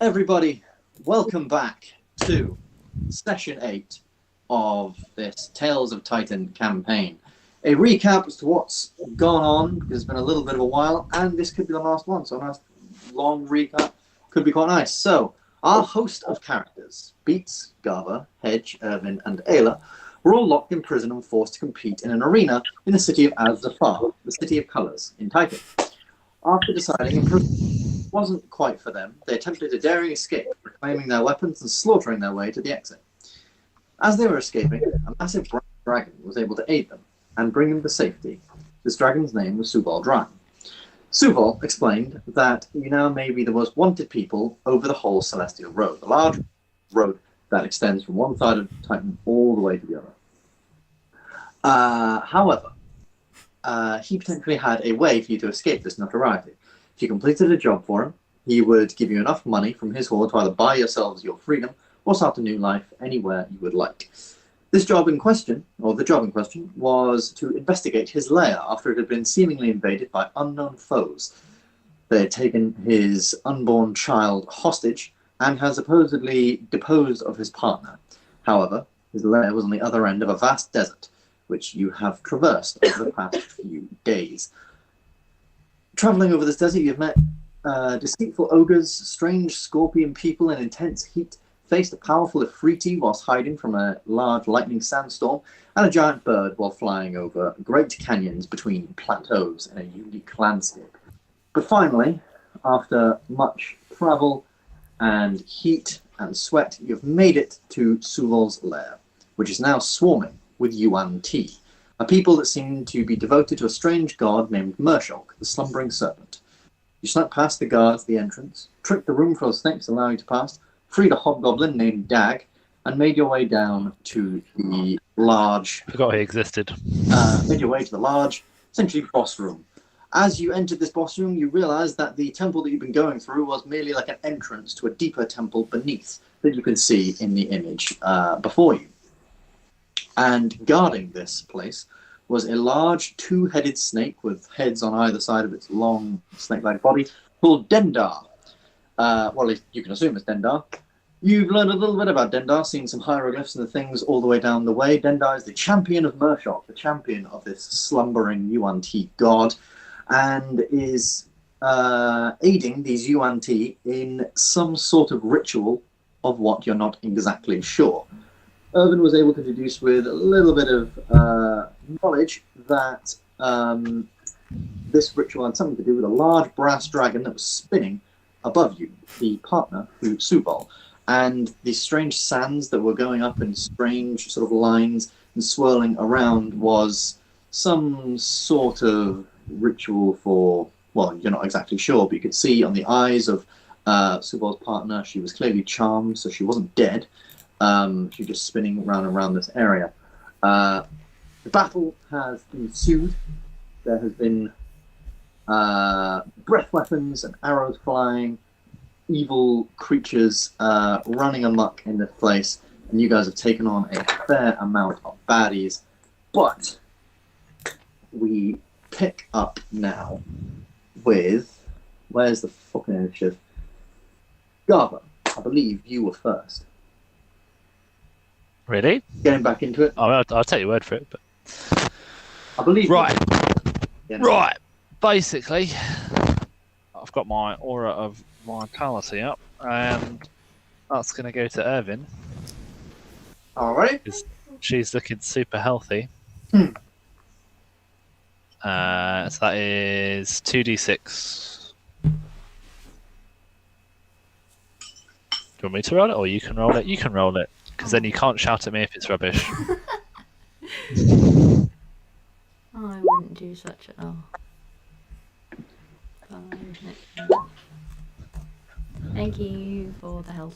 Everybody, welcome back to Session 8 of this Tales of Titan campaign. A recap as to what's gone on, because it's been a little bit of a while, and this could be the last one, so a nice long recap could be quite nice. So, our host of characters, Beats, Garva, Hedge, Irvin, and Ayla, were all locked in prison and forced to compete in an arena in the city of Az-Zafar, the City of Colors, in Titan. After deciding imprisonment wasn't quite for them, they attempted a daring escape, reclaiming their weapons and slaughtering their way to the exit. As they were escaping, a massive brown dragon was able to aid them and bring them to safety. This dragon's name was Subal Dran. Subal explained that you now may be the most wanted people over the whole Celestial Road, the large road that extends from one side of Titan all the way to the other. However, he potentially had a way for you to escape this notoriety. If you completed a job for him, he would give you enough money from his hoard to either buy yourselves your freedom or start a new life anywhere you would like. The job in question, was to investigate his lair after it had been seemingly invaded by unknown foes. They had taken his unborn child hostage and had supposedly deposed of his partner. However, his lair was on the other end of a vast desert, which you have traversed over the past few days. Travelling over this desert, you've met deceitful ogres, strange scorpion people in intense heat, faced a powerful Ifriti whilst hiding from a large lightning sandstorm, and a giant bird while flying over great canyons between plateaus in a unique landscape. But finally, after much travel and heat and sweat, you've made it to Sulal's lair, which is now swarming with yuan-ti, a people that seem to be devoted to a strange god named Mershok, the slumbering serpent. You snuck past the guards at the entrance, tricked the room full of snakes to allow you to pass, freed a hobgoblin named Dag, and made your way down to the large... Forgot he existed. Made your way to the large, essentially, boss room. As you entered this boss room, you realised that the temple that you've been going through was merely like an entrance to a deeper temple beneath that you can see in the image before you. And guarding this place was a large two-headed snake with heads on either side of its long snake-like body called Dendar. Well, you can assume it's Dendar. You've learned a little bit about Dendar, seen some hieroglyphs and the things all the way down the way. Dendar is the champion of Mershok, the champion of this slumbering yuan-ti god, and is aiding these yuan-ti in some sort of ritual of what you're not exactly sure. Irvin was able to deduce with a little bit of knowledge that this ritual had something to do with a large brass dragon that was spinning above you, the partner, Subal, and the strange sands that were going up in strange sort of lines and swirling around was some sort of ritual for, well, you're not exactly sure, but you could see on the eyes of Subal's partner, she was clearly charmed, so she wasn't dead. She's just spinning round and round this area. The battle has ensued. There has been breath weapons and arrows flying, evil creatures running amok in this place, and you guys have taken on a fair amount of baddies. But we pick up now with... Where's the fucking initiative? Garva, I believe you were first. Really? Getting back into it. I'll take your word for it. But I believe. Right. Yeah. Right. Basically, I've got my aura of vitality up, and that's going to go to Irvin. All right. She's looking super healthy. Hmm. So that is 2d6. Do you want me to roll it, or you can roll it? You can roll it. Because then you can't shout at me if it's rubbish. Oh, I wouldn't do such a... Thank you for the help.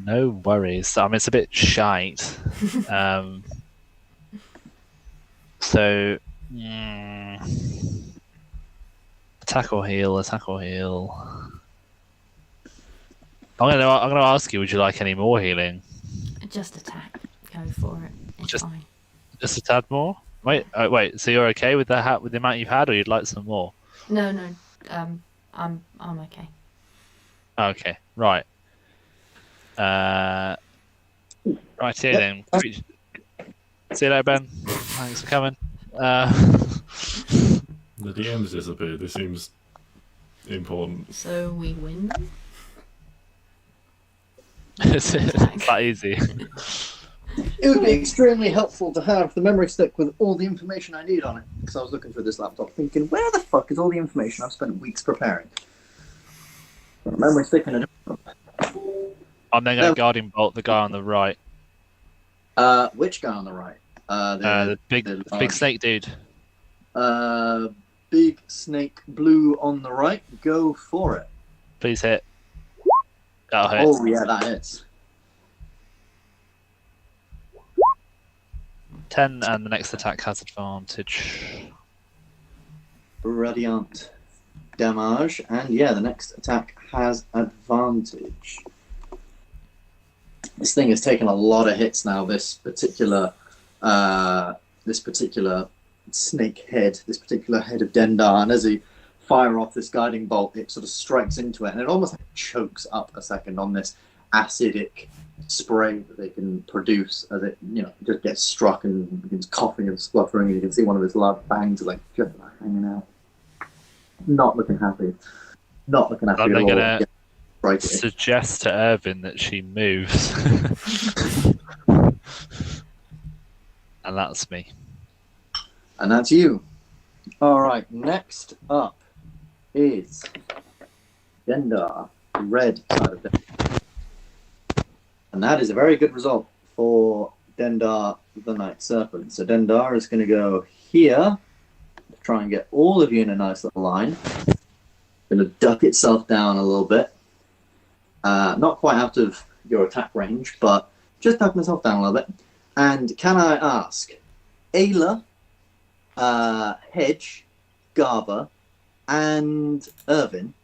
No worries. I mean, it's a bit shite. So... Attack or heal, attack or heal. I'm gonna ask you, would you like any more healing? Just attack. Go for it. It's fine. Just a tad more? Wait. So you're okay with with the amount you've had, or you'd like some more? No. I'm okay. Okay, right. Right here then. See you later, Ben. Thanks for coming. The DM's disappeared. This seems important. So we win. It's that easy. It would be extremely helpful to have the memory stick with all the information I need on it, because I was looking through this laptop thinking, where the fuck is all the information I've spent weeks preparing? Got a memory stick and a different I'm then going to guarding bolt the guy on the right. which guy on the right? The big snake dude. Big snake blue on the right. Go for it. Please hit. That'll hit. Oh yeah, that hits. 10, and the next attack has advantage. Radiant damage, and yeah, the next attack has advantage. This thing has taken a lot of hits now. This particular snake head, this particular head of Dendar, and as he fire off this guiding bolt, it sort of strikes into it, and it almost like chokes up a second on this acidic spray that they can produce as it, just gets struck and begins coughing and spluttering, and you can see one of his large fangs like just hanging out. Not looking happy. Not looking happy I'm at all. going to Right. suggest to Irvin that she moves. And that's me. And that's you. All right, next up is Dendar, the red side of Dendar. And that is a very good result for Dendar, the Night Serpent. So Dendar is going to go here to try and get all of you in a nice little line. Going to duck itself down a little bit. Not quite out of your attack range, but just duck myself down a little bit. And can I ask, Ayla, Hedge, Garber, and Irvin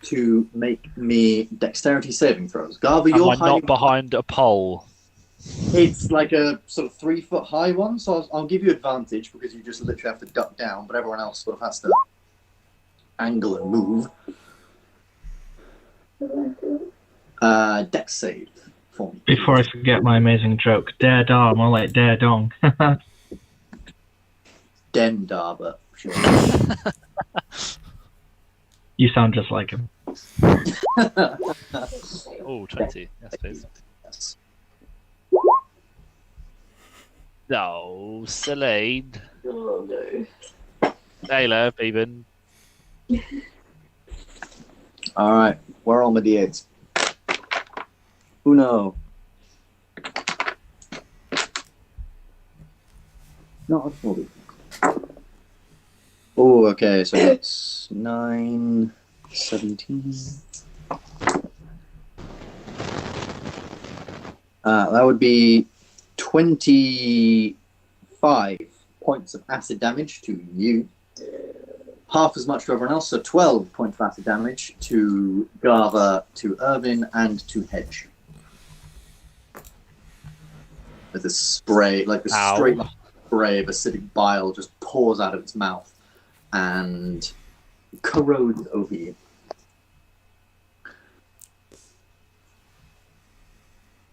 to make me dexterity saving throws. Garber, you're not behind a pole. It's like a sort of 3 foot high one, so I'll give you advantage because you just literally have to duck down, but everyone else sort of has to angle and move. Dex save for me. Before I forget my amazing joke, Dare Dar, more like Dare Dong. Dendar, but sure. You sound just like him. Oh, 20. Yes, please. Yes. No, Celine. Oh no. Ayla, Beeben. All right, where are all my d8s? Uno. Not a 40. Oh, okay, so it's 9, 17. That would be 25 points of acid damage to you. Half as much to everyone else, so 12 points of acid damage to Garver, to Irvin, and to Hedge. As this spray, like this straight spray of acidic bile just pours out of its mouth and corrodes over you.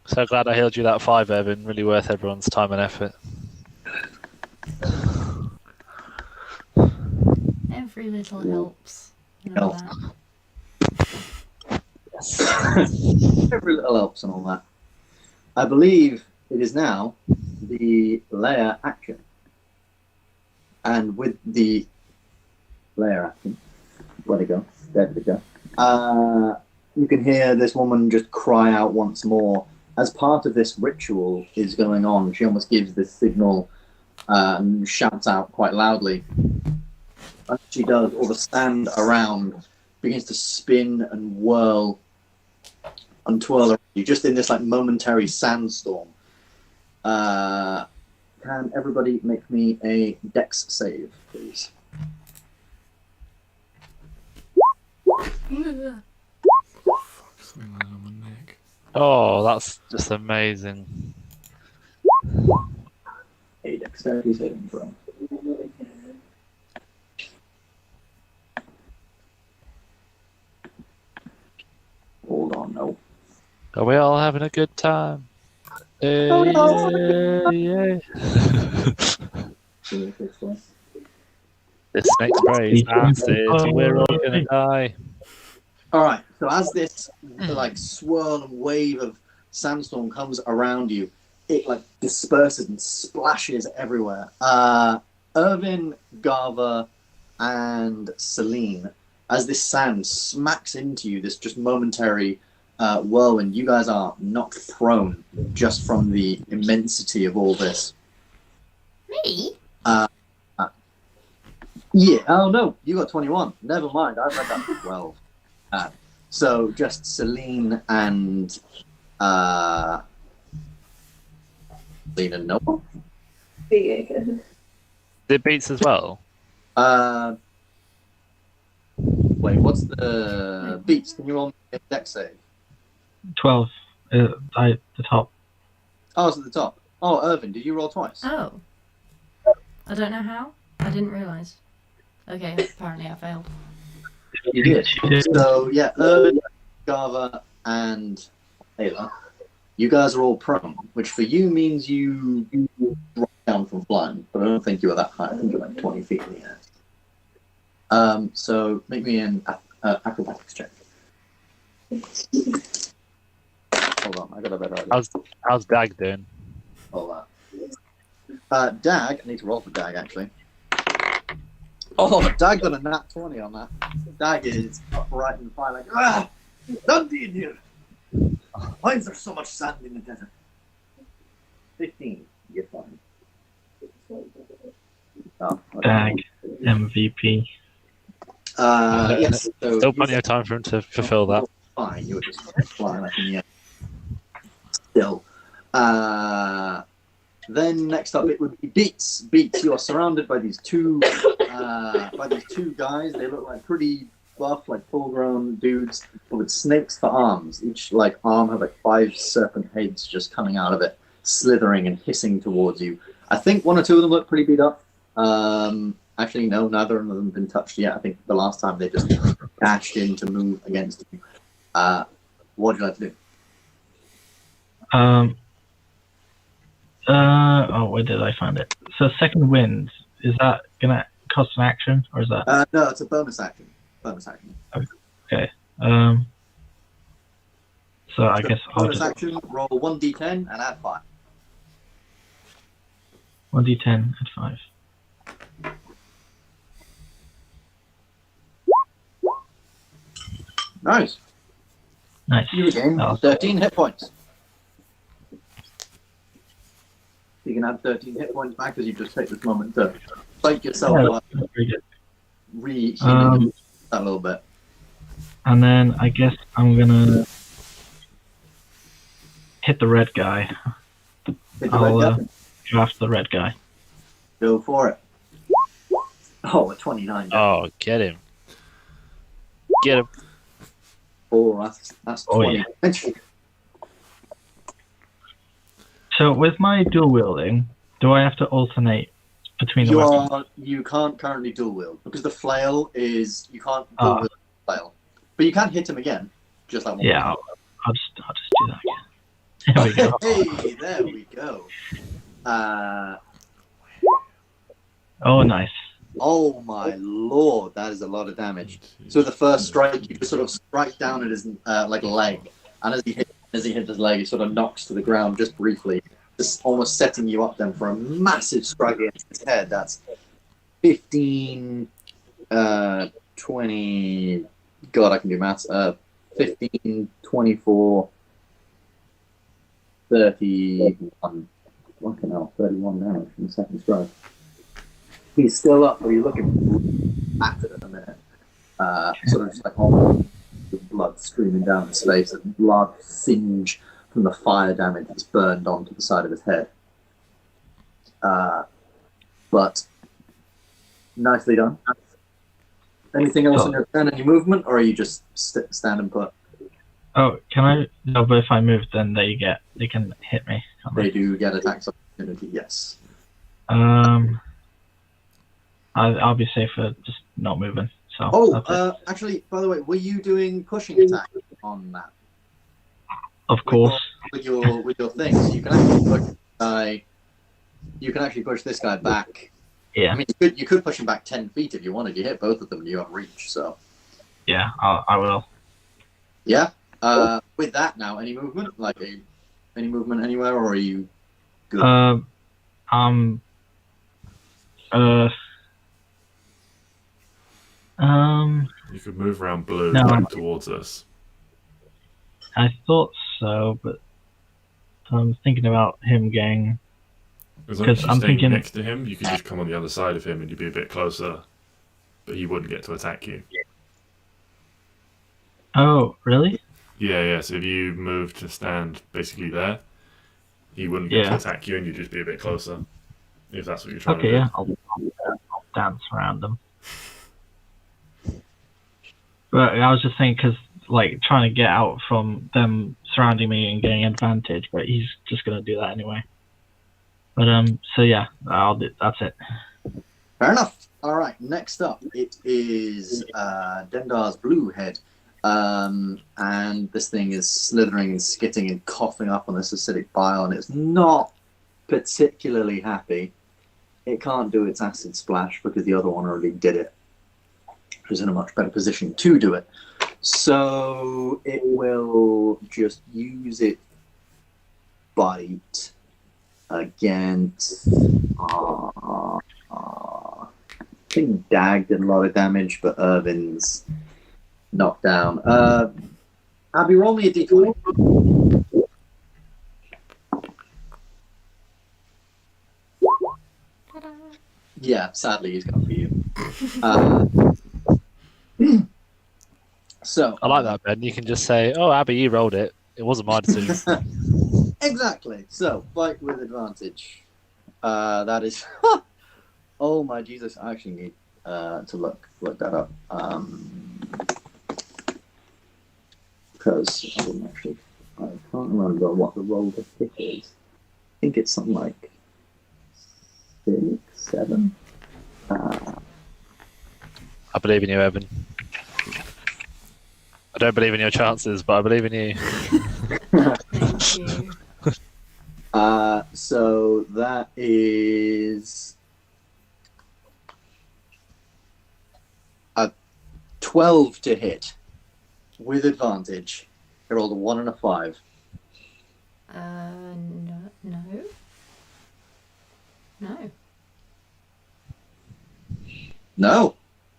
So glad I healed you that 5, Irvin. Really worth everyone's time and effort. Every little helps. You know that. Yes. Every little helps and all that. I believe it is now the layer action. And with the layer action, where'd it go? There it go. You can hear this woman just cry out once more. As part of this ritual is going on, she almost gives this signal and shouts out quite loudly. As she does, all the sand around begins to spin and whirl and twirl around you, just in this like momentary sandstorm. Can everybody make me a dex save, please? Something like on my neck. Oh, that's just amazing. A dexterity saving throw. Are we all having a good time? Hey, Oh, no. yeah. This next phrase acid, we're all gonna die. All right. So as this like swirl and wave of sandstorm comes around you, it like disperses and splashes everywhere. Irvin, Garva, and Celine, as this sand smacks into you, this just momentary whirlwind, you guys are knocked prone just from the immensity of all this. Me? Yeah. Oh no, you got 21. Never mind. I've read that for 12. So just Celine and Celine and Noah. It beats as well. Wait, what's the beats? Can you roll me a dex save? 12. The top. Oh, it's at the top. Oh, Irvin, did you roll twice? Oh. I don't know how. I didn't realise. Okay, apparently I failed. You did. So yeah, Irvin, Garva, and Ayla, you guys are all prone, which for you means you drop down from flying, but I don't think you were that high. I think you're like 20 feet in the air. So make me an acrobatics check. Hold on, I got a better idea. How's Dag doing? Hold that. Dag, I need to roll for Dag actually. Oh, Dag got a nat 20 on that. Dag is upright in the fire, like, ah, Dundee in here. Why is there so much sand in the desert? 15, you're fine. Oh, okay. Dag, MVP. Yes. So Still plenty of time for him to fulfill that. Fine, you were just flying like in the air. Still. Then next up it would be Beats. Beats, you are surrounded by these two guys. They look like pretty buff, like full-grown dudes, but with snakes for arms. Each like arm have like 5 serpent heads just coming out of it, slithering and hissing towards you. I think 1 or 2 of them look pretty beat up. Actually, no, neither of them have been touched yet. I think the last time they just dashed in to move against you. What would you like to do? Where did I find it? So second wind, is that gonna cost an action, or is that? No, it's a bonus action. Bonus action. Okay. So I guess I'll bonus just action. Roll 1d10 and add 5. 1d10 and 5. Nice. Nice. You regain 13 hit points. You can add 13 hit points back as you just take this moment to psych yourself up, Very good. re-healing that a little bit. And then I guess I'm gonna hit the red guy. Hit the I'll red guy. go after the red guy. Go for it. Oh, a 29. Oh, get him. Get him. Oh, that's 20. Oh, So with my dual wielding, do I have to alternate between the weapons? You can't currently dual wield because the flail is you can't dual wield the flail, but you can hit him again, just like one. Yeah, I'll just do that again. There we go. Hey, there we go. Oh, nice. Oh my lord, that is a lot of damage. So the first strike, you just sort of strike down at his like leg, and as he hits his leg, he sort of knocks to the ground just briefly, just almost setting you up then for a massive strike against his head. That's 15, 20. God, I can do maths. 15, 24, 31. Fucking hell, 31 damage from the second strike. He's still up, but he's looking battered at the minute. Sort of just like almost with blood streaming down his face, and blood singe from the fire damage that's burned onto the side of his head. But nicely done. Anything else on your turn? Any movement, or are you just stand and put? Oh, can I? No, but if I move, then they can hit me. Can't They do get attacks opportunity. Yes. I'll be safer just not moving. So. Actually, by the way, were you doing pushing attack on that? Of course. with your things, you can actually push this guy. You can actually push this guy back. Yeah. I mean, you could push him back 10 feet if you wanted. You hit both of them, and you have reach. So Yeah, I will. yeah. With that now, any movement? Any movement anywhere, or are you good? Um. You could move around blue No. like towards us. I thought so, but I'm thinking about him getting. As long as you're I'm staying thinking- next to him, you could just come on the other side of him and you'd be a bit closer. But he wouldn't get to attack you. Oh, really? Yeah. So if you move to stand basically there, he wouldn't get to Yeah. attack you and you'd just be a bit closer. If that's what you're trying Okay, to do. yeah. I'll dance around them. But I was just saying, because like trying to get out from them surrounding me and getting advantage, but he's just gonna do that anyway. But so yeah, I'll do. That's it. Fair enough. All right. Next up, it is Dendar's blue head, and this thing is slithering and skitting and coughing up on this acidic bile, and it's not particularly happy. It can't do its acid splash because the other one already did it. It was in a much better position to do it. So it will just use its bite against. I think Dag did a lot of damage, but Irvin's knocked down. Abby, roll me a d20. Ta-da. Yeah, sadly he's gone for you. So I like that, Ben. You can just say, "Oh, Abby, you rolled it. It wasn't my decision." Exactly. So fight with advantage. That is. Oh my Jesus! I actually need to look that up because I didn't actually. I can't remember what the roll to hit is. I think it's something like 6, 7. I believe in you, Evan. I don't believe in your chances, but I believe in you. Thank you. So that is a 12 to hit with advantage. I rolled a 1 and a 5. No. No.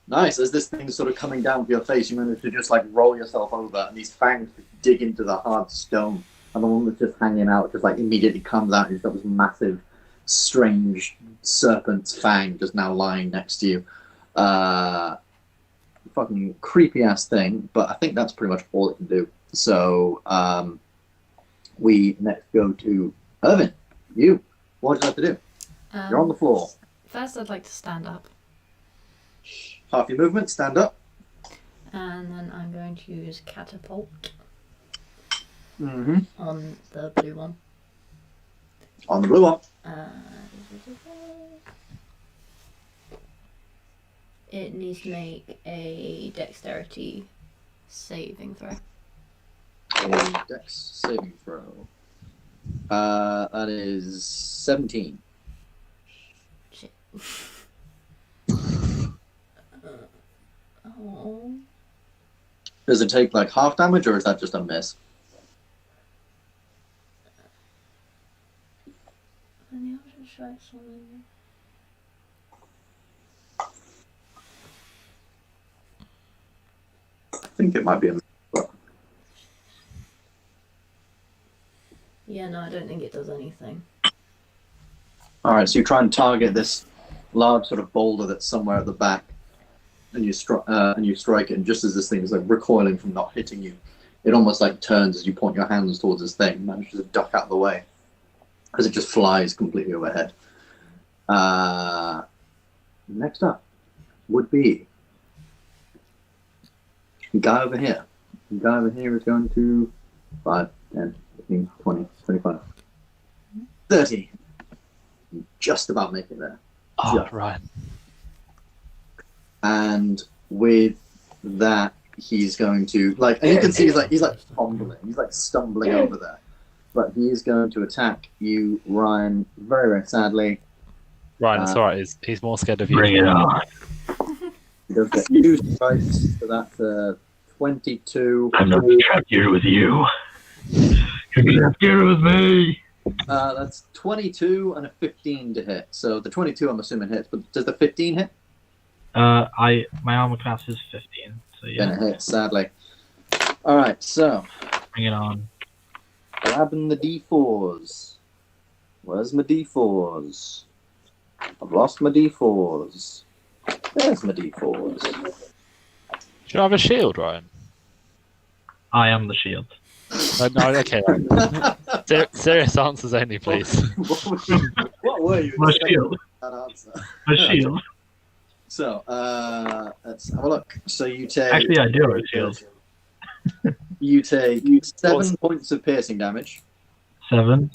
Nice. As this thing's sort of coming down for your face, you manage to just like roll yourself over, and these fangs dig into the hard stone. And the one that's just hanging out just like immediately comes out. You've got this massive, strange serpent's fang just now lying next to you. Fucking creepy ass thing, but I think that's pretty much all it can do. So we next go to Irvin. You. What would you like to do? You're on the floor. First, I'd like to stand up, Half your movement, stand up. and then I'm going to use catapult Mm-hmm. on the blue one. On the blue one. It needs to make a dexterity saving throw. A dex saving throw. That is 17. Shit. Oh. Does it take like half damage, or is that just a miss? Let me also try something. I think it might be a miss. But Yeah, no, I don't think it does anything. all right, so you try and target this large sort of boulder that's somewhere at the back, and you strike it, and just as this thing is like recoiling from not hitting you, it almost like turns as you point your hands towards this thing, manages to duck out of the way as it just flies completely overhead. Next up would be the guy over here. The guy over here is going to 5, 10, 15, 20, 25, 30. Just about make it there. Oh, Yeah. right. And with that, he's going to and you can see he's fumbling, he's stumbling over there, but he's going to attack you, Ryan, very, very sadly. Ryan, it's alright. He's more scared of you. Bring it on. He does get 2 strikes, so that's 22. I'm not trapped here with you. You're trapped here with me. That's 22 and a 15 to hit. So the 22 I'm assuming hits, but does the 15 hit? My armor class is 15, so yeah. Then it hits, sadly. Alright, so Bring it on. grabbing the D4s. Where's my D4s? I've lost my D4s. There's my D4s. Do you have a shield, Ryan? I am the shield. No, okay. Right. Serious answers only, please. What were you My expecting shield. that answer? My shield. So, let's have a look. So you take... Actually, I do have a shield. You take 7 points of piercing damage 7.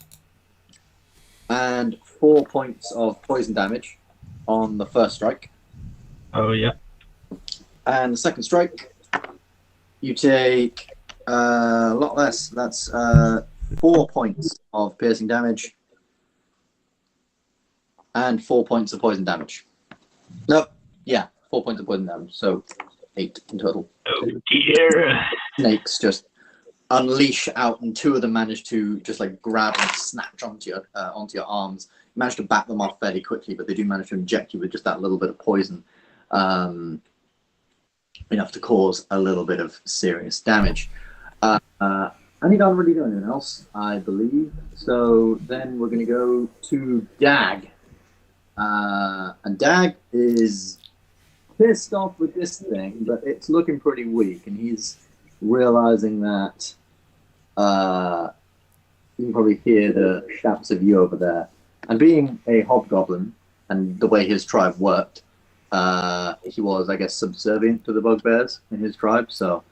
and 4 points of poison damage on the first strike. Oh, yeah. And the second strike, you take a lot less. That's 4 points of piercing damage and 4 points of poison damage. No, yeah, 4 points of poison damage. So 8 in total. Oh, dear. Snakes just unleash out, and 2 of them manage to just grab and snatch onto your arms. You manage to bat them off fairly quickly, but they do manage to inject you with just that little bit of poison. Enough to cause a little bit of serious damage. And he doesn't really do anything else, I believe. So then we're going to go to Dag. And Dag is pissed off with this thing, but it's looking pretty weak, and he's realizing that you can probably hear the shouts of you over there. And being a hobgoblin, and the way his tribe worked, he was, I guess, subservient to the bugbears in his tribe, so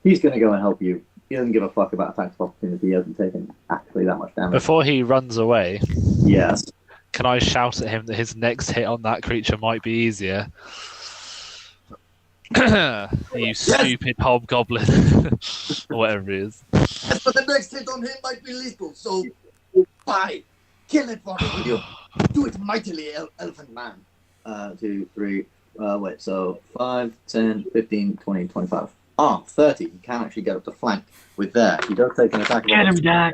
he's going to go and help you. He doesn't give a fuck about attacks of opportunity. He hasn't taken actually that much damage. Before he runs away, Yes. can I shout at him that his next hit on that creature might be easier? You stupid hobgoblin. Or whatever it is. But the next hit on him might be lethal, so bye. Kill it for me, will you? Do it mightily, elephant man. 2, 3, wait, so 5, 10, 15, 20, 25. 30. He can actually get up to flank with there. He does take an attack. Get him, Jack.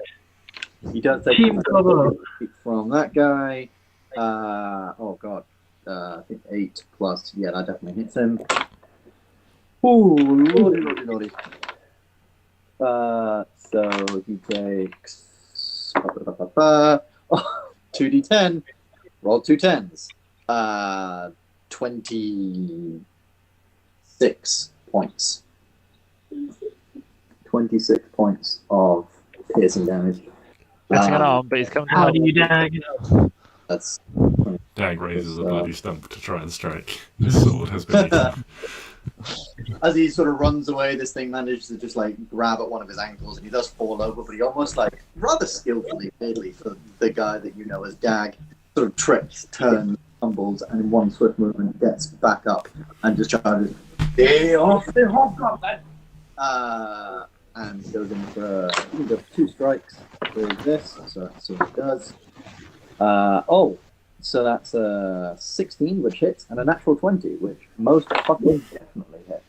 He does take Team an cover. attack from that guy. Oh god. I think 8 plus. Yeah, that definitely hits him. Ooh, lordy. So he takes 2d10. Roll 2 10s. 26 points. 26 points of piercing damage. Missing an arm, but he's coming to How help. do you dag? That's Dag raises a bloody stump to try and strike. His sword has been eaten. as he sort of runs away, this thing manages to just grab at one of his ankles, and he does fall over, but he almost rather skillfully, clearly for the guy that you know as Dag, sort of trips, turns, tumbles, and in one swift movement gets back up and just charges. Stay off the hobgoblin! And goes in for 2 strikes with this, so that's what it does. So that's a 16, which hits, and a natural 20, which most fucking definitely hit.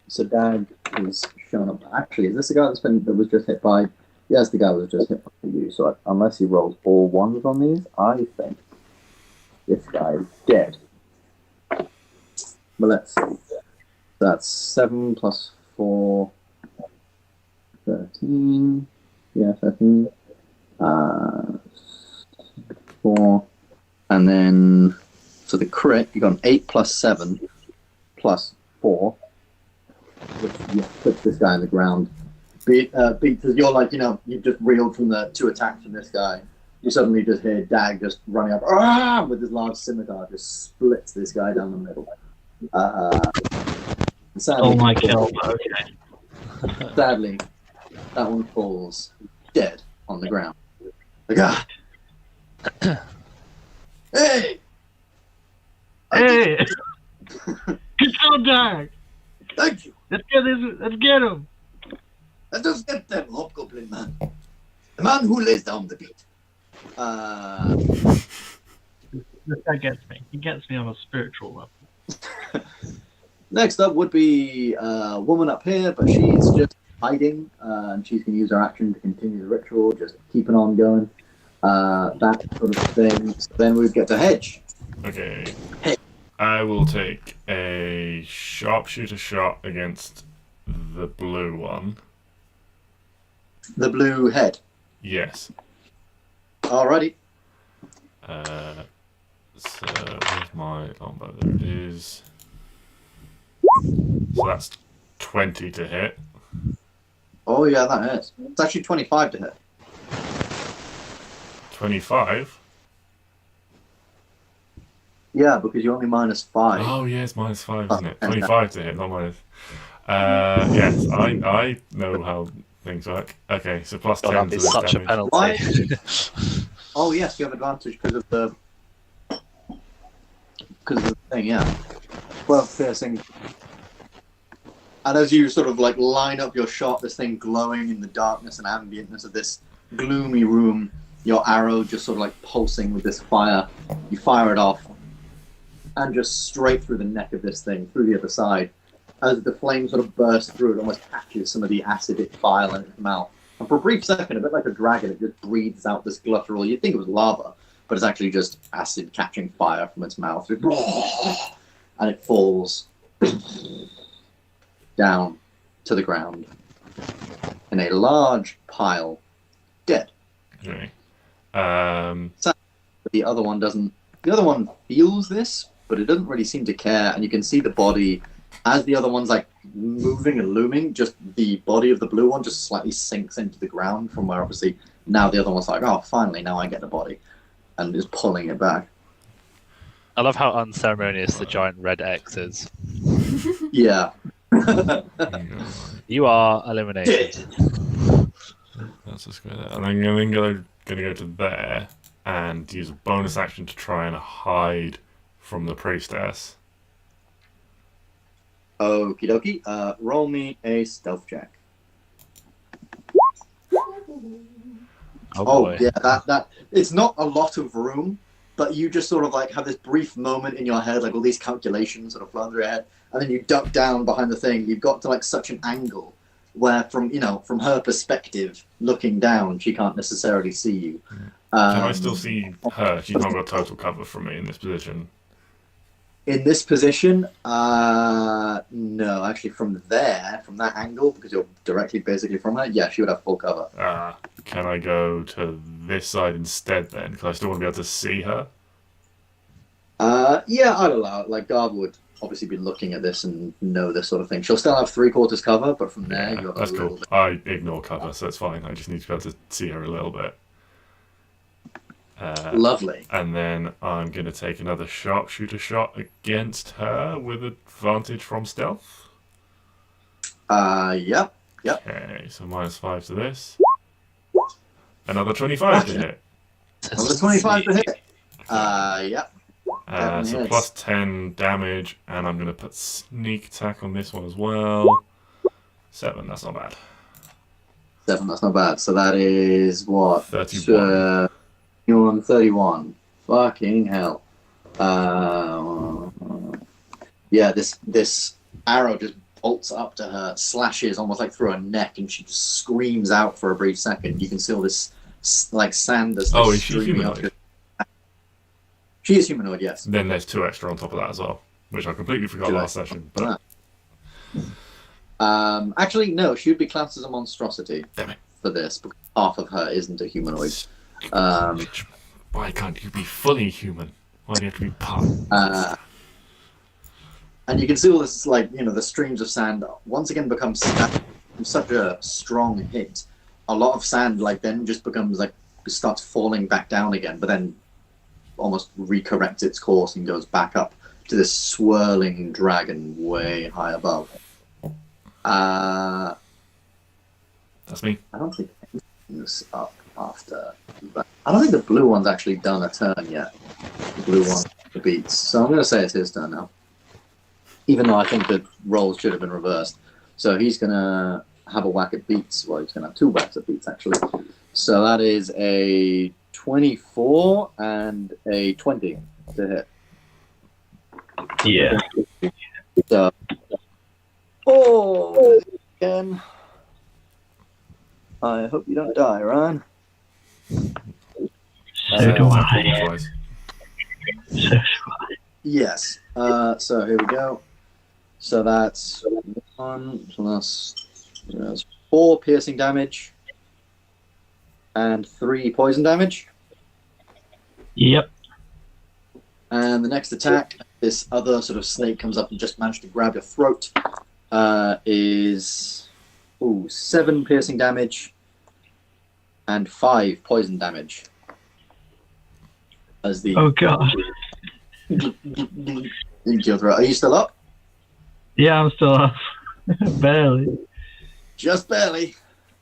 So Dag is shown up. Actually, is this the guy that was just hit by? Yes, the guy was just hit by you. So unless he rolls all ones on these, I think this guy is dead. But let's see. That's 7 plus 4, 13. Yeah, 13. 4. And then, so the crit, you got an 8 plus 7 plus 4, which puts this guy on the ground. Because you're you just reeled from the 2 attacks from this guy. You suddenly just hear Dag just running up with his large scimitar, just splits this guy down the middle. Sadly, my kill. Okay. Sadly, that one falls dead on the ground. God. Hey! Hey! Good job, Dag! Thank you. Let's get him. Let us get them, Hobgoblin man. The man who lays down the beat. This guy gets me. He gets me on a spiritual level. Next up would be a woman up here, but she's just hiding, and she's going to use her action to continue the ritual, just keeping on going. That sort of thing. So then we'd get to Hedge. Okay. Hey. I will take a sharpshooter shot against the blue one. The blue head. Yes. Alrighty. So where's my longbow? There it is. So that's 20 to hit. Oh yeah, that hits. It's actually 25 to hit. 25? Yeah, because you're only -5. Oh yeah, it's -5, Oh, isn't it? okay. 25 to hit, not minus. Yes, I know how things work. Okay, so plus God, 10 that'd to be this such a damage. penalty. Why? Oh yes, you have advantage because of the thing, yeah. 12 piercing. And as you sort of like line up your shot, this thing glowing in the darkness and ambientness of this gloomy room, your arrow just sort of like pulsing with this fire. You fire it off, and just straight through the neck of this thing, through the other side. As the flame sort of bursts through, it almost catches some of the acidic bile in its mouth. And for a brief second, a bit like a dragon, it just breathes out this guttural. You'd think it was lava, but it's actually just acid catching fire from its mouth. And it falls down to the ground in a large pile, dead. Okay. The other one doesn't. The other one feels this, but it doesn't really seem to care. And you can see the body, as the other one's like moving and looming, just the body of the blue one just slightly sinks into the ground from where obviously now the other one's like, oh, finally, now I get the body, and is pulling it back. I love how unceremonious the giant red X is. Yeah. You are eliminated. That's just good. And I'm going to go to there and use a bonus action to try and hide from the priestess. Okie dokie. Roll me a stealth check. Oh boy. Yeah, that it's not a lot of room, but you just sort of like have this brief moment in your head, like all these calculations sort of flowing through your head, and then you duck down behind the thing. You've got to like such an angle where from her perspective, looking down, she can't necessarily see you. Can I still see her? She's not got total cover from me in this position. In this position, no, actually from that angle, because you're directly basically from her, yeah, she would have full cover. Can I go to this side instead then? Because I still want to be able to see her. Yeah, I'd allow it. Like, Garv would obviously be looking at this and know this sort of thing. She'll still have 3/4 cover, but from there, you're that's a little cool. bit... I ignore cover, so it's fine. I just need to be able to see her a little bit. Lovely. And then I'm going to take another sharpshooter shot against her with advantage from stealth. Yep. Okay, so -5 to this. Another 25 to hit. Another 25 to hit. Yep. So plus 10 damage, and I'm going to put sneak attack on this one as well. 7, that's not bad. 7, that's not bad. So that is what? 31. You're on 31. Fucking hell. Yeah, this arrow just bolts up to her, slashes almost like through her neck, and she just screams out for a brief second. You can see all this like sand that's Oh, is she streaming up. humanoid? She is humanoid, yes. Then there's 2 extra on top of that as well, which I completely forgot Two last session. But Actually, no, she would be classed as a monstrosity damn it. for this, because half of her isn't a humanoid. Why can't you be fully human? Why do you have to be part? And you can see all this, like, the streams of sand once again becomes such a strong hit. A lot of sand, like, then just becomes, like, starts falling back down again, but then almost recorrects its course and goes back up to this swirling dragon way high above. That's me. I don't think anything's up after that. I don't think the blue one's actually done a turn yet. The blue one, the beats. So I'm going to say it's his turn now. even though I think the rolls should have been reversed. So he's going to have a whack at Beats. Well, he's going to have 2 whacks at Beats, actually. So that is a 24 and a 20 to hit. Yeah. So, oh, again. I hope you don't die, Ryan. So do I. Twice. So do I. Yes. So here we go. So that's 1. So that's 4 piercing damage and 3 poison damage. Yep. And the next attack, this other sort of snake comes up and just managed to grab your throat. Is 7 piercing damage and 5 poison damage. As the Oh god. into your throat. Are you still up? Yeah, I'm still up. Barely. Just barely.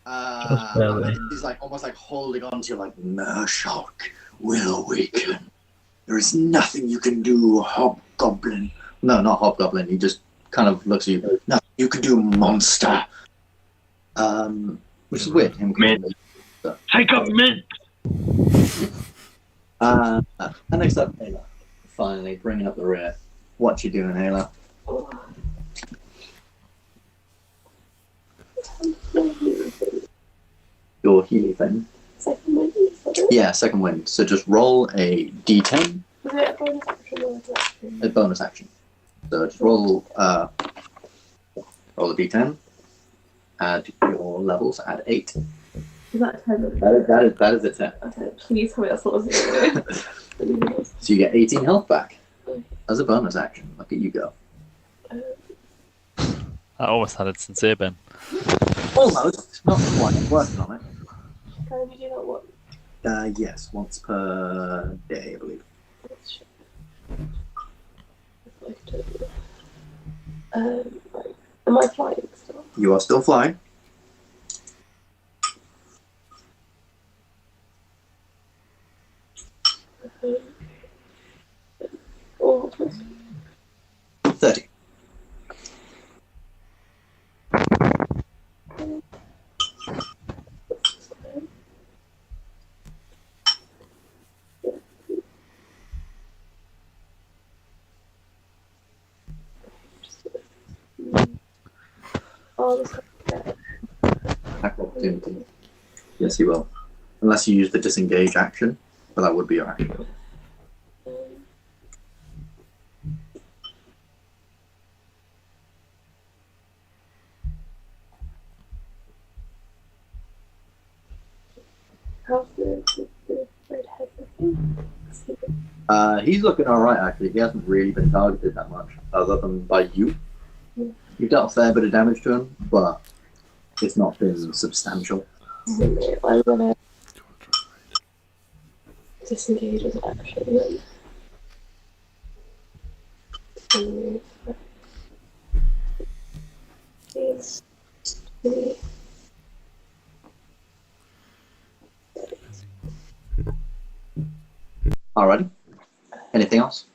Just barely. He's like almost like holding on to you, like Mershok will weaken. There is nothing you can do, Hobgoblin. No, not Hobgoblin. He just kind of looks at you. Nothing you can do, monster. Which is weird. Him Mint. Take up mint. And next up, Ayla. Finally, bringing up the rear. What you doing, Ayla? Your Healy thing. Second wind. Yeah, second wind. So just roll a d10. Was it a bonus action or an action? A bonus action. So just roll a d10. Add your levels. Add 8. Is that a 10? That is a 10. Okay, please tell me that's not a 0. So you get 18 health back as a bonus action. Look at you go. I almost had it sincere, Ben. Almost. Not quite. I'm working on it. Can you do that one? Yes, once per day, I believe. Right. Am I flying still? You are still flying. Or plus 30. Oh, this Attack opportunity. Yes, you will. Unless you use the disengage action, but that would be your action. how's the red head looking? He's looking alright, actually. He hasn't really been targeted that much, other than by you. You've dealt a fair bit of damage to him, but it's not been substantial. I'm gonna disengage as an action. Please. Alrighty. Anything else?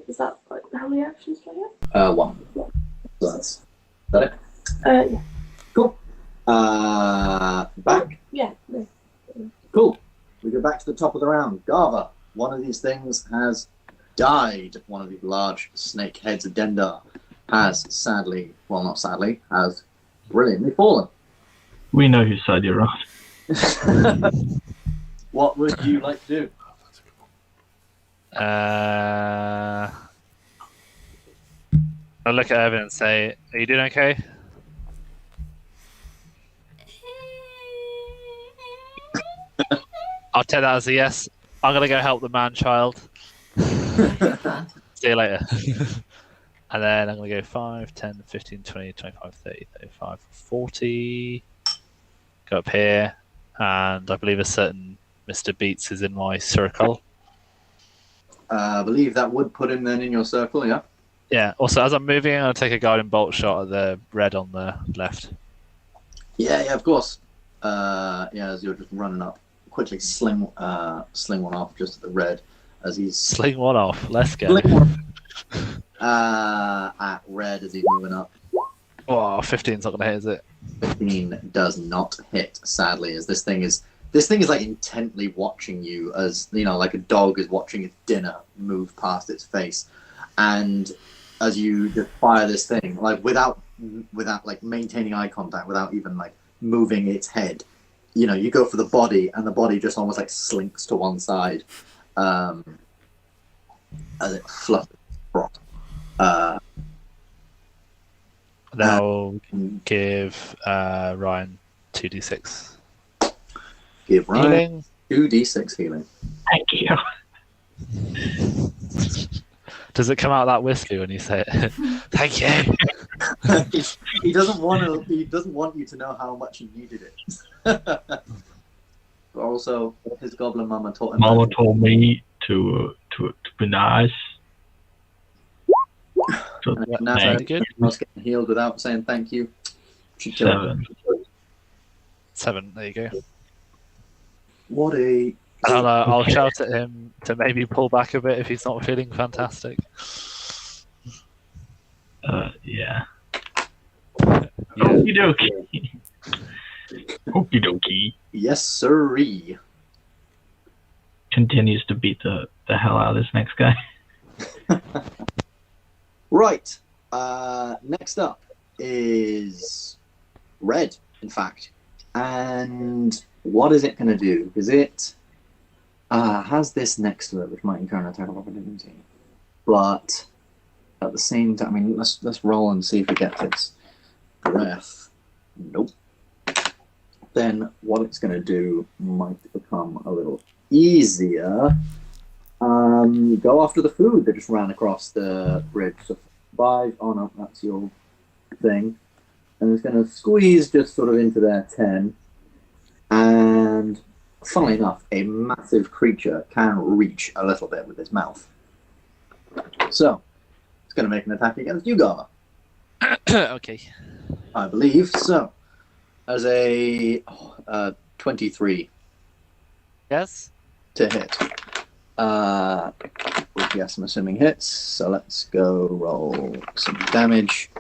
Is that like how many actions do I have? 1. So that's that it? Yeah. Cool. Back. Yeah. No. Cool. We go back to the top of the round. Garva, one of these things has died. One of these large snake heads of Dendar has sadly, well, not sadly, has brilliantly fallen. We know whose side you're on. What would you like to do? I'll look at Evan and say, "Are you doing okay?" I'll take that as a yes. I'm gonna go help the man-child. See you later. And then I'm gonna go 5, 10, 15, 20, 25, 30, 35, 40. Go up here, and I believe a certain Mr. Beats is in my circle. I believe that would put him then in your circle, yeah? Yeah. Also, as I'm moving, I'll take a guiding bolt shot at the red on the left. Yeah, of course. As you're just running up quickly sling one off just at the red as he's Sling one off. Let's go. sling one at red as he's moving up. Oh, 15's not gonna hit, is it? 15 does not hit, sadly, as this thing is like intently watching you, as you know, like a dog is watching its dinner move past its face. And as you just fire this thing, like without like maintaining eye contact, without even like moving its head, you know, you go for the body, and the body just almost like slinks to one side as it flutters across. Now give Ryan 2d6 Give Ryan healing. 2d6 healing. Thank you. Does it come out of that whiskey when you say it? Thank you. He doesn't want to. He doesn't want you to know how much he needed it. But also, his goblin mama taught him. Mama told me to be nice. So, And now Very I good. was getting healed without saying thank you. She killed him. 7. There you go. What a. I'll shout at him to maybe pull back a bit if he's not feeling fantastic. yeah. Yeah. Okie dokie. Okie dokie. Yes, sirree. Continues to beat the hell out of this next guy. Right. Next up is red, in fact. And what is it going to do? Because it has this next to it, which might encounter attack of opportunity. But at the same time, I mean, let's roll and see if it gets its breath. Nope. Then what it's going to do might become a little easier. Go after the food that just ran across the bridge. So 5. Oh no, that's your thing. And it's going to squeeze just sort of into their 10. And funnily enough, a massive creature can reach a little bit with his mouth. So it's going to make an attack against you, Garma. Okay. I believe so. As a 23 Yes. to hit. Which, yes, I'm assuming hits. So let's go roll some damage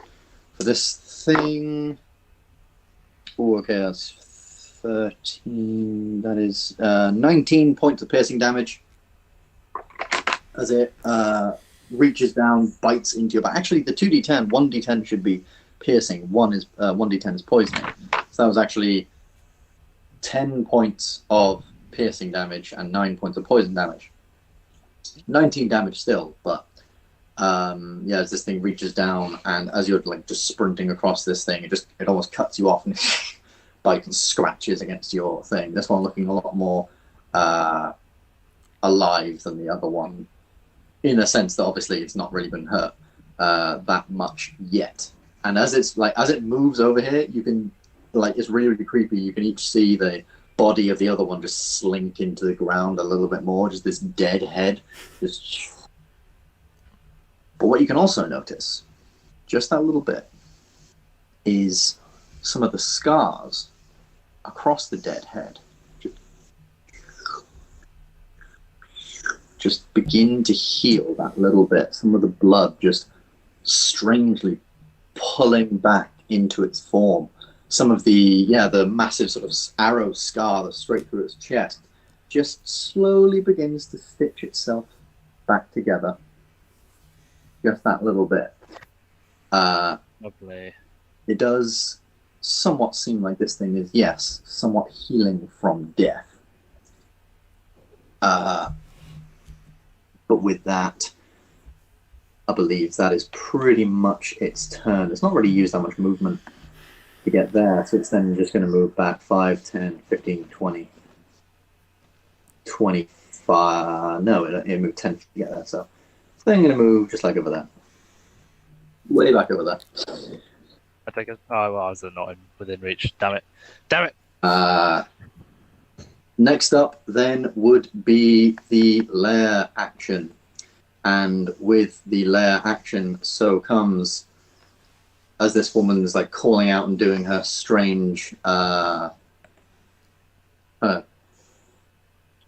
for this thing. Oh, okay, that's 13. That is 19 points of piercing damage. As it reaches down, bites into your back. Actually, the 2d10, 1d10 should be piercing. 1d10 is poisoning. So that was actually 10 points of piercing damage and 9 points of poison damage. 19 damage still, but yeah, as this thing reaches down, and as you're like just sprinting across this thing, it almost cuts you off and bites and scratches against your thing. This one looking a lot more alive than the other one, in a sense that obviously it's not really been hurt that much yet. And as it moves over here, you can, like, it's really, really creepy. You can each see the body of the other one just slink into the ground a little bit more, just this dead head. But what you can also notice, just that little bit, is some of the scars across the dead head just begin to heal that little bit. Some of the blood just strangely pulling back into its form. Some of the massive sort of arrow scar that's straight through its chest just slowly begins to stitch itself back together. Just that little bit. Lovely. It does somewhat seem like this thing is, yes, somewhat healing from death. But with that, I believe that is pretty much its turn. It's not really used that much movement to get there, so it's then just going to move back 5, 10, 15, 20, 25. No, it moved 10 to get there, so it's then going to move just like over there. Way back over there. I think I was not within reach. Damn it. Next up then would be the lair action. And with the lair action, so comes, as this woman's like calling out and doing her strange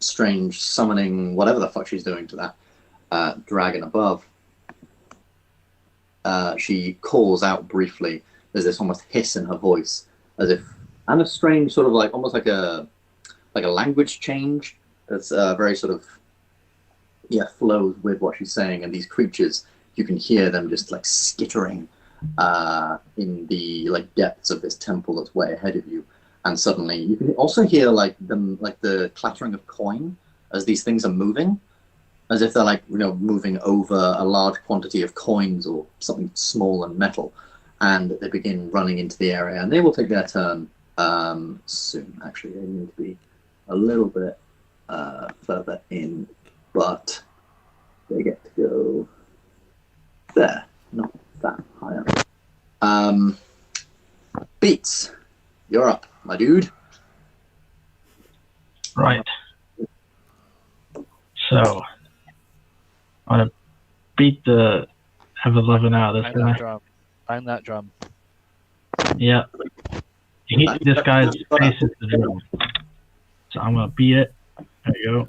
strange summoning, whatever the fuck she's doing to that dragon above. She calls out briefly. There's this almost hiss in her voice, as if, and a strange sort of like almost like a language change that's very sort of flows with what she's saying. And these creatures, you can hear them just like skittering in the like depths of this temple that's way ahead of you. And suddenly you can also hear like the clattering of coin as these things are moving, as if they're like, you know, moving over a large quantity of coins or something small and metal. And they begin running into the area, and they will take their turn soon. Actually, they need to be a little bit further in, but they get to go there, not that high up. Beats, you're up, my dude. Right. So, I'm gonna beat the ever-loving out of this Bang that guy. drum. Bang that drum. Yeah. This guy's face is the drum. So I'm gonna beat it. There you go.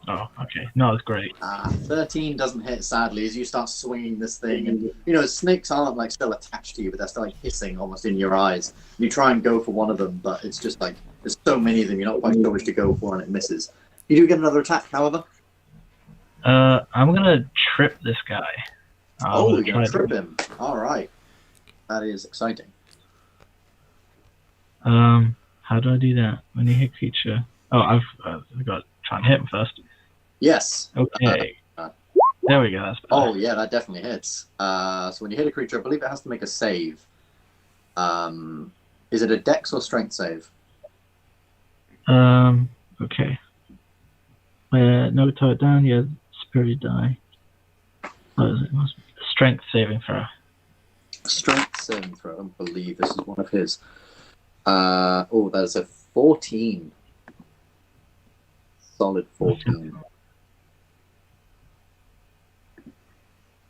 Oh, okay. No, it's great. 13 doesn't hit, sadly, as you start swinging this thing. And, you know, snakes aren't, like, still attached to you, but they're still, like, hissing almost in your eyes. You try and go for one of them, but it's just, like, there's so many of them, you're not quite sure which to go for, and it misses. You do get another attack, however. I'm gonna trip this guy. You're going to trip him. All right. That is exciting. How do I do that? When you hit creature... Oh, I've got to try and hit him first. Yes. Okay. There we go. That's better. Oh, yeah, that definitely hits. So when you hit a creature, I believe it has to make a save. Is it a dex or strength save? Okay. No, tie it down. Yeah, spirit die. What is it? Strength saving throw. Strength saving throw. I don't believe this is one of his. That's a 14. Solid 14.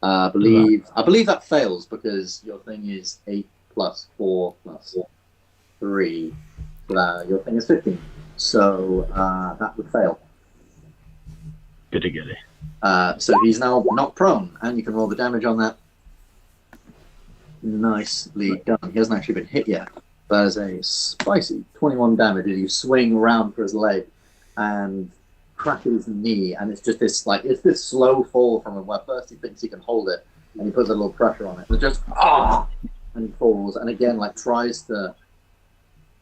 I believe that fails because your thing is 8 plus 4 plus 3. Your thing is 15. So that would fail. Goody goody. So he's now not prone, and you can roll the damage on that. Nicely done. He hasn't actually been hit yet. That is a spicy 21 damage as you swing around for his leg and crack his knee, and it's just this it's this slow fall from him where first he thinks he can hold it, and he puts a little pressure on it. It's just and he falls, and again tries to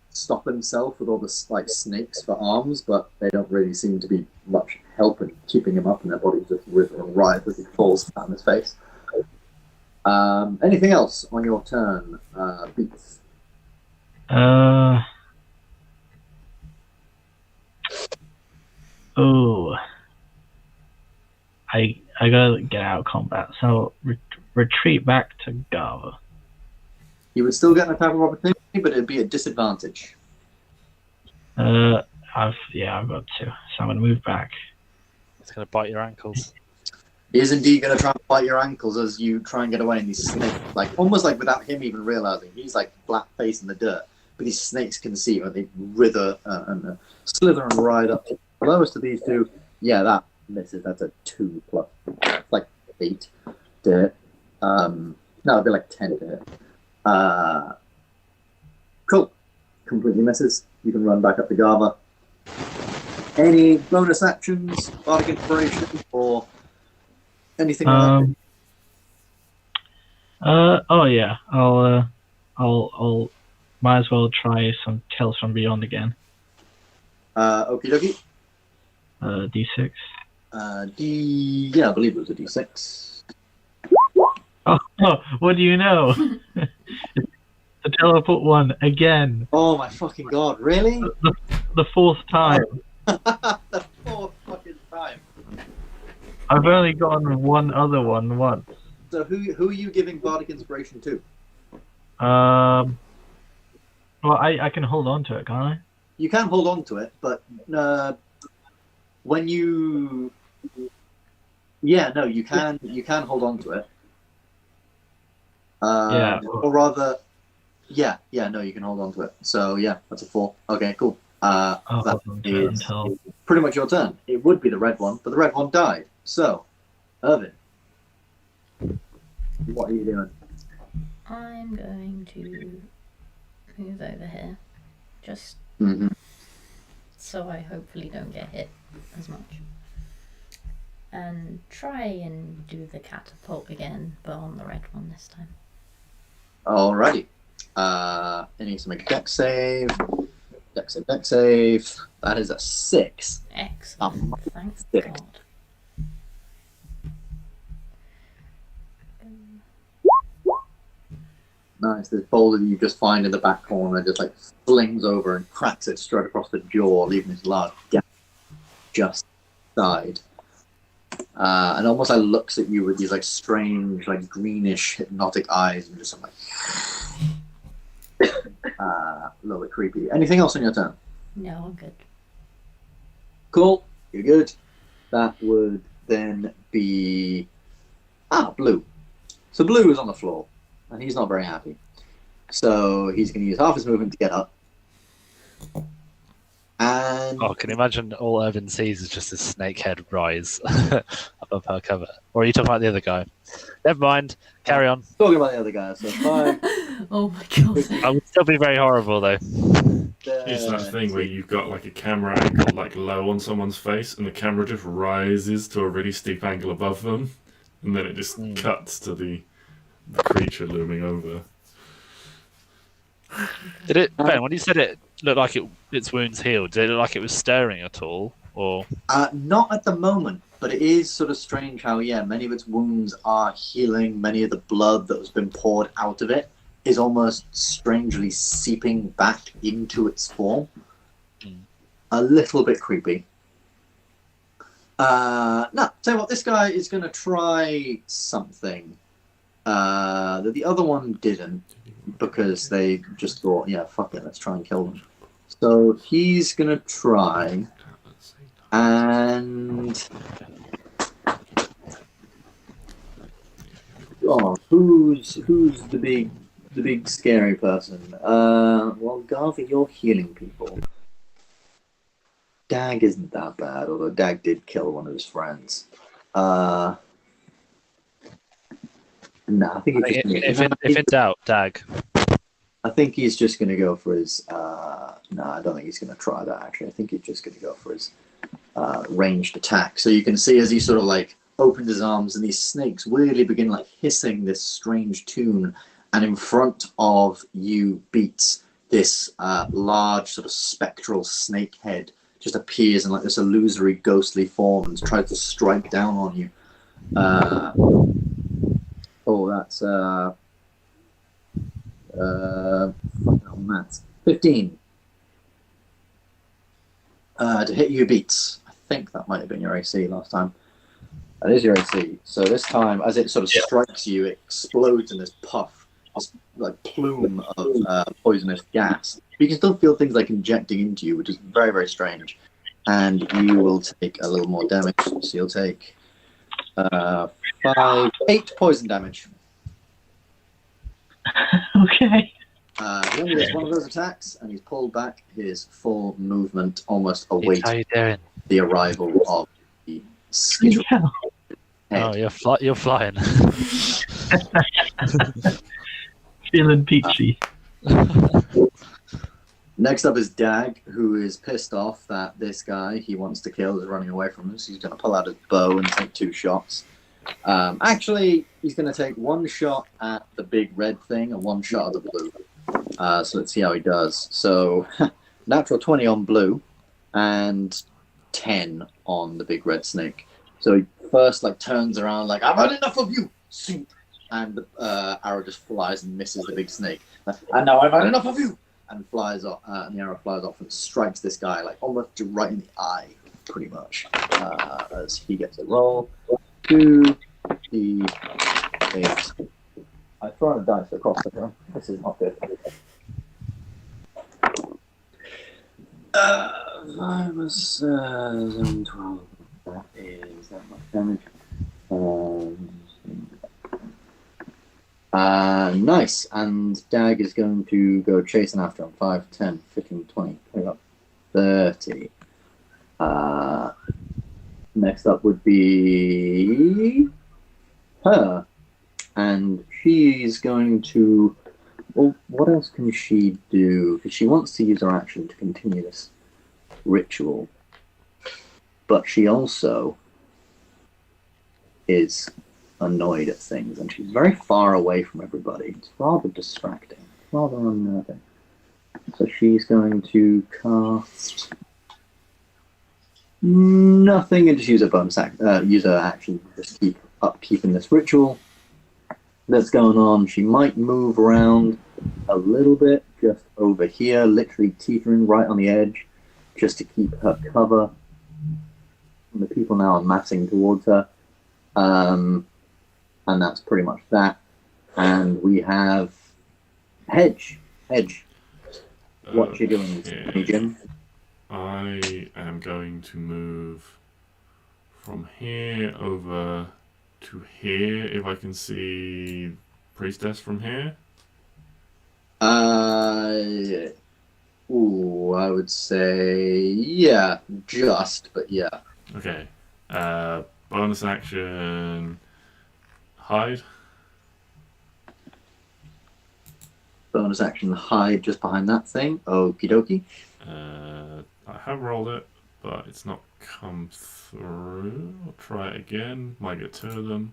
stop himself with all the snakes for arms, but they don't really seem to be much help in keeping him up, and their bodies just writhe and writhe as he falls down his face. Anything else on your turn, Beats? I gotta get out of combat, so retreat back to Gava. You would still get an attack of opportunity, but it'd be a disadvantage. I've got to, so I'm gonna move back. It's going to bite your ankles. He is indeed going to try and bite your ankles as you try and get away, and these snakes, almost without him even realizing, he's flat face in the dirt, but these snakes can see him, and they writher and slither and ride up. Lowest of these two, yeah, that misses. That's a 2 plus, 8 to hit. No, it'd be 10 to hit. Cool. Completely misses. You can run back up to Gava. Any bonus actions, bardic inspiration, or anything like that? Oh yeah, I'll might as well try some Tales from Beyond again. Okie dokie. D6. I believe it was a D6. Oh, what do you know? The teleport one again. Oh my fucking god, really? The fourth time. The fourth fucking time. I've only gotten one other one once. So who are you giving bardic inspiration to? Well, I can hold on to it, can't I? You can hold on to it, but when you... Yeah, no, you can hold on to it. Or rather... Yeah, no, you can hold on to it. So, yeah, that's a 4. Okay, cool. I'll hold on to it until pretty much your turn. It would be the red one, but the red one died. So, Irvin, what are you doing? I'm going to move over here, just Mm-hmm. so I hopefully don't get hit as much. And try and do the catapult again, but on the red one this time. Alrighty. It needs to make a dex save. Dex save. That is a 6. Excellent. Thank Six. God. Nice. This boulder that you just find in the back corner just like flings over and cracks it straight across the jaw, leaving this large gap just side. And almost like looks at you with these like strange, like greenish, hypnotic eyes, and just like a little bit creepy. Anything else on your turn? No, I'm good. Cool. You're good. That would then be Blue. So Blue is on the floor, and he's not very happy. So he's going to use half his movement to get up. And Oh, can you imagine all Irvin sees is just a snake head rise above her cover? Or are you talking about the other guy? Never mind. Carry on. talking about the other guy, so 5. Oh my God. I would still be very horrible, though. It's that thing where you've got like a camera angle like low on someone's face, and the camera just rises to a really steep angle above them, and then it just cuts to the creature looming over. Did it, Ben, when you said it looked like its wounds healed, did it look like it was stirring at all? Or Not at the moment, but it is sort of strange how, many of its wounds are healing. Many of the blood that has been poured out of it is almost strangely seeping back into its form. A little bit creepy. No, tell you what, this guy is going to try something that the other one didn't, because they just thought, fuck it, let's try and kill them. So he's going to try and... Oh, who's the big scary person? Well, Garvey, you're healing people. Dag isn't that bad, although Dag did kill one of his friends. No, I think if in doubt, Dag. I think he's just going to go for his. No, I don't think he's going to try that. Actually, I think he's just going to go for his ranged attack. So you can see as he sort of like opens his arms, and these snakes weirdly begin like hissing this strange tune, and in front of you beats this large sort of spectral snake head just appears in like this illusory ghostly form and tries to strike down on you. That's fucking hell, maths. 15 to hit you beats. I think that might have been your AC last time. That is your AC. So this time, as it sort of strikes you, it explodes in this puff, this like plume of poisonous gas. You can still feel things like injecting into you, which is very, very strange. And you will take a little more damage. So you'll take 8 poison damage. Okay. He only gets one of those attacks, and he's pulled back his full movement, almost How awaiting you doing? the arrival of the skittle Yeah. head. Oh, you're flying. Feeling peachy. Next up is Dag, who is pissed off that this guy he wants to kill is running away from us. He's going to pull out his bow and take 2 shots. Actually, he's going to take 1 shot at the big red thing and 1 shot at the blue. So let's see how he does. So, natural 20 on blue and 10 on the big red snake. So he first like turns around like, I've had enough of you! And the arrow just flies and misses the big snake. And now I've had enough of you! And flies off, and the arrow flies off and strikes this guy like almost right in the eye, pretty much, as he gets a roll. 2 D8. I've thrown a dice across the room. This is not good. 5 was 7, 12. That is that much damage. Nice. And Dag is going to go chasing after him. 5, 10, 15, 20, 30. Next up would be her. And she's going to... Well, what else can she do? Because she wants to use her action to continue this ritual. But she also is annoyed at things, and she's very far away from everybody. It's rather distracting, rather unnerving. So she's going to cast nothing and just use a use her action to just keep upkeeping this ritual that's going on. She might move around a little bit just over here, literally teetering right on the edge, just to keep her cover. And the people now are massing towards her. And that's pretty much that. And we have Hedge. Hedge. What you doing, Jim? I am going to move from here over to here, if I can see Priestess from here. I would say, yeah, but yeah. Okay. Bonus action, hide. Bonus action, hide just behind that thing. Okie dokie. I have rolled it, but it's not come through. I'll try it again. Might get two of them.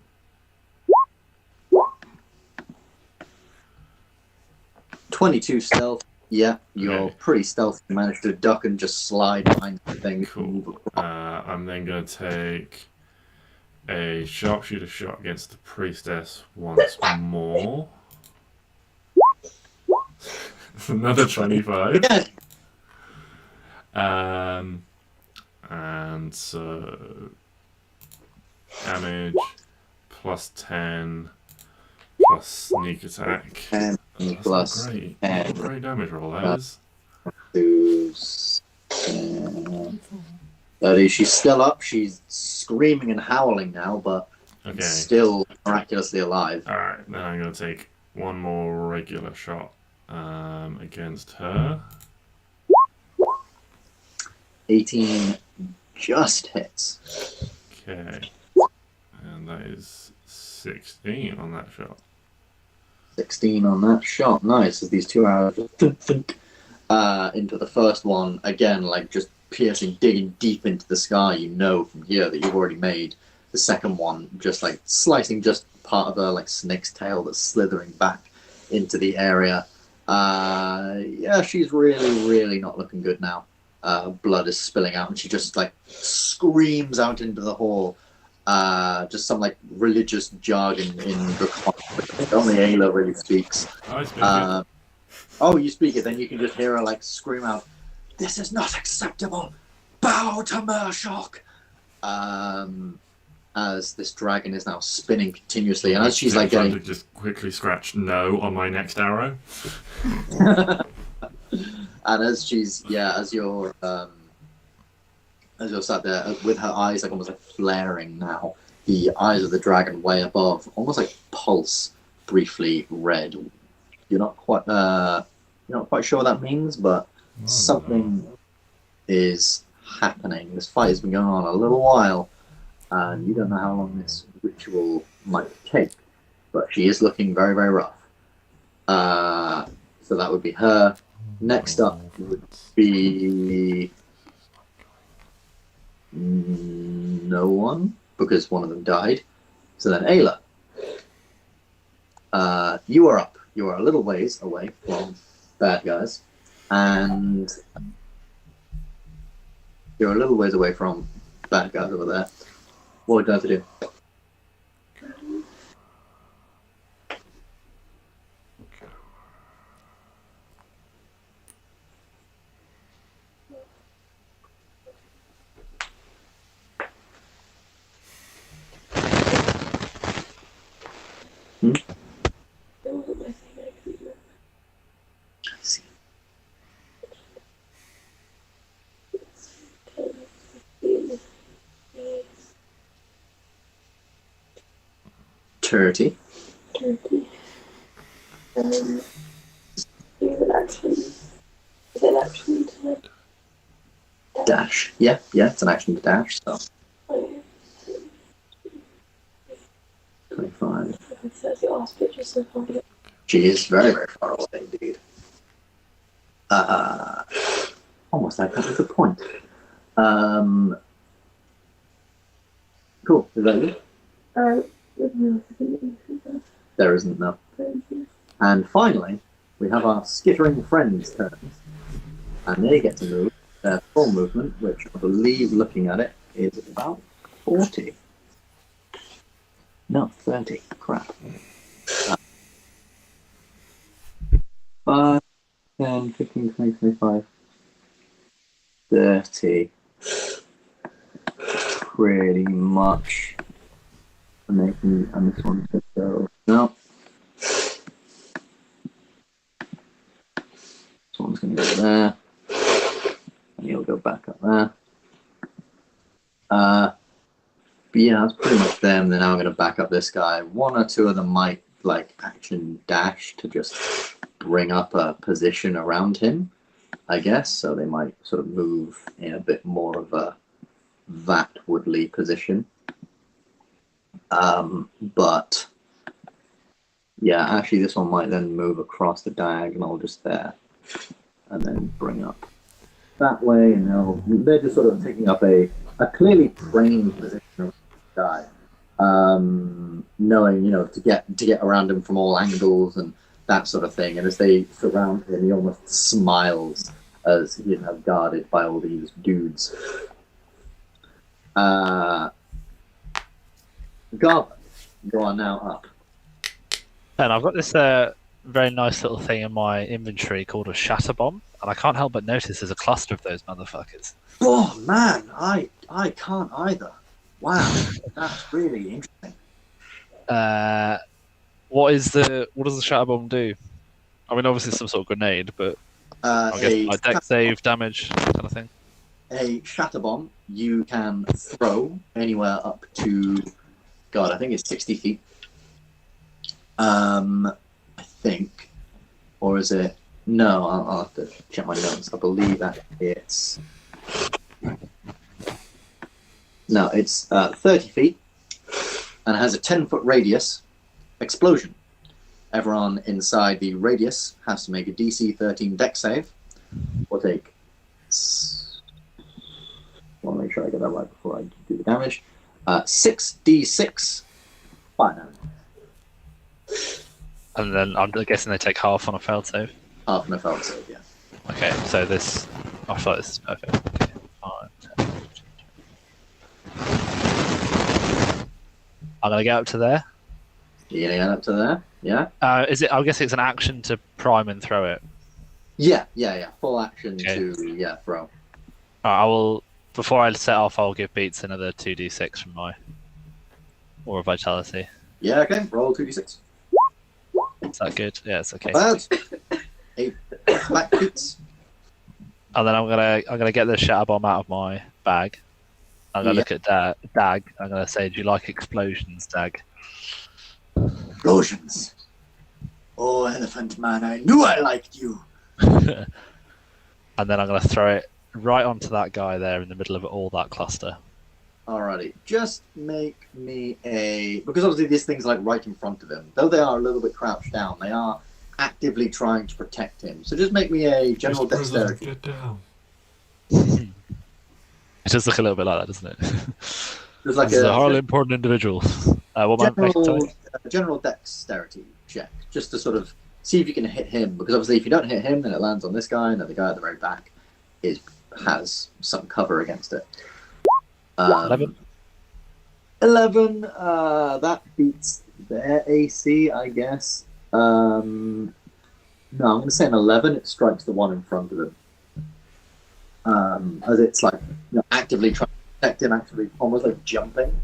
$22 stealth. Yeah, you're Okay. pretty stealthy. You managed to duck and just slide behind the thing. Cool. I'm then going to take a sharpshooter shot against the priestess once more. Another 25. Yeah. And so damage plus 10 plus sneak attack. And That's plus not great. 10. Not a great damage roll, that is. 30. She's still up. She's screaming and howling now, but Okay. still miraculously alive. Alright, then I'm going to take one more regular shot against her. 18 just hits. Okay. And that is 16 on that shot. 16 on that shot. Nice. As these 2 arrows into the first one, again, like just piercing, digging deep into the sky. You know from here that you've already made. The second one, just like slicing just part of her like snake's tail that's slithering back into the area. Yeah, she's really not looking good now. Blood is spilling out, and she just like screams out into the hall. Just some like religious jargon in the only Ayla really speaks. I speak it. Oh, you speak it, then you can just hear her like scream out, "This is not acceptable! Bow to Murshok!" As this dragon is now spinning continuously, and as she's like trying getting to just quickly scratch no on my next arrow. and as she's as you're sat there with her eyes like almost like flaring now, the eyes of the dragon way above almost like pulse briefly red. You're not quite sure what that means, but something is happening. This fight has been going on a little while, and you don't know how long this ritual might take, but she is looking very rough. So that would be her. Next up would be no one, because one of them died. So then Ayla. You are up. You are a little ways away from bad guys, and you're a little ways away from bad guys over there. What would you have to do? It wasn't my thing, I couldn't remember. I see. 10, 15, 30. 30. Do an action. Is it an action to like Dash. Yeah, it's an action to dash, so. 25. That's the last picture so far. She is very, very far away indeed. Almost like that was the point. Cool. Is that you? There isn't, no. And finally, we have our skittering friends' turns. And they get to move their full movement, which I believe, looking at it, is about 40. No, 30. Crap. 5, 10, 15, 20, 25, 30. Pretty much. And this one should go. No. This one's going to go there. And you'll go back up there. But yeah, that's pretty much them. Then I'm going to back up this guy. One or two of them might action dash to just bring up a position around him, I guess. So they might sort of move in a bit more of a that-woodly position. But yeah, actually this one might then move across the diagonal just there and then bring up that way, and they're just sort of taking up a clearly trained position of the guy, knowing to get around him from all angles and that sort of thing. And as they surround him, he almost smiles as he's guarded by all these dudes. Garvin, you are now up. And I've got this very nice little thing in my inventory called a shatter bomb, and I can't help but notice there's a cluster of those motherfuckers. Oh man, I can't either. Wow, that's really interesting. What does the shatter bomb do? I mean, obviously some sort of grenade, but I guess like deck save damage kind of thing. A shatter bomb you can throw anywhere up to, God, I think it's 60 feet. I think, or is it? No, I'll have to check my notes. I believe that it's 30 feet and it has a 10-foot radius. Explosion. Everyone inside the radius has to make a DC 13 deck save. We'll take. I want to make sure I get that right before I do the damage. 6d6 fire damage. And then I'm guessing they take half on a failed save. Half on a failed save, yeah. Okay, so this. I thought this is perfect. Okay, 5, 10, 15, 20. I'm gonna get up to there. You're gonna get up to there, yeah. Is it? I guess it's an action to prime and throw it. Yeah. Full action Okay. to throw. I will. Before I set off, I'll give Beats another 2d6 from my Aura Vitality. Yeah, okay. Roll 2d6. Is that good? Yeah, it's okay. Bad. 8 black beats. And then I'm gonna get the shatter bomb out of my bag. I'm gonna look at Dag. I'm gonna say, "Do you like explosions, Dag?" Explosions. Oh, elephant man, I knew I liked you. And then I'm gonna throw it right onto that guy there in the middle of all that cluster. Alrighty, just make me because obviously this thing's right in front of him. Though they are a little bit crouched down, they are actively trying to protect him. So just make me a general dexterity. Get down. It does look a little bit like that, doesn't it? Just like This is a highly important individual. general dexterity check, just to sort of see if you can hit him. Because obviously, if you don't hit him, then it lands on this guy, and then the guy at the very back has some cover against it. 11. 11. That beats their AC, I guess. No, I'm going to say an 11. It strikes the one in front of him. As it's actively trying to protect him, actively almost jumping.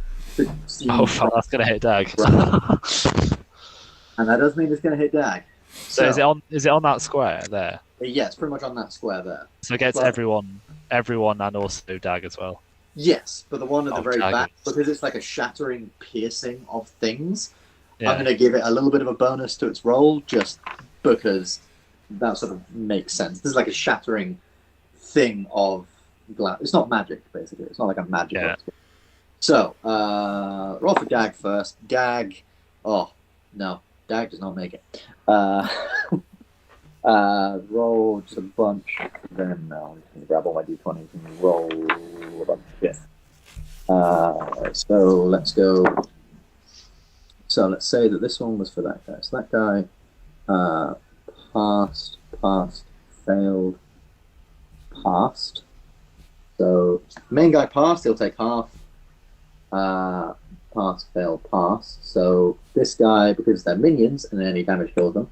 Oh, fuck, that's gonna hit Dag. And that does mean it's going to hit Dag. So is it on that square there? Yeah, it's pretty much on that square there. So it gets everyone, and also Dag as well. Yes, but the one at the very Dag. back, because it's like a shattering, piercing of things, Yeah. I'm going to give it a little bit of a bonus to its roll, just because that sort of makes sense. This is like a shattering thing of glass. It's not magic, basically. It's not like a magic. Yeah. Box. So, roll for Dag first. Dag. Oh, no. Dag does not make it. Roll just a bunch. Then, no, I'm just going to grab all my d20s and roll a bunch. Yeah. So, let's go. So, let's say that this one was for that guy. So, that guy passed, failed, passed. So, main guy passed, he'll take half. Pass, fail, pass. So this guy, because they're minions and any damage kills them,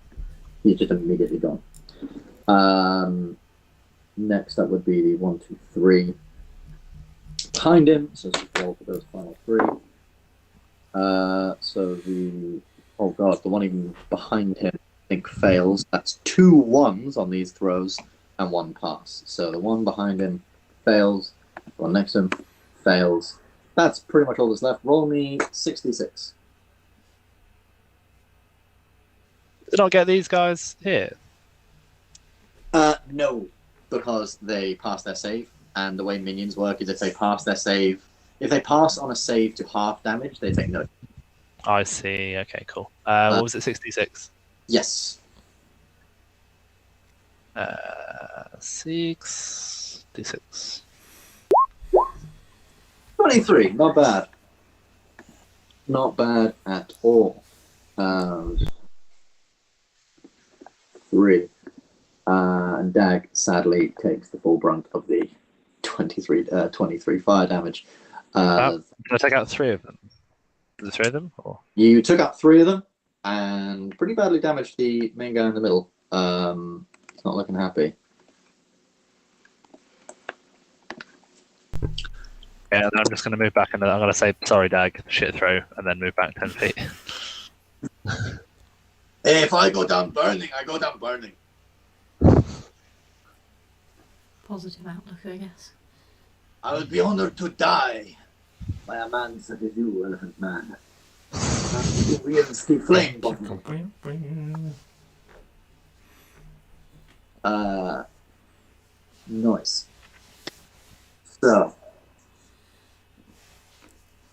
he's just immediately gone. Next up would be the 1, 2, 3 behind him. So let's roll for those final 3. So the the one even behind him, I think fails. That's 2 1s on these throws and 1 pass. So the one behind him fails. The one next to him fails. That's pretty much all that's left. Roll me 66. Did I get these guys here? No, because they pass their save, and the way minions work is if they pass their save, if they pass on a save to half damage, they take no. I see. Okay, cool. What was it? 66. Yes. 6d6. 23, not bad. Not bad at all. 3. And Dag sadly takes the full brunt of the 23 fire damage. Did I take out 3 of them? The 3 of them? Or? You took out 3 of them and pretty badly damaged the main guy in the middle. He's not looking happy. Yeah, then I'm just going to move back and I'm going to say, sorry, Dag, shit throw, and then move back 10 feet. If I go down burning, I go down burning. Positive outlook, I guess. I would be honored to die by a man such as you, Elephant Man. Who wields the flame bottle. Nice. So,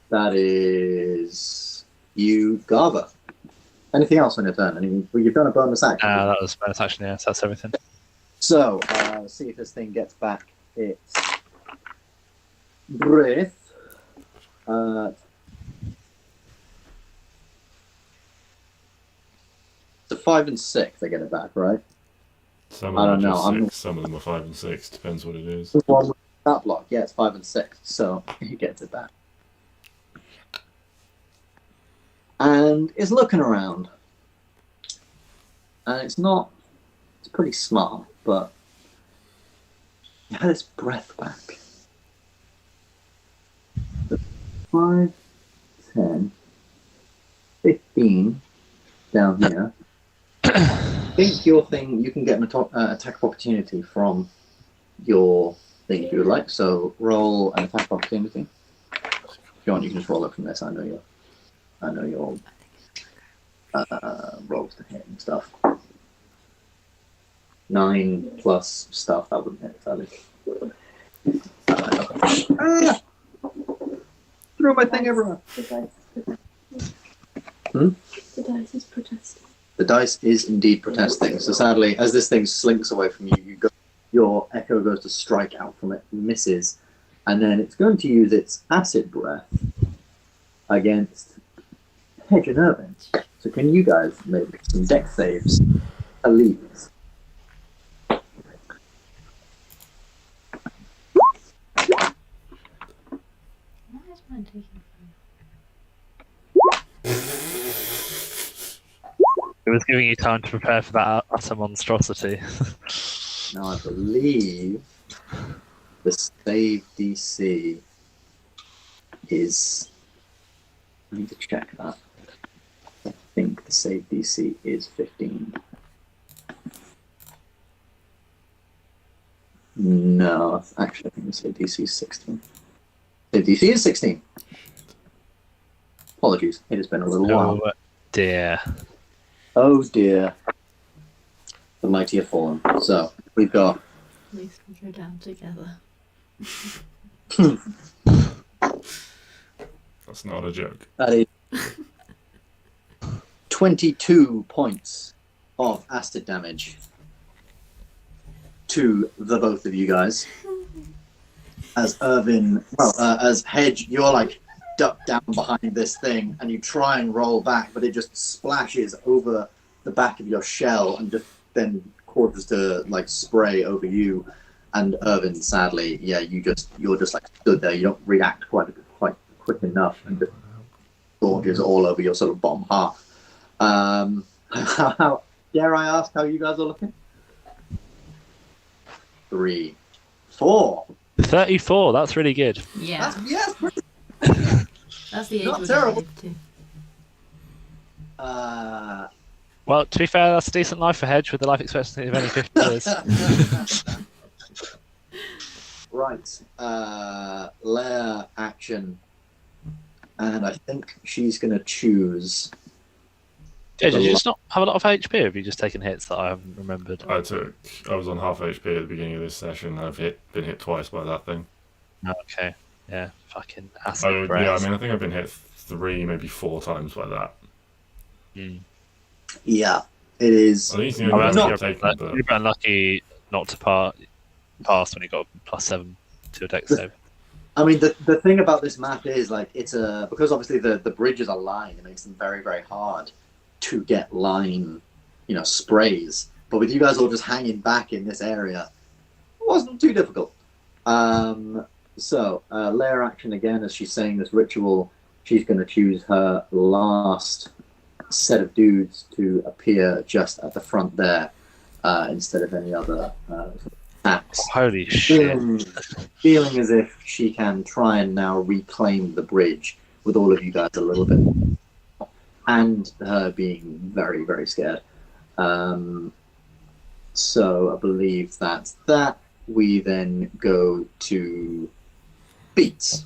that is you, Garva. Anything else on your turn? Well, you've done a bonus action. That was bonus action, yeah, so that's everything. So, see if this thing gets back its breath. So 5 and 6, they get it back, right? Some I of don't them are know. just 6, some of them are 5 and 6, depends what it is. The one with that block, yeah, it's 5 and 6, so he gets it back. And is looking around. And it's pretty smart, but he had his breath back. 5, 10, 15 down here. I think your thing, you can get an attack of opportunity from your thing if you would like. So roll an attack of opportunity. If you want, you can just roll it from this. I know your rolls to hit and stuff. 9 plus stuff, that wouldn't hit, sadly. Throw my thing everywhere. The dice is protesting. The dice is indeed protesting. So sadly, as this thing slinks away from you, your echo goes to strike out from it, misses, and then it's going to use its acid breath against Hedge and Irvin. So can you guys make some dex saves? Please. Why is mine taking It was giving you time to prepare for that utter monstrosity. Now I believe the save DC is... I need to check that. I think the save DC is 15. No, actually I think the save DC is 16. Save DC is 16. Apologies, it has been a little while. Oh dear. Oh dear. The mighty have fallen. So, we've got At least we go down together. That's not a joke. That is 22 points of acid damage to the both of you guys. As as Hedge, you're like ducked down behind this thing, and you try and roll back, but it just splashes over the back of your shell and just then causes to like spray over you. And Irvin, sadly, yeah, you're just like stood there. You don't react quite quick enough, and just gorges all over your sort of bottom half. How dare I ask how you guys are looking? 3, 4. 34. That's really good. Yeah. That's pretty. That's the age Not we're terrible. getting to. Well, to be fair, that's a decent life for Hedge with a life expectancy of only 50 years. Right. Lair action. And I think she's going to choose. Yeah, did you just not have a lot of HP, or have you just taken hits that I haven't remembered? I was on half HP at the beginning of this session. I've been hit twice by that thing. Okay. Yeah, fucking acid Yeah, I breath. mean, I think I've been hit 3, maybe 4 times by that. Mm. Yeah, it is. I think it's the I only mean, one you're I've taken, but you've been unlucky not to pass when you got a +7 to a dex save. I mean, the thing about this map is like because obviously the bridges are line, it makes them very, very hard to get line, sprays. But with you guys all just hanging back in this area, it wasn't too difficult. So lair action again, as she's saying this ritual, she's going to choose her last set of dudes to appear just at the front there, instead of any other attacks. Holy shit. Feeling as if she can try and now reclaim the bridge with all of you guys a little bit more, and her being very, very scared. So I believe that's that. We then go to Beats.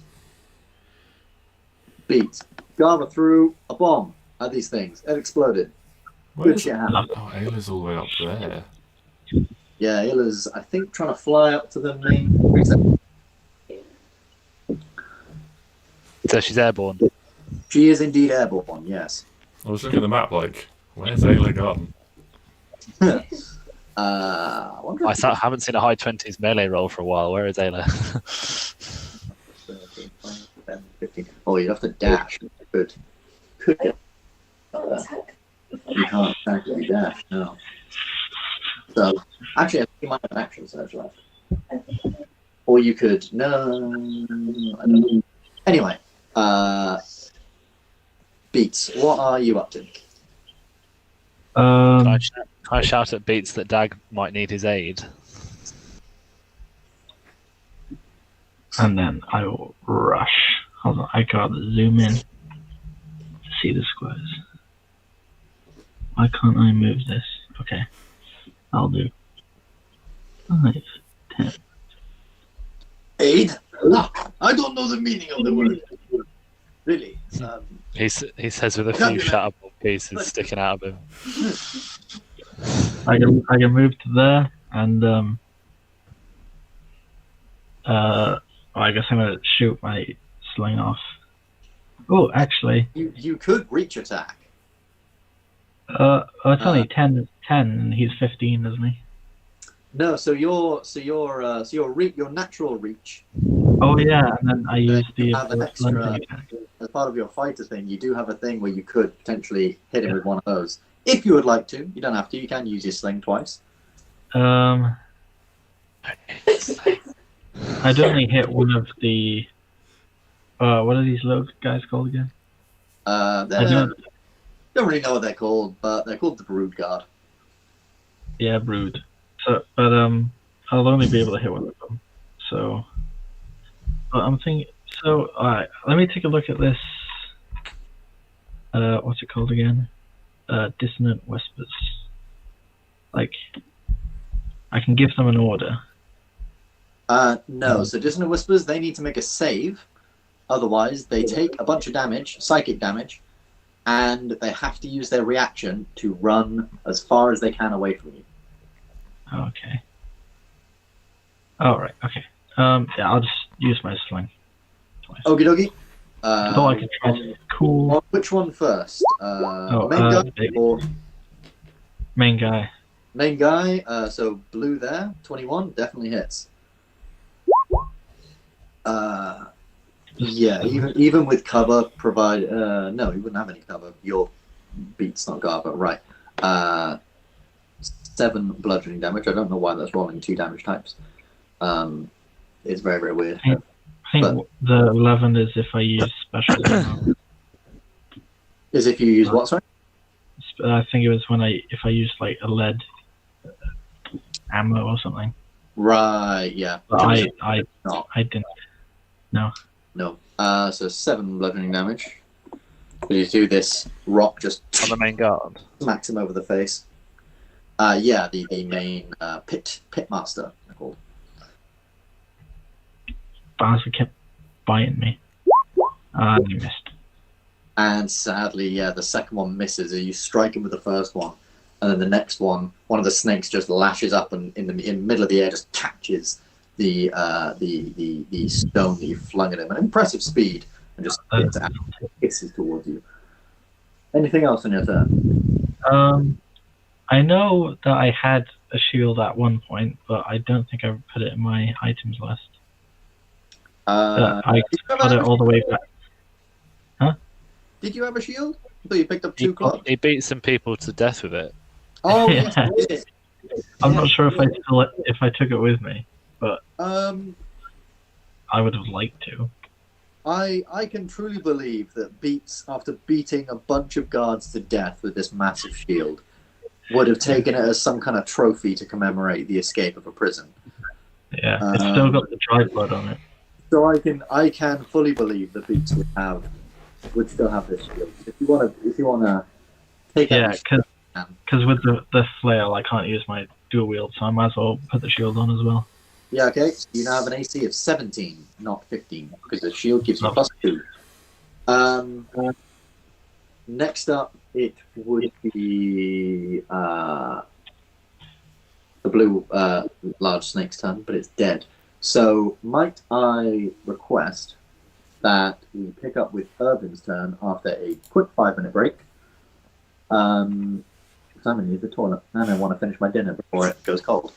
Beats. Garver threw a bomb at these things. It exploded. Good shit happened. Oh, Ayla's all the way up there. Yeah, Ayla's, I think, trying to fly up to them. So she's airborne. She is indeed airborne, yes. I was looking at the map like, where's Ayla gone? I wonder I if haven't seen a high 20s melee roll for a while. Where is Ayla? 13, 14, 15, 15. Oh, you'd have to dash. Could get Oh, attack. You can't actually dash, no. So, actually, I think you might have an action surge left. Or you could. No. I don't know. Anyway, Beats, what are you up to? Can I shout at Beats that Dag might need his aid? And then I will rush. Hold on, I gotta zoom in to see the squares. Why can't I move this? Okay, I'll do 5, 10. Aid? No, I don't know the meaning of the word. Really? He says with a few shattable pieces sticking out of him. I can move to there, and I guess I'm gonna shoot my sling off. Oh, actually, You could reach attack. it's only 10, and he's 15, isn't he? No, so your natural reach. Oh yeah, and then I use the have an extra, lunging attack. as part of your fighter thing, you do have a thing where you could potentially hit him with one of those. If you would like to, you don't have to. You can use your sling twice. I'd only hit one of the. What are these little guys called again? I Don't really know what they're called, but they're called the Brood Guard. Yeah, brood. So, but I'll only be able to hit one of them. So, but I'm thinking. So, alright, let me take a look at this. What's it called again? Dissonant whispers. Like, I can give them an order. No. So Dissonant Whispers, they need to make a save. Otherwise, they take a bunch of damage, psychic damage, and they have to use their reaction to run as far as they can away from you. Okay. Alright, okay. Yeah, I'll just use my sling. Twice. Okie dokie. I thought I could try to. Cool. On which one first? Main guy or Main guy. main guy? So blue there, 21, definitely hits. Yeah, even with cover, no, he wouldn't have any cover. Your beat's not cover, right? 7 bludgeoning damage. I don't know why that's rolling 2 damage types. It's very, very weird. I think the 11 is if I use special ammo. Is if you use what, sorry? I think it was if I used like a lead ammo or something. Right, yeah. But I didn't. No. No. So 7 bludgeoning damage. You do this, rock just On the main guard. smacks him over the face. Yeah, the main pit master, they're called. Bastard kept biting me. And he missed. And sadly, yeah, the second one misses. You strike him with the first one, and then the next one of the snakes just lashes up and in the middle of the air just catches the stone that you flung at him at impressive speed and just spits out, hisses towards you. Anything else on your turn? I know that I had a shield at one point, but I don't think I put it in my items list. I got it all the way back. Huh? Did you have a shield? I thought you picked up 2 clubs. He beat some people to death with it. Oh, Yeah. yes, you did. I'm not sure if I took it with me, but I would have liked to. I can truly believe that Beats, after beating a bunch of guards to death with this massive shield, would have taken it as some kind of trophy to commemorate the escape of a prison. Yeah, it's still got the dry blood on it. So I can fully believe that Beats would still have this shield. If you wanna take Yeah, out because with the flail I can't use my dual wield, so I might as well put the shield on as well. yeah, okay. You now have an AC of 17, not 15, because the shield gives you +2. Next up, it would be the blue large snake's turn, but it's dead. So might I request that we pick up with Irvin's turn after a quick 5-minute break? Because I'm going to use the toilet and I want to finish my dinner before it goes cold.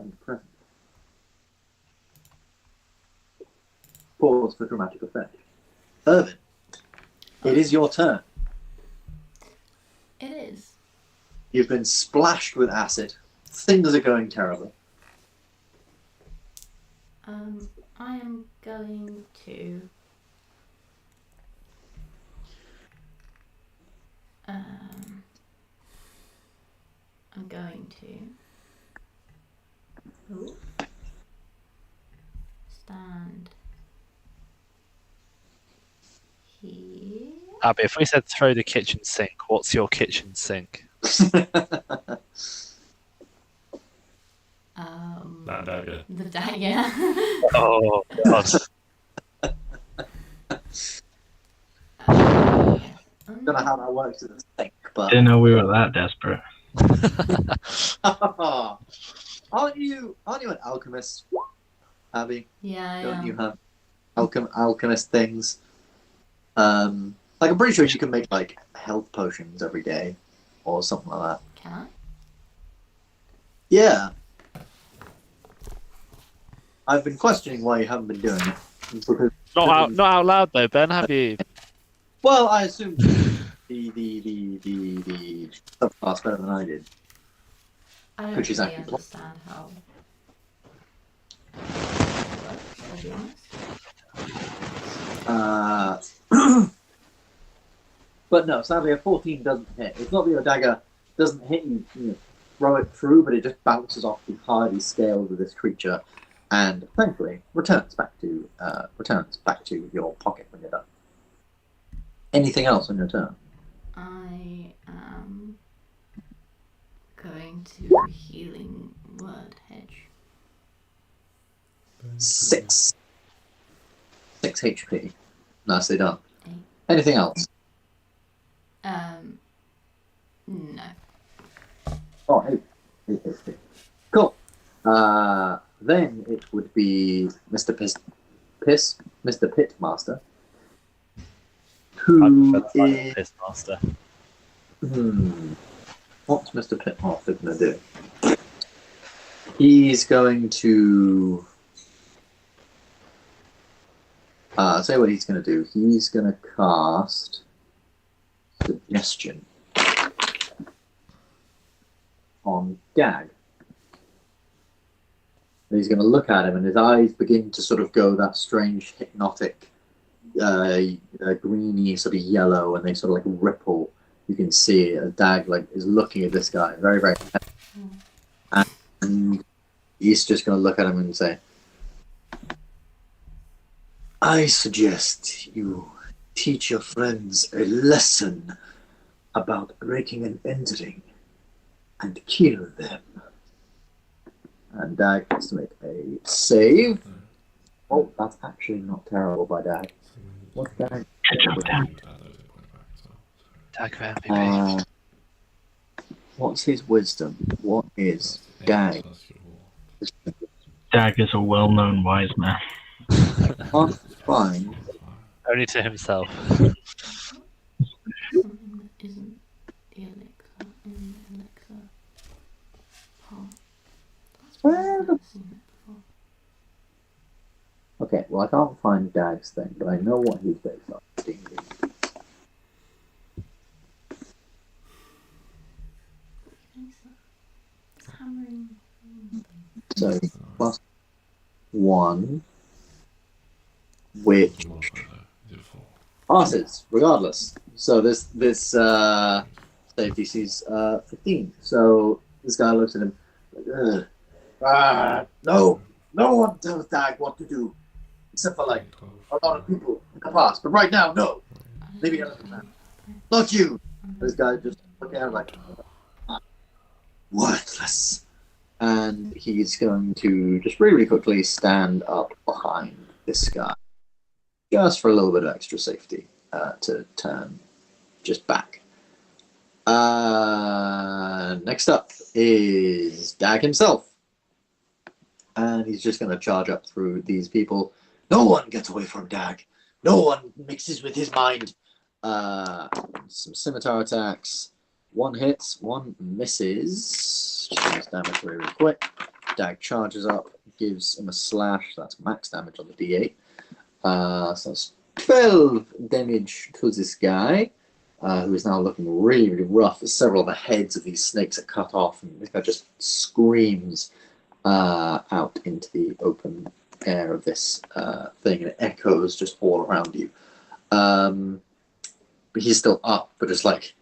and present. Pause for dramatic effect. Irvin, it is your turn. It is. You've been splashed with acid. Things are going terribly. I am going to. I'm going to. Ooh. Stand. Here. Abby, if we said throw the kitchen sink, what's your kitchen sink? That dagger. The dagger. Oh, God. Don't know how that works in the sink, but Didn't know we were that desperate. aren't you an alchemist, Abby? Yeah, I Don't am. you have alchemist things? Like I'm pretty sure you can make like health potions every day or something like that. Can I? Yeah. I've been questioning why you haven't been doing it. Because Not out loud though, Ben. Have you? well, I assumed the subclass better than I did. I don't Which is really actually understand how. I'll be honest. But no, sadly a 14 doesn't hit. It's not that your dagger doesn't hit you, throw it through, but it just bounces off the hardy scales of this creature, and thankfully returns back to your pocket when you're done. Anything else on your turn? I am going to healing word hedge. 6 HP. Nicely done. 8. Anything else? No. Oh, 8 HP. Cool. Then it would be Mr. Mr. Pitmaster, who is... Pissmaster. What's Mr. Pitmaster going to do? He's going to... I'll tell you what he's going to do. He's going to cast Suggestion on Dag. He's going to look at him, and his eyes begin to sort of go that strange hypnotic, greeny sort of yellow, and they sort of like ripple. You can see a Dag like is looking at this guy very, very, and he's just going to look at him and say, "I suggest you teach your friends a lesson about breaking and entering, and kill them." And Dag has to make a save. Oh, that's actually not terrible by Dag. What's Dag? Good job, Dan. Tag for MVP. What's his wisdom? What is Dag? Dag is a well-known wise man. Can't find. Only to himself. Something that isn't the elixir in the elixir part. Where the... I've seen it before. Okay, well I can't find Dag's thing, but I know what he's based on. Ding, ding. It's hammering. So +1, which passes regardless. So this save DC's 15. So this guy looks at him. No one tells Dag what to do, except for like a lot of people in the past. But right now, no. Maybe a little man. Not you. This guy just looking at him like worthless. And he's going to just really, really quickly stand up behind this guy, just for a little bit of extra safety, to turn just back. Next up is Dag himself. And he's just going to charge up through these people. No one gets away from Dag. No one mixes with his mind. Some scimitar attacks. 1 hits, 1 misses. Just do this damage really, really quick. Dag charges up, gives him a slash. That's max damage on the D8. So that's 12 damage to this guy, who is now looking really, really rough. Several of the heads of these snakes are cut off, and this guy just screams out into the open air of this thing, and it echoes just all around you. But he's still up, but just like,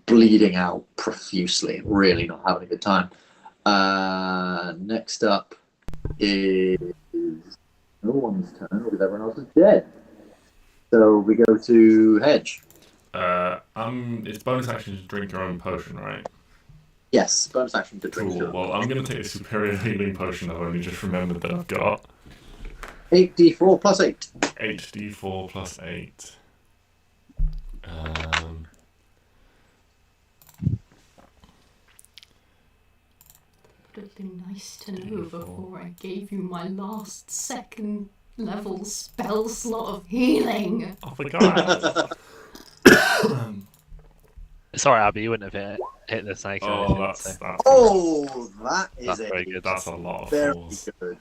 bleeding out profusely, really not having a good time. Next up is no one's turn because everyone else is dead. So we go to Hedge. It's bonus action to drink your own potion, right? Yes, bonus action to drink. Cool. Well, I'm going to take a superior healing potion I've only just remembered that I've got. 8d4 plus 8. 8d4 plus 8. Would have been nice to know before I gave you my last second level spell slot of healing. Oh my god. Sorry, Abby, you wouldn't have hit the snake. Oh, that is very good. That's a lot of very force. good.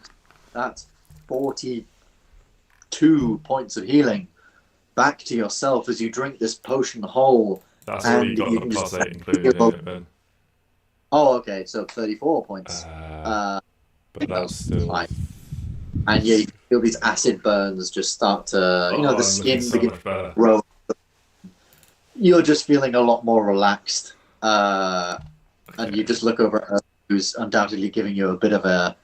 That's 42 points of healing back to yourself as you drink this potion whole. That's what you got you the can plus just 8 included in it, Ben. Oh, okay, so 34 points. But that's still... fine. And you feel these acid burns just start to, the skin so begins much better. to grow. You're just feeling a lot more relaxed. And you just look over at her, who's undoubtedly giving you a bit of a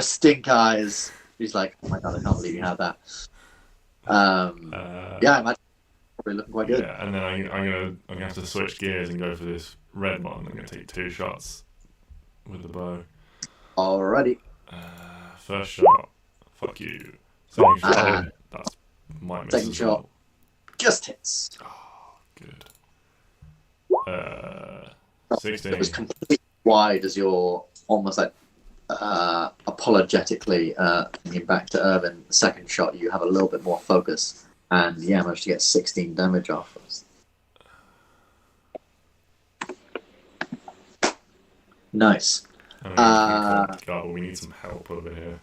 stink eyes. He's like, oh my god, I can't believe you had that. Yeah, I imagine probably looking quite good. Yeah, and then I'm gonna have to switch gears and go for this red one. I'm gonna take 2 shots with the bow. Alrighty. First shot, fuck you. Second shot, that's might miss Second as shot. well. Just hits. Oh, good. It 16. was completely wide as you're almost like apologetically thinking back to Irvin. The second shot, you have a little bit more focus, and managed to get 16 damage off us. Nice. God, we need some help over here.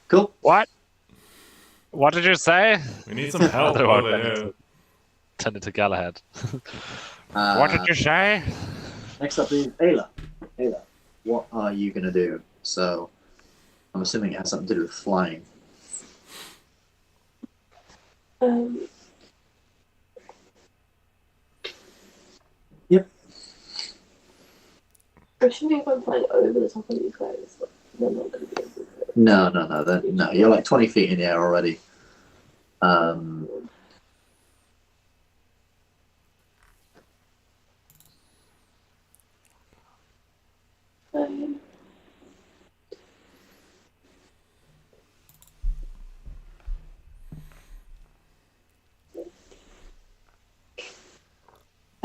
Cool. What? What did you say? We need some help over here. Turned into Galahad. What did you say? Next up is Ayla. Ayla, what are you going to do? So, I'm assuming it has something to do with flying. Yep. Assuming if I'm flying over the top of these guys, they're not going to be able to. No. You're like 20 feet in the air already.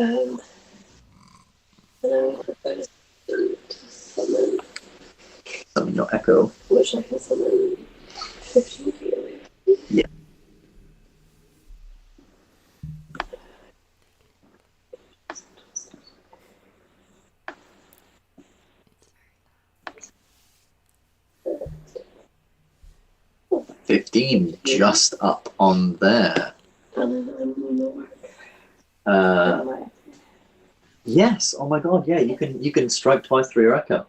And then I propose to summon, Summon your echo. which I can summon 15 feet away. Yeah. Oh, 15, just up on there. and then I'm not work. Yes. Oh my god. Yeah. You can strike twice through your echo.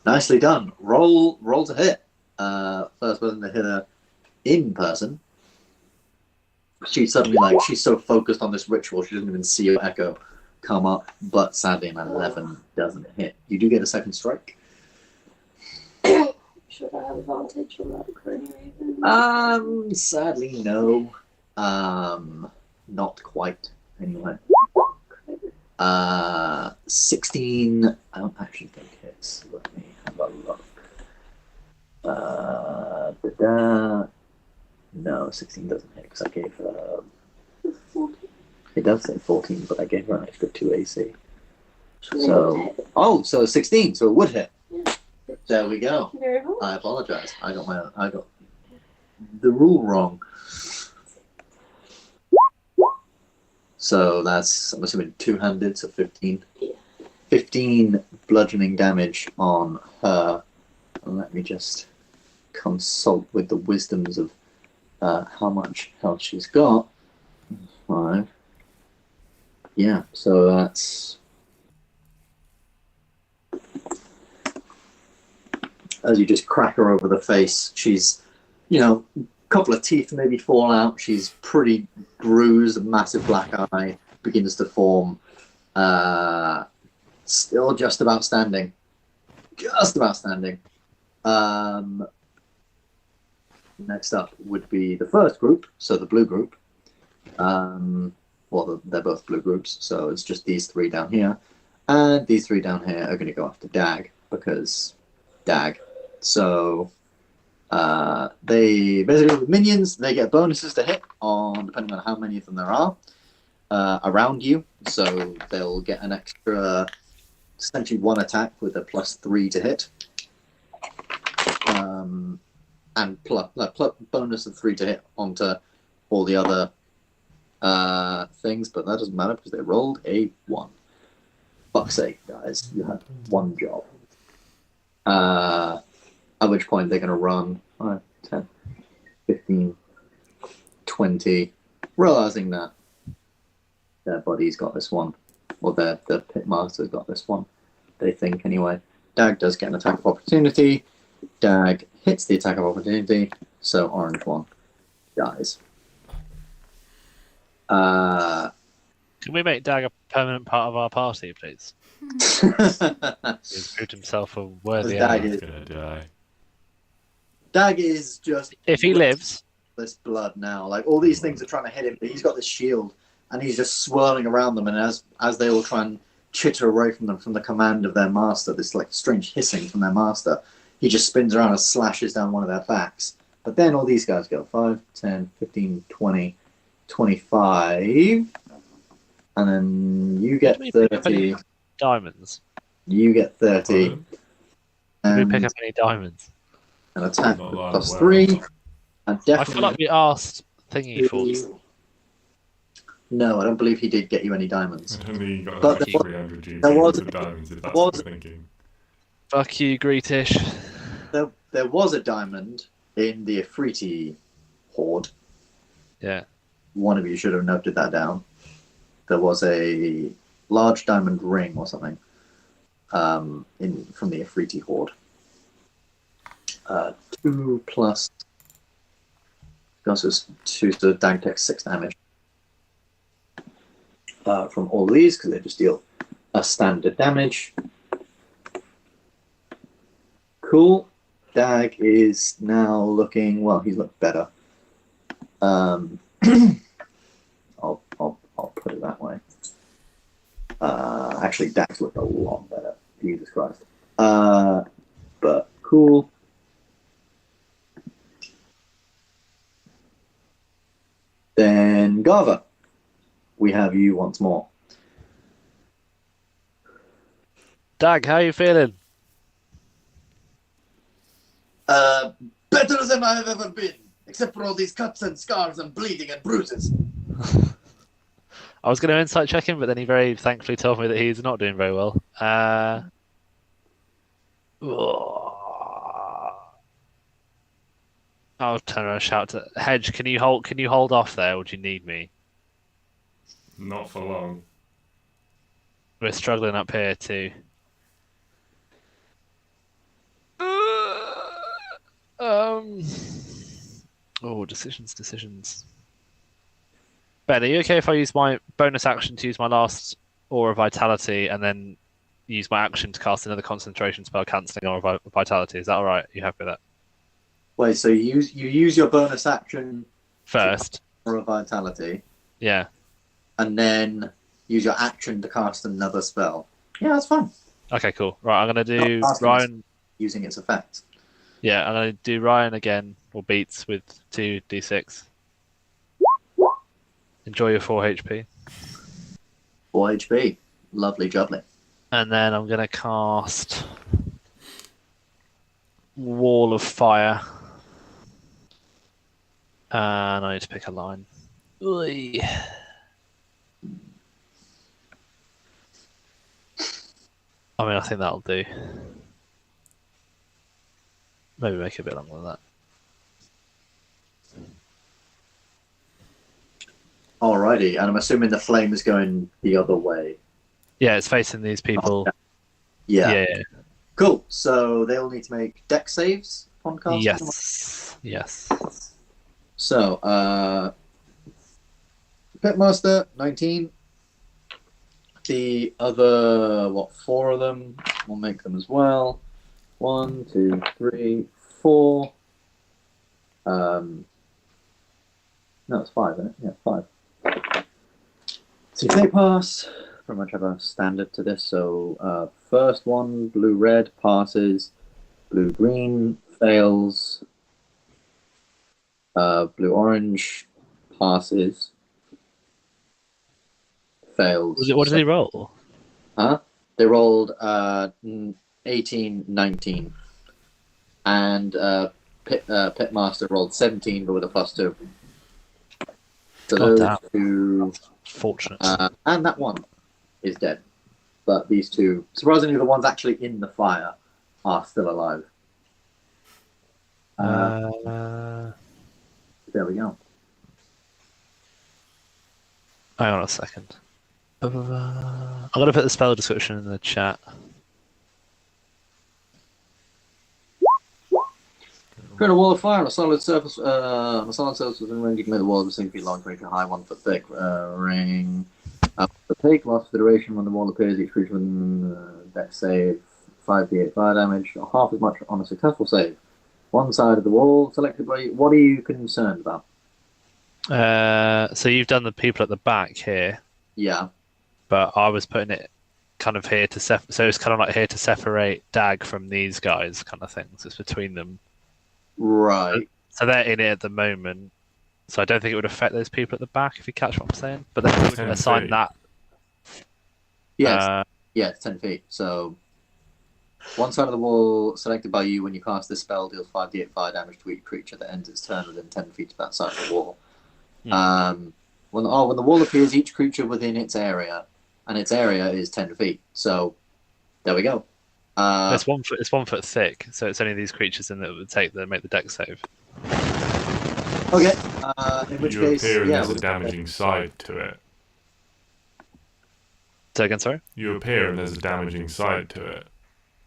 Nicely done. Roll to hit. First person to hit her in person. She's suddenly she's so focused on this ritual she doesn't even see your echo come up. But sadly, an 11 doesn't hit. You do get a second strike. Should I have advantage on that crony raven? Sadly, no. Not quite. Anyway. 16. I don't actually think hits. Let me have a look. No, 16 doesn't hit because I gave her. It does say 14, but I gave her an extra 2 AC. So 16. So it would hit. Yeah. There we go. Thank you very much. I apologize. I got the rule wrong. So that's, I'm assuming, two-handed, so 15. Yeah. 15 bludgeoning damage on her. And let me just consult with the wisdoms of how much health she's got. 5. Yeah, so that's... As you just crack her over the face, she's, a couple of teeth maybe fall out. She's pretty bruised, a massive black eye begins to form. Still just about standing. Just about standing. Next up would be the first group, so the blue group. They're both blue groups, so it's just these 3 down here. And these 3 down here are going to go after Dag, because Dag. So they basically, with minions, they get bonuses to hit on depending on how many of them there are around you. So they'll get an extra, essentially 1 attack with a +3 to hit, and plus bonus of 3 to hit onto all the other things. But that doesn't matter because they rolled a 1. Fuck's sake, guys, you had 1 job. At which point they're going to run 5, 10, 15, 20, realizing that their buddy's got this one, or the pit master's got this one, they think anyway. Dag does get an attack of opportunity. Dag hits the attack of opportunity, so orange one dies. Can we make Dag a permanent part of our party, please? He's proved himself a worthy Dag ally. is Gonna die. Dag is just... If he lives... this blood now. Like, all these things are trying to hit him, but he's got this shield, and he's just swirling around them, and as they all try and chitter away from them, from the command of their master, this, like, strange hissing from their master, he just spins around and slashes down one of their backs. But then all these guys go 5, 10, 15, 20, 25, and then you get 30. Diamonds. You get 30. Did we And pick up any diamonds? an attack Not with allowed +3. weapons. And I feel definitely... like we asked Thingy for... No, I don't believe he did get you any diamonds. And then you got But like there 300 GP there was- for diamonds, if that's was- what you're thinking. Fuck you, Greetish. There was a diamond in the Afriti horde. Yeah. One of you should have noted that down. There was a large diamond ring or something from the Afriti horde. 2 plus... It's 2, so Dag takes 6 damage from all of these, because they just deal a standard damage. Cool. Dag is now looking... Well, he's looked better. I'll put it that way. Actually, Dag's looked a lot better. Jesus Christ. But cool. Then Gava, we have you once more. Dag, how you feeling? Better than I have ever been, except for all these cuts and scars and bleeding and bruises. I was going to insight check him, but then he very thankfully told me that he's not doing very well. I'll turn around and shout to Hedge. Can you hold off there, or do you need me? Not for long. We're struggling up here too. Decisions. Ben, are you okay if I use my bonus action to use my last Aura of Vitality and then use my action to cast another concentration spell cancelling Aura of Vitality? Is that alright? Are you happy with that? Wait, so you use your bonus action First. for a vitality, Yeah. and then use your action to cast another spell. Yeah, that's fine. Okay, cool. Right, I'm going to do Not casting Ryan. Using its effect. Yeah, I'm going to do Ryan again, or Beats with 2d6. Enjoy your 4 HP. 4 HP. Lovely jubbly. And then I'm going to cast Wall of Fire. And I need to pick a line. Oy. I mean, I think that'll do. Maybe make it a bit longer than that. Alrighty, and I'm assuming the flame is going the other way. Yeah, it's facing these people. Yeah. Yeah. Cool. So they all need to make deck saves upon casting. Yes. Yes. So, Pitmaster, 19. The other, 4 of them? We'll make them as well. 1, 2, 3, 4. No, it's 5, isn't it? Yeah, 5. So if they pass, pretty much have a standard to this. So, first one, blue-red, passes. Blue-green, fails. Blue-orange, passes. Fails. What did he roll? Huh? They rolled 18, 19. And Pitmaster rolled 17, but with a +2. So God those damn. two... Fortunate. and that one is dead. But these two, surprisingly, the ones actually in the fire are still alive. There we go. Hang on a second. I'm going to put the spell description in the chat. Create a wall of fire on a solid surface. On a solid surface within range, you can make the wall of 6 feet long, 20 feet high, 1 foot thick. Ring. Opaque lasts for the duration when the wall appears. Each creature within deck save 5d8 fire damage, or half as much on a successful save. One side of the wall selected by you. What are you concerned about? So you've done the people at the back here, Yeah. but I was putting it kind of here to so it's kind of like here to separate Dag from these guys, kind of thing. So it's between them. Right. So they're in it at the moment. So I don't think it would affect those people at the back, if you catch what I'm saying. But then we can assign that. Yes. Yeah, it's 10 feet. So one side of the wall selected by you when you cast this spell deals 5d8 fire damage to each creature that ends its turn within 10 feet of that side of the wall. When the wall appears, each creature within its area, and its area is 10 feet. So there we go. It's 1 foot. It's 1 foot thick, so it's only these creatures in that would make the deck save. Okay. In which You case, appear and yeah, there's a damaging side to it. Say again, sorry. You appear and there's a damaging side to it.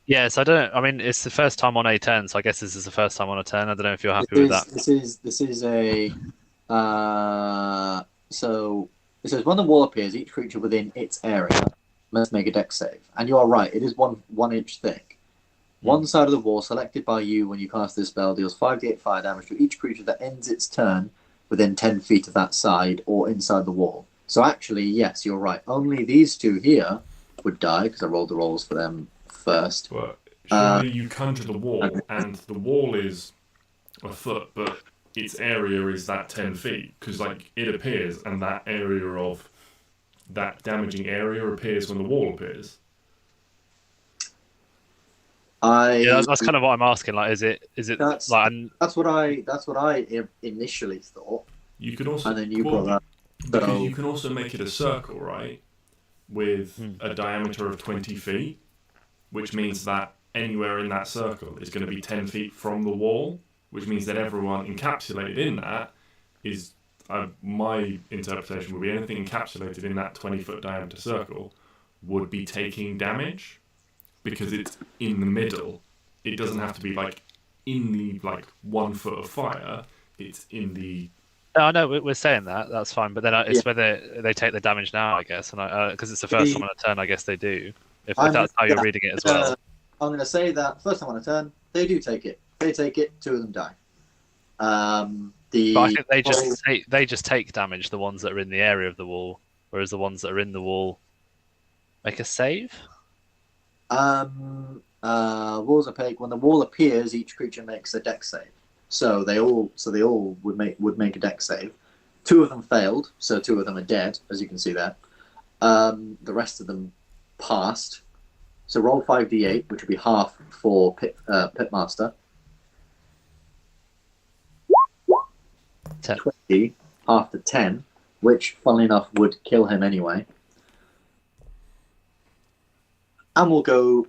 Yes, I mean, it's the first time on a turn, so I guess this is the first time on a turn. I don't know if you're happy this with that. This is a so it says when the wall appears, each creature within its area must make a dex save. And you are right, it is 1 inch thick. One side of the wall selected by you when you cast this spell deals 5d8 fire damage to each creature that ends its turn within 10 feet of that side or inside the wall. So actually, yes, you're right. Only these two here would die because I rolled the rolls for them first. But surely you conjure the wall, and the wall is a foot, but its area is that 10 feet. Because like it appears, and that area of that damaging area appears when the wall appears. Yeah, that's kind of what I'm asking. Like, is it That's like? what I initially thought. You could also, And then you brought that. because So- you can also make it a circle, right? With a diameter of 20 feet, which means that anywhere in that circle is going to be 10 feet from the wall, which means that everyone encapsulated in that is, my interpretation would be anything encapsulated in that 20-foot diameter circle would be taking damage because it's in the middle. It doesn't have to be like in the 1 foot of fire. It's in the... No, I know we're saying that. That's fine. But then it's whether they take the damage now, I guess, and because it's the first time on a turn, I guess they do. If that's how you're reading it as well. I'm going to say that first time on a turn, they do take it. They take it. 2 of them die. But I think they just take damage. The ones that are in the area of the wall, whereas the ones that are in the wall make a save. Walls opaque. When the wall appears, each creature makes a dex save. So they all would make a dex save. 2 of them failed, so 2 of them are dead, as you can see there. The rest of them passed. So roll 5d8, which would be half for Pitmaster. 10. 20, half to 10, which, funnily enough, would kill him anyway. And we'll go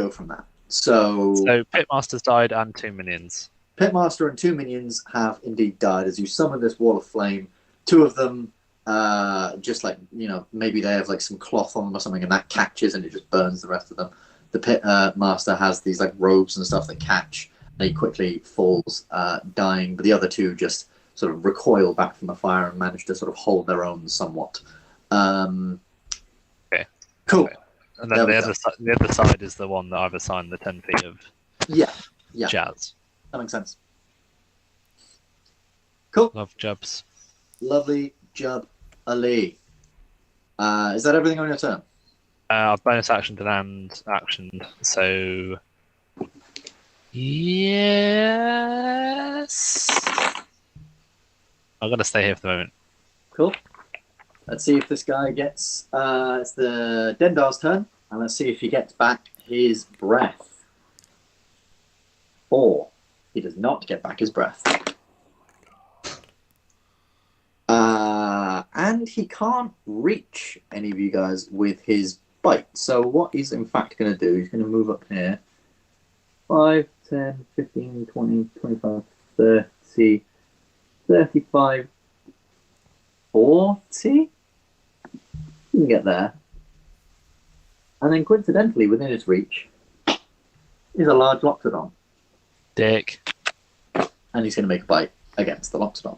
from that. So Pitmaster's died and 2 minions. Pitmaster and 2 minions have indeed died as you summon this wall of flame. 2 of them, just like, maybe they have like some cloth on them or something, and that catches and it just burns the rest of them. The Pitmaster has these like robes and stuff that catch, and he quickly falls, dying. But the other 2 just sort of recoil back from the fire and manage to sort of hold their own somewhat. Okay. Cool. Okay. And then the other side is the one that I've assigned the 10 feet of jazz. That makes sense. Cool. Love jubs. Lovely job, Ali. Is that everything on your turn? Bonus action to land action. So yes. I'm gonna stay here for the moment. Cool. Let's see if this guy gets. It's the Dendar's turn, and let's see if he gets back his breath. Or he does not get back his breath. And he can't reach any of you guys with his bite. So what he's in fact going to do, he's going to move up here. 5, 10, 15, 20, 25, 30, 35, 40? You can get there. And then coincidentally, within his reach, is a large Loxodon. Dick. And he's going to make a bite against the Loxodon.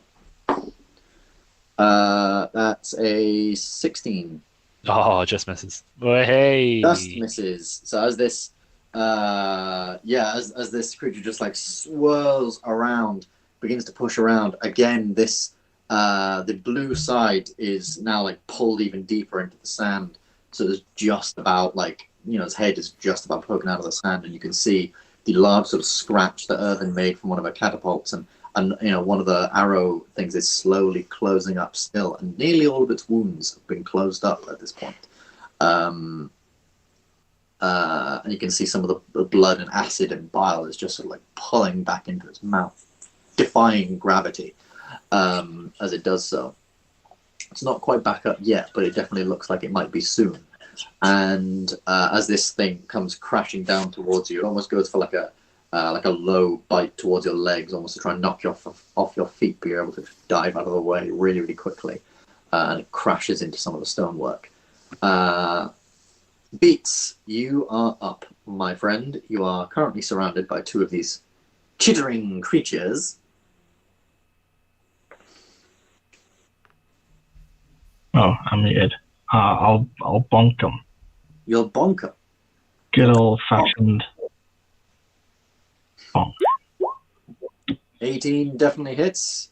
That's a 16. Oh, just misses. Oh, hey. Just misses. So as this, as this creature just like swirls around, begins to push around again, this the blue side is now like pulled even deeper into the sand. So there's just about like his head is just about poking out of the sand, and you can see the large sort of scratch that Irvin made from one of her catapults, and one of the arrow things is slowly closing up still, and nearly all of its wounds have been closed up at this point. And you can see some of the blood and acid and bile is just sort of like pulling back into its mouth, defying gravity as it does so. It's not quite back up yet, but it definitely looks like it might be soon. And as this thing comes crashing down towards you, it almost goes for like a low bite towards your legs, almost to try and knock you off your feet, but you're able to dive out of the way really, really quickly, and it crashes into some of the stonework. Beats, you are up, my friend. You are currently surrounded by 2 of these chittering creatures. Oh, I'm muted. I'll bonk them. You'll bonk them. Good old fashioned bonk. 18 definitely hits.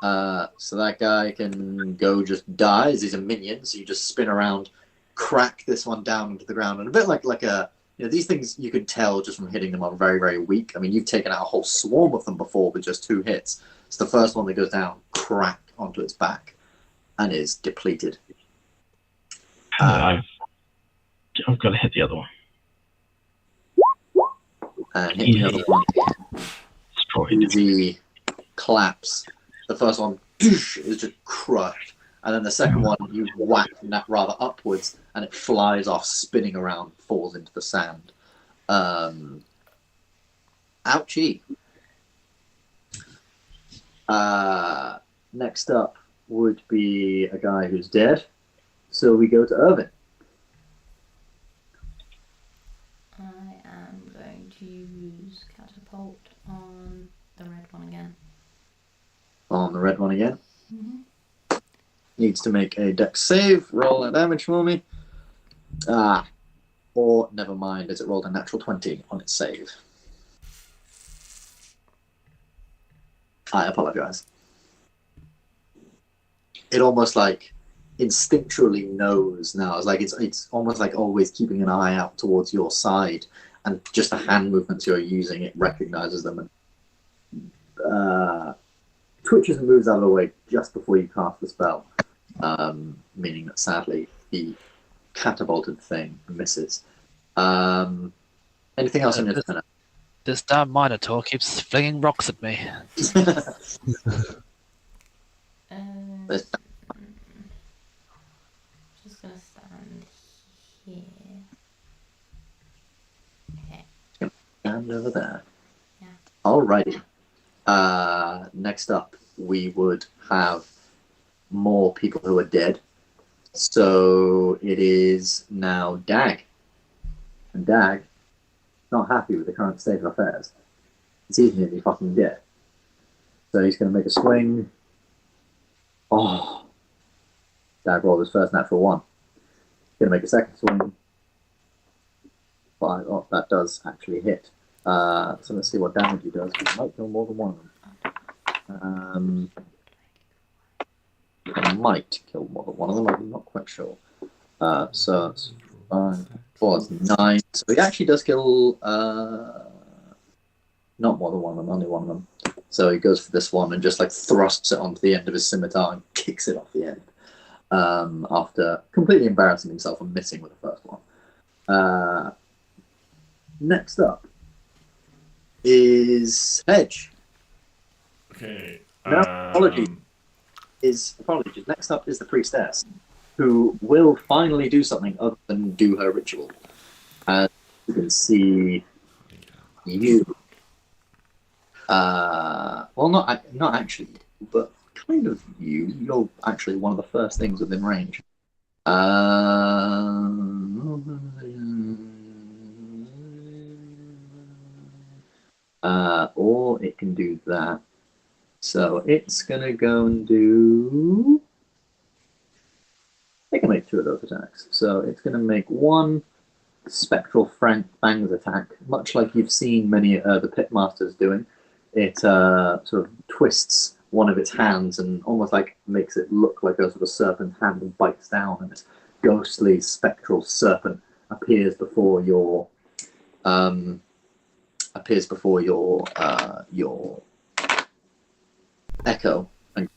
So that guy can go just die as he's a minion. So you just spin around, crack this one down into the ground, and a bit like a these things you could tell just from hitting them are very, very weak. I mean, you've taken out a whole swarm of them before with just 2 hits. So the first one that goes down, crack onto its back, and is depleted. I've got to hit the other one. And hit the other one. Destroyed. Easy claps. The first one is just crushed, and then the second one you whack that rather upwards, and it flies off, spinning around, falls into the sand. Ouchie. Next up would be a guy who's dead. So we go to Irvin. I am going to use catapult on the red one again. On the red one again. Mm-hmm. Needs to make a dex save. Roll that damage for me. Or never mind, as it rolled a natural 20 on its save. I apologize. It almost like instinctually knows now. It's like it's almost like always keeping an eye out towards your side, and just the hand movements you're using, it recognizes them and twitches and moves out of the way just before you cast the spell, meaning that sadly the catapulted thing misses. Anything else on your turn? This damn Minotaur keeps flinging rocks at me. Just gonna stand here. stand over there. Yeah. Alrighty. Next up, we would have more people who are dead. So it is now Dag. And Dag, not happy with the current state of affairs. He's nearly fucking dead. So he's going to make a swing. Oh. Dag rolled his first natural one. He's going to make a second swing. Oh, that does actually hit. So let's see what damage he does. He might kill more than one of them. I might kill more than one of them. I'm not quite sure. So it's 5, 4, it's 9. So he actually does kill not more than one of them, only one of them. So he goes for this one and just like thrusts it onto the end of his scimitar and kicks it off the end. After completely embarrassing himself and missing with the first one. Next up is Hedge. Okay. No, apologies. Next up is the priestess, who will finally do something other than do her ritual. As you can see, you. Well, not actually, but kind of you. You're actually one of the first things within range. Or it can do that. So it's gonna go and do. It can make 2 of those attacks. So it's gonna make 1 spectral fangs attack, much like you've seen many the pitmasters doing. It sort of twists one of its hands and almost like makes it look like a sort of serpent hand and bites down, and this ghostly spectral serpent appears before your echo and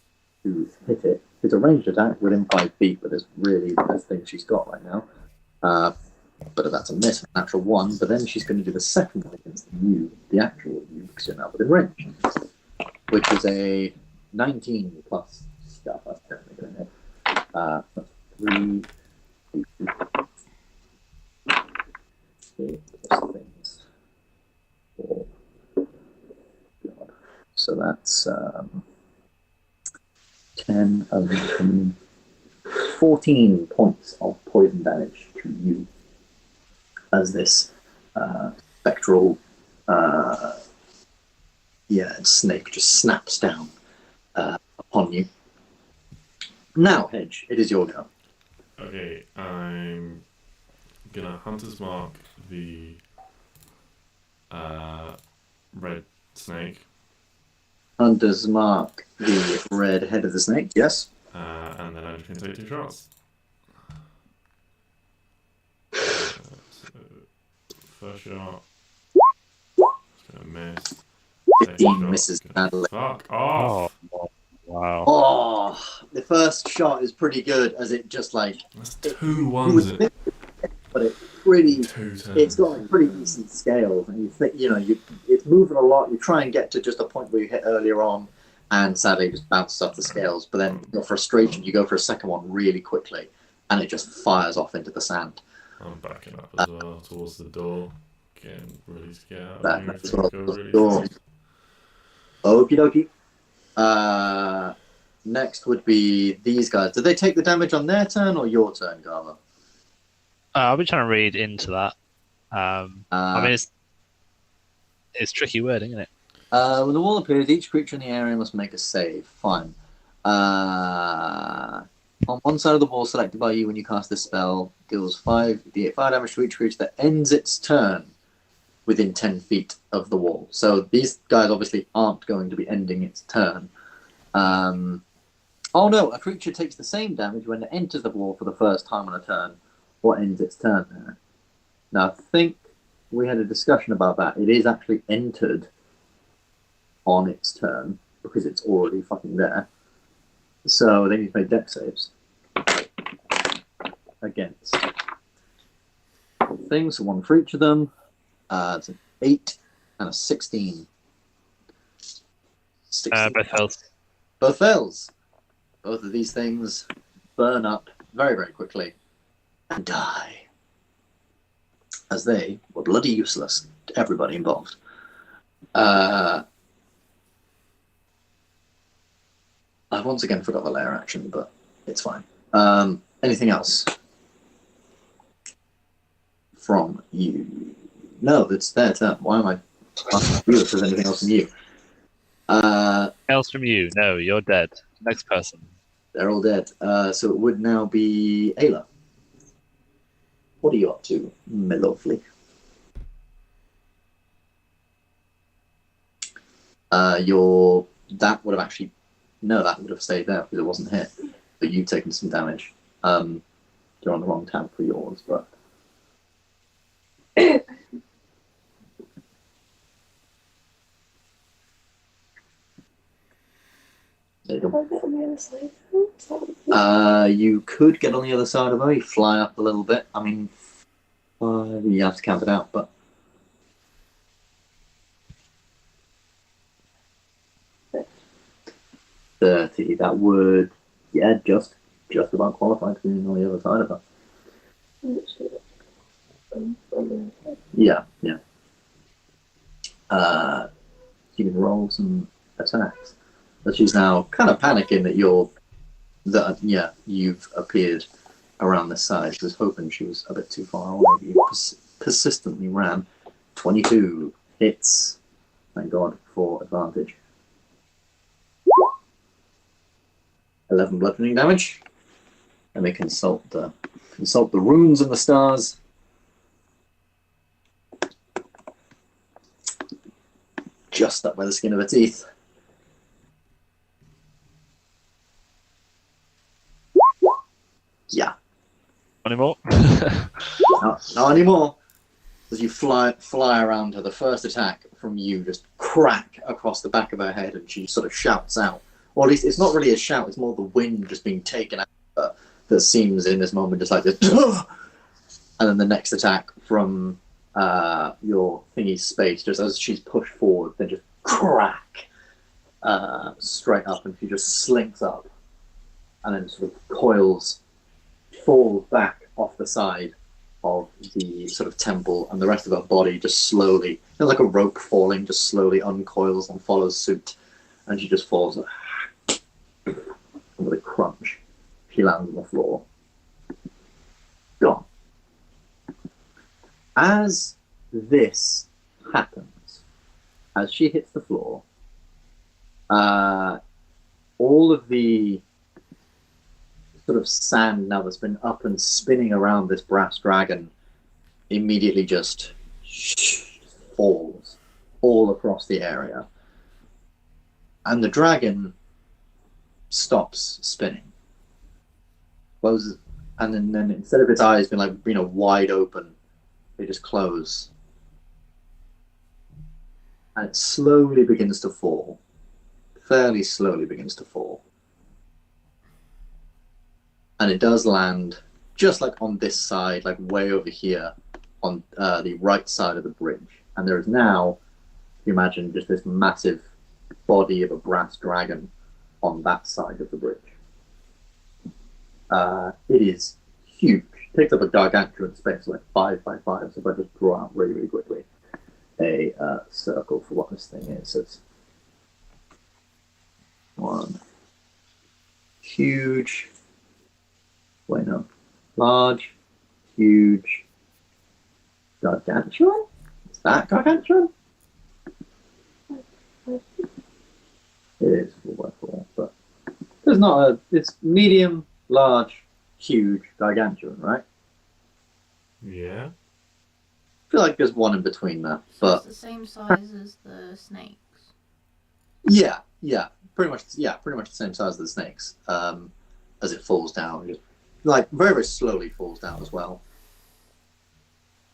to hit it. It's a ranged attack within 5 feet, but it's really the best thing she's got right now. But that's a miss, a natural 1. But then she's going to do the second one against you, the actual you, because you're now within range, which is a 19 plus stuff. That's definitely going to hit. That's 3, 8 plus things. 4. God. So that's 10, 11, 14 points of poison damage to you as this spectral snake just snaps down upon you. Now, Hedge, it is your go. Okay, I'm gonna Hunter's Mark the red snake. Hunter's Mark the red head of the snake, yes. And then I can take 2 shots. First shot. It's gonna miss. 15 misses badly. Fuck off! Oh, wow. Oh, the first shot is pretty good as it just like. That's 2 ones. But it's pretty. 2 turns. It's got like pretty decent scales, and you think it's moving a lot. You try and get to just a point where you hit earlier on, and sadly it just bounces off the scales. But then your frustration, you go for a second one really quickly, and it just fires off into the sand. I'm backing up as well towards the door. Getting really scared. That's what really Okie dokie. Next would be these guys. Did they take the damage on their turn or your turn, Garva? I'll be trying to read into that. I mean, it's tricky wording, isn't it? When the wall appears, each creature in the area must make a save. Fine. On one side of the wall selected by you when you cast this spell, deals 5d8 fire damage to each creature that ends its turn within 10 feet of the wall. So these guys obviously aren't going to be ending its turn. Oh no, a creature takes the same damage when it enters the wall for the first time on a turn, or ends its turn there. Now I think we had a discussion about that. It is actually entered on its turn, because it's already fucking there. So they need to make dex saves against things, so 1 for each of them. It's an 8 and a 16. 16. Both fails. Both fails. Both of these things burn up very, very quickly and die. as they were bloody useless to everybody involved. I once again forgot the layer action, but it's fine. Anything else from you? No, it's their turn. Why am I asking you if there's anything else from you? Else from you? No, you're dead. Next person. They're all dead. So it would now be Ayla. What are you up to, my lovely? That would have actually... No, that would have stayed there because it wasn't hit. But you've taken some damage. You're on the wrong tab for yours, but... There you go. Can I get on the other side? Is that what You could get on the other side of her. You fly up a little bit. I mean, you have to count it out, but... 30. That would, just about qualify to be on the other side of her. literally on the other side? Yeah. You can roll some attacks. But she's now kind of panicking that you've appeared around this side. She was hoping she was a bit too far away. You persistently ran. 22 hits. Thank God for advantage. 11 bludgeoning damage. Let me consult the runes and the stars. Just up by the skin of her teeth. Yeah. Anymore? Not anymore. As you fly around her, the first attack from you just crack across the back of her head, and she sort of shouts out. Or at least it's not really a shout; it's more the wind just being taken out of her that seems in this moment just like this. And then the next attack from your thingy's space, just as she's pushed forward, then just crack straight up, and she just slinks up, and then sort of falls back off the side of the sort of temple, and the rest of her body just slowly, like a rope falling, just slowly uncoils and follows suit, and she just falls. And with a crunch, she lands on the floor. Gone. As this happens, as she hits the floor, all of the sort of sand now that's been up and spinning around this brass dragon immediately just falls all across the area. And the dragon stops spinning. Closes, and then instead of its eyes being wide open, they just close. And it slowly begins to fall. Fairly slowly begins to fall. And it does land just like on this side, like way over here on the right side of the bridge. And there is now, you imagine, just this massive body of a brass dragon on that side of the bridge. It is huge. It takes up a gargantuan space, like 5 by 5. So if I just draw out really, really quickly a circle for what this thing is. So it's one huge. Wait, no. Large, huge, gargantuan? Is that gargantuan? It is 4x4, but there's not a. It's medium, large, huge, gargantuan, right? Yeah. I feel like there's one in between that, but It's the same size as the snakes. yeah, pretty much the same size as the snakes. As it falls down, just like very, very slowly falls down as well,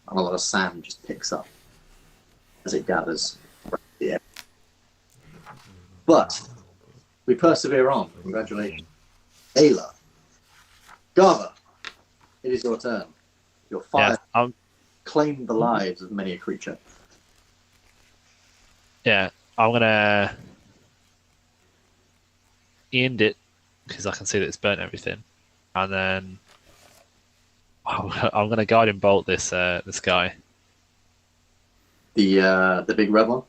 and a lot of sand just picks up as it gathers. Yeah, but we persevere on. Congratulations, Ayla. Garva, it is your turn. Your fire claimed the lives of many a creature. Yeah, I'm gonna end it because I can see that it's burnt everything, and then I'm going to guiding bolt this this guy. The big red one.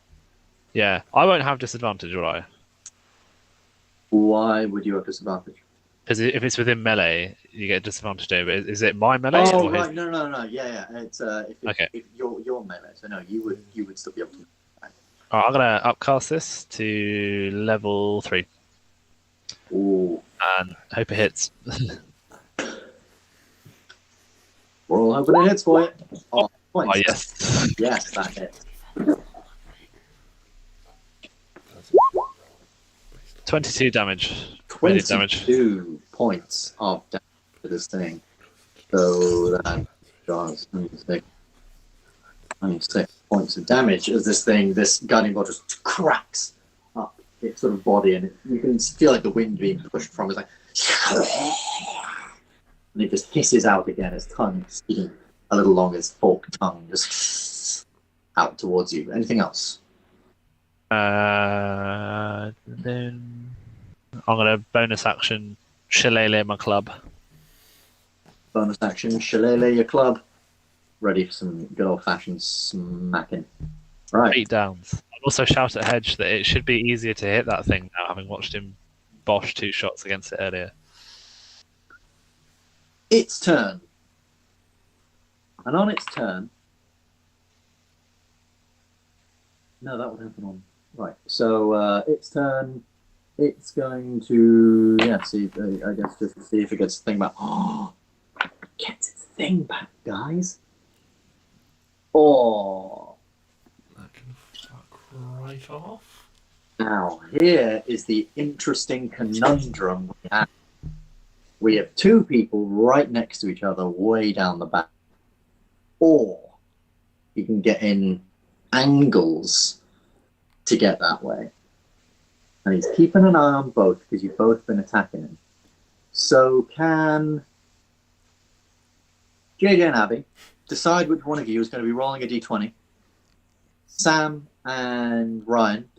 Yeah, I won't have disadvantage, will I? Why would you have disadvantage? Because if it's within melee, you get disadvantage. But is it my melee? Oh or his? right, no. Yeah. It's Okay. if you're melee, so no, you would still be able to. All right, I'm going to upcast this to level 3 Ooh, and hope it hits. we're all hoping it hits for you. Oh, points. Oh yes. Yes, that hits. 22 damage. Radiant damage. 22 points of damage to this thing. So that does 26 points of damage as this guiding bolt just cracks up its sort of body, and you can feel like the wind being pushed from it. It's like, and it just hisses out again, its tongue sticking a little longer, its forked tongue just out towards you. Anything else? Then I'm going to bonus action shillelagh my club. Bonus action, shillelagh your club. Ready for some good old-fashioned smacking. Right. Beat downs. I'll also shout at Hedge that it should be easier to hit that thing now, having watched him bosh 2 shots against it earlier. Its turn. And on its turn... No, that would happen on... Right, so its turn, it's going to... Yeah, see, I guess just to see if it gets the thing back. Oh! Gets its thing back, guys. Oh! That can fuck right off. Now, here is the interesting conundrum we have. We have 2 people right next to each other, way down the back. Or you can get in angles to get that way. And he's keeping an eye on both because you've both been attacking him. So can JJ and Abby decide which one of you is going to be rolling a d20? Sam and Ryan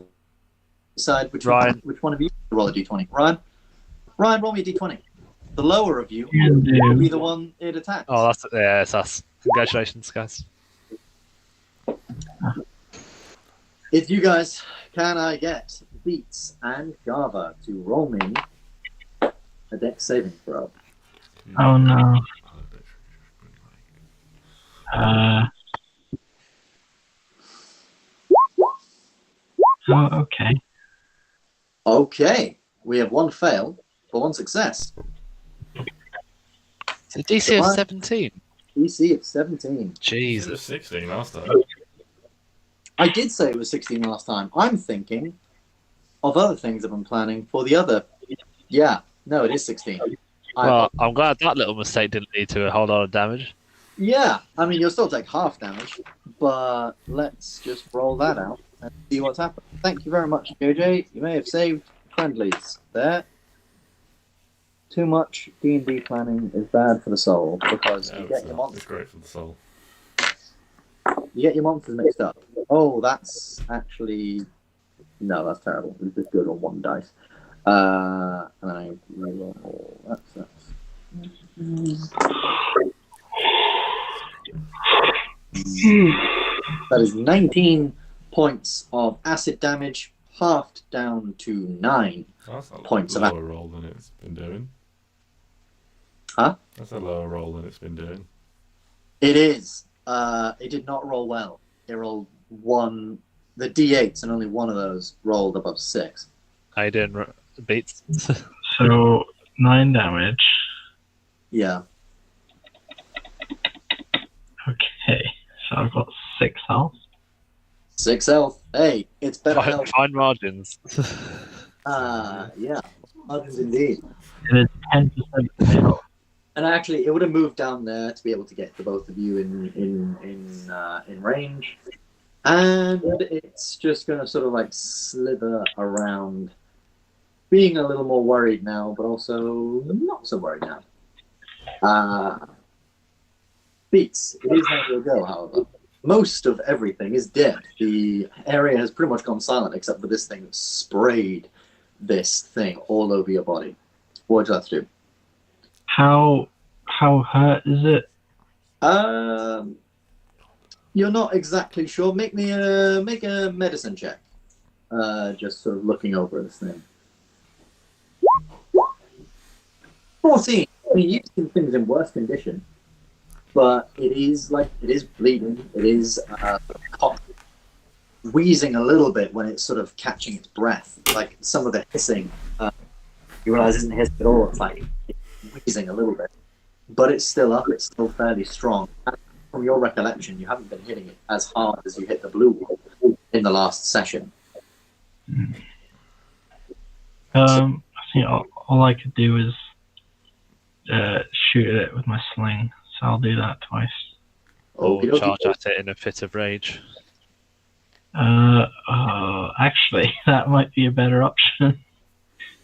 decide which one of you will roll a d20. Ryan, roll me a d20. The lower of you will be the one it attacks. Oh, it's us. Congratulations, guys. It's you guys. Can I get Beats and Java to roll me a dex saving throw? Oh no. Oh, okay. Okay. We have 1 fail, but 1 success. It's a DC of 17. DC of 17. It was Jesus. 16 last time. I did say it was 16 last time. I'm thinking of other things that I'm planning for the other. Yeah, no, it is 16. Well, I'm glad that little mistake didn't lead to a whole lot of damage. Yeah, I mean, you'll still take half damage, but let's just roll that out and see what's happened. Thank you very much, JJ. You may have saved friendlies there. Too much D&D planning is bad for the soul because you get your monsters. It's great for the soul. You get your monsters mixed up. Oh, that's actually... No, that's terrible. It's just good on 1 dice. And then I roll... That's... That is 19 points of acid damage, halved down to 9 That's a points of lower acid. roll than it's been doing. Huh? That's a lower roll than it's been doing. It is. It did not roll well. It rolled 1... The D8s, and only 1 of those rolled above 6. How you doing, Beats? So 9 damage. Yeah. Okay. So I've got 6 health. 6 health. Hey, it's better health. Fine margins. Yeah. Margins indeed. It is 10% health. And actually, it would have moved down there to be able to get the both of you in range. And it's just going to sort of like slither around, being a little more worried now, but also not so worried now. Beats. It is now your go, however. Most of everything is dead. The area has pretty much gone silent, except for this thing that sprayed this thing all over your body. What would you like to do? How hurt is it? You're not exactly sure. Make a medicine check. Just sort of looking over this thing. 14. I mean, you've seen things in worse condition, but it is bleeding. It is wheezing a little bit when it's sort of catching its breath. Like some of the hissing, you realize isn't hissing at all. It's like wheezing a little bit, but it's still up. It's still fairly strong. And from your recollection, you haven't been hitting it as hard as you hit the blue wall in the last session. I think all I could do is shoot at it with my sling, so I'll do that twice. Or Okey-dokey. charge at it in a fit of rage. Actually, that might be a better option.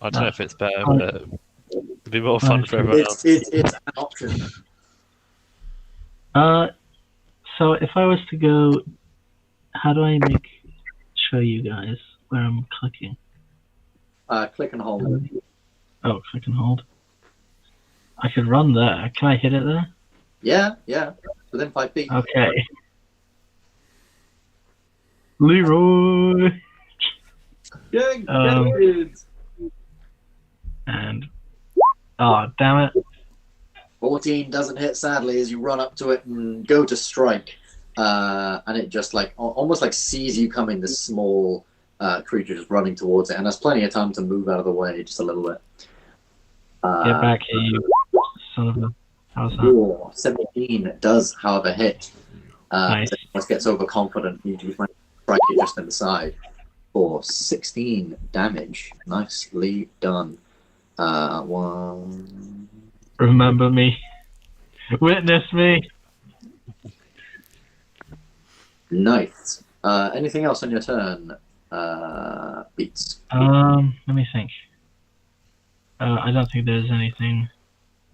I don't know if it's better, but it'd be more fun for everyone else. It's an option. So if I was to go, how do I show you guys where I'm clicking? Click and hold. Oh, click and hold. I could run there. Can I hit it there? Yeah. Within 5 feet. Okay. Leroy! And... Oh, damn it. 14 doesn't hit, sadly, as you run up to it and go to strike. And it just almost sees you coming, this small creature just running towards it, and has plenty of time to move out of the way just a little bit. Get back here, you son of a... How's that? Your 17 does, however, hit. Nice. It almost gets overconfident. You just strike it just in the side for 16 damage. Nicely done. One. Remember me. Witness me. Nice. Anything else on your turn? Beats. Let me think. I don't think there's anything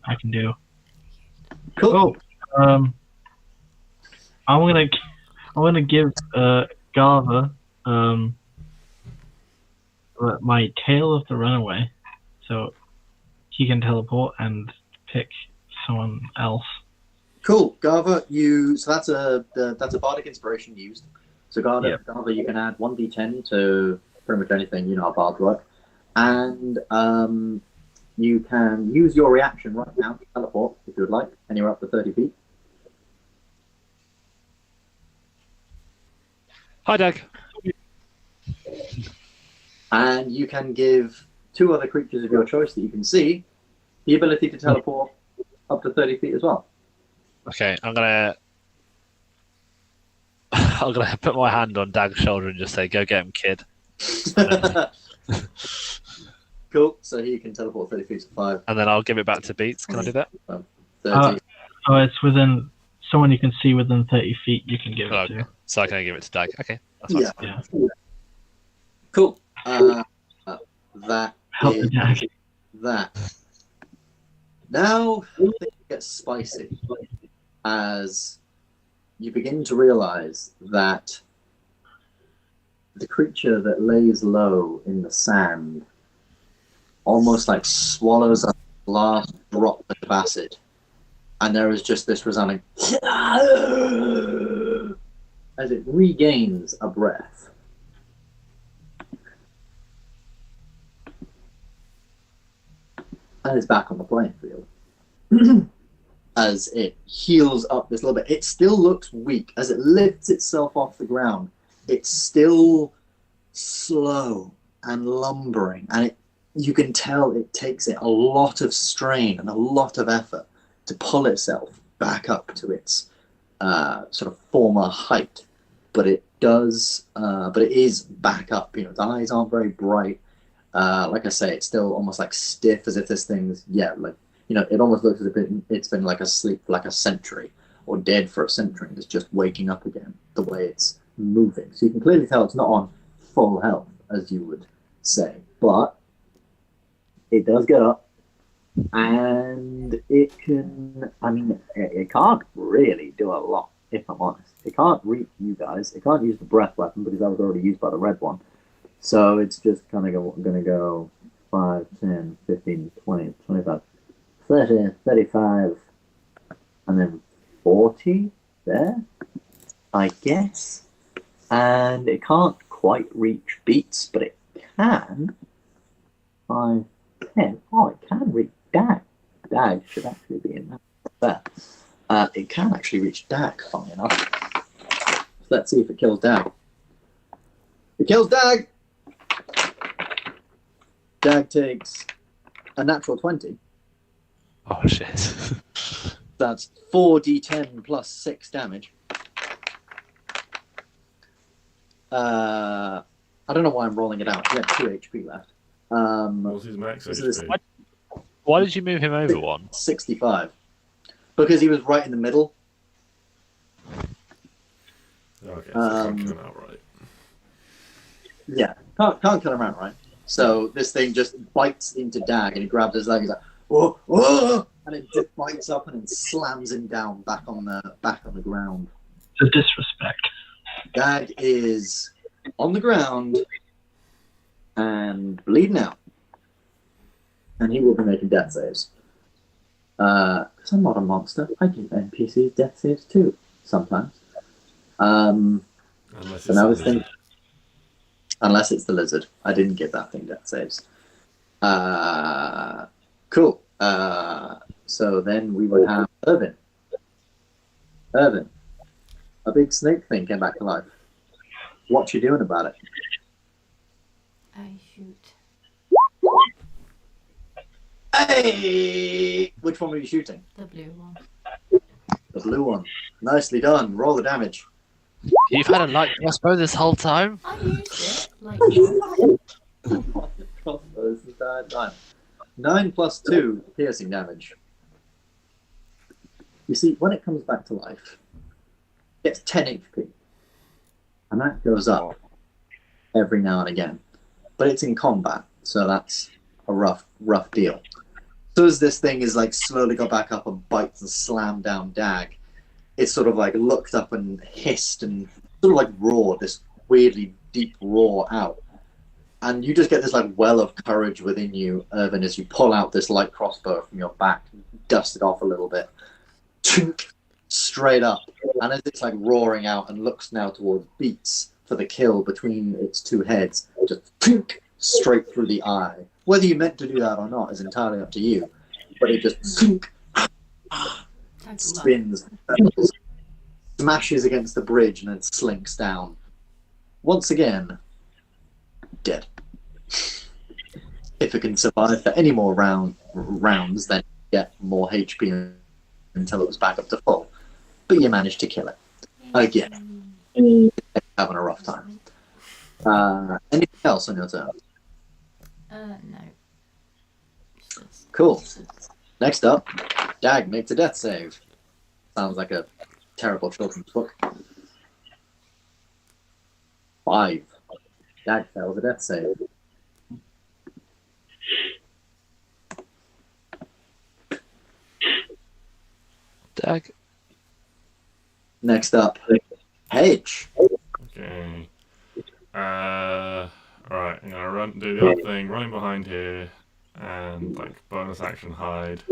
I can do. Cool. Oh, I'm gonna give Garva my tail of the runaway, so he can teleport and pick someone else. Cool, Garva. So that's a bardic inspiration used. So Garva, you can add 1d10 to pretty much anything. You know how bards work, and you can use your reaction right now to teleport if you would like, anywhere up to 30 feet. Hi, Doug. And you can give 2 other creatures of your choice that you can see the ability to teleport up to 30 feet as well. Okay, I'm gonna put my hand on Dag's shoulder and just say, "Go get him, kid." Cool. So he can teleport 30 feet to 5. And then I'll give it back to Beats. Can I do that? 30. It's within someone you can see within 30 feet. You can give it Okay. to. So I can give it to Dag. Okay, that's fine. Yeah. Yeah. Cool. That Help is the Dag. that. Now things get spicy as you begin to realize that the creature that lays low in the sand almost swallows a last drop of acid, and there is just this resounding as it regains a breath. And it's back on the playing field. As it heals up this little bit, it still looks weak. As it lifts itself off the ground, it's still slow and lumbering, and you can tell it takes it a lot of strain and a lot of effort to pull itself back up to its sort of former height. But it does. But it is back up. The eyes aren't very bright. Like I say, it's still almost stiff, as if this thing's it almost looks as if it's been asleep for a century, or dead for a century, and it's just waking up again the way it's moving. So you can clearly tell it's not on full health, as you would say, but it does get up, and it can. It can't really do a lot, if I'm honest. It can't reach you guys. It can't use the breath weapon because that was already used by the red one. So it's just kind of going to go 5, 10, 15, 20, 25, 30, 35, and then 40 there, I guess. And it can't quite reach Beats, but it can. 5, 10. Oh, it can reach Dag. Dag should actually be in that. It can actually reach Dag, funny enough. Let's see if it kills Dag. It kills Dag! Dag takes a natural 20. Oh shit. That's 4d10 plus 6 damage. I don't know why I'm rolling it out. He had 2 HP left. What's his max HP? Why did you move him over one? 65. Because he was right in the middle. Okay, so can't kill him outright. Yeah, can't kill him outright. So this thing just bites into Dag and he grabs his leg. He's like, whoa, whoa! And it just bites up and then slams him down back on the ground. The disrespect. Dag is on the ground and bleeding out. And he will be making death saves. Because I'm not a monster. I give NPCs death saves too, sometimes. Unless it's the lizard. I didn't give that thing death saves. Cool. So then we would have Irvin. Irvin. A big snake thing came back to life. What you doing about it? I shoot. Hey! Which one were you shooting? The blue one. The blue one. Nicely done. Roll the damage. You've had a light crossbow this whole time? I used it like Crossbow this entire time. 9 plus 2 piercing damage. You see, when it comes back to life, it gets 10 HP. And that goes up every now and again. But it's in combat, so that's a rough deal. So as this thing is like slowly got back up and bites and slammed down Dag, it sort of like looked up and hissed and sort of like roared, this weirdly deep roar out. And you just get this like well of courage within you, Irvin, as you pull out this light crossbow from your back, dust it off a little bit, straight up. And as it's like roaring out and looks now towards Beats for the kill between its two heads, just straight through the eye. Whether you meant to do that or not is entirely up to you. But it just spins, smashes against the bridge, and then slinks down. Once again, dead. If it can survive for any more rounds, then get more HP until it was back up to full. But you managed to kill it. Again. Having a rough time. Anything else on your turn? No. Cool. Next up, Dag makes a death save. Sounds like a terrible children's book. 5. Dag fails a death save. Dag. Next up, Hedge. Okay. Alright, I'm gonna do the other thing, running behind here, and like bonus action hide.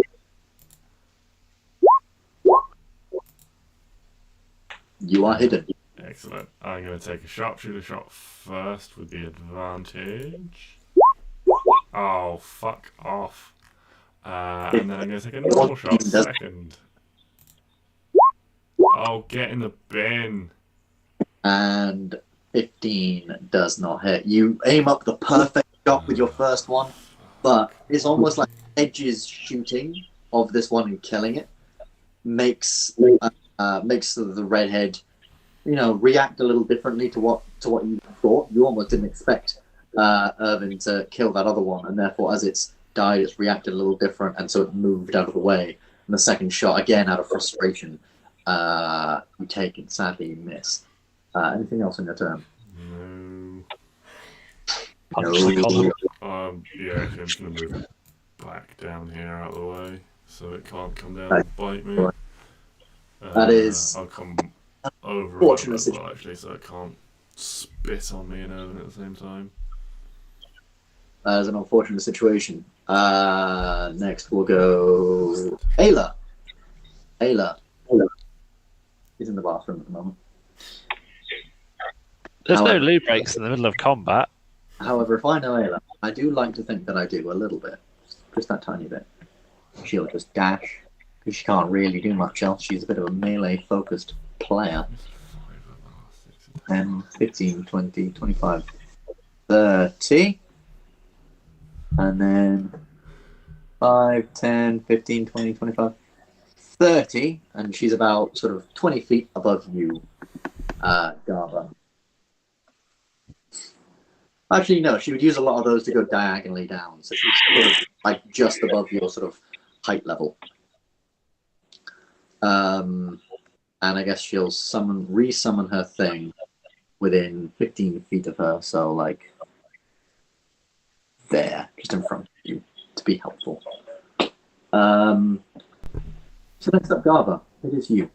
You are hidden. Excellent. I'm gonna take a sharpshooter shot first with the advantage. Oh, fuck off. And then I'm gonna take a normal shot second. Oh, get in the bin. And 15 does not hit. You aim up the perfect shot with your first one, but it's almost like Edge's shooting of this one and killing it makes the redhead, react a little differently to what you thought. You almost didn't expect Irvin to kill that other one, and therefore, as it's died, it's reacted a little different, and so it moved out of the way. And the second shot, again, out of frustration, you take it. Sadly, you miss. Anything else on your turn? No. Punch the collar. Yeah, actually, I'm just gonna move it back down here out of the way so it can't come down and bite me. That is I'll come over fortunate as well, actually, so it can't spit on me and Irvin at the same time. That is an unfortunate situation. Next, we'll go Ayla. Ayla, is in the bathroom at the moment. There's no However- loo breaks in the middle of combat. However, if I know Ayla, I do like to think that I do a little bit. Just that tiny bit. She'll just dash, because she can't really do much else. She's a bit of a melee-focused player. 10, 15, 20, 25, 30. And then 5, 10, 15, 20, 25, 30. And she's about sort of 20 feet above you, Garva. Actually, no, she would use a lot of those to go diagonally down. So she's sort of like just above your sort of height level. And I guess she'll resummon her thing within 15 feet of her. So like there, just in front of you, to be helpful. So next up, Garva, it is you.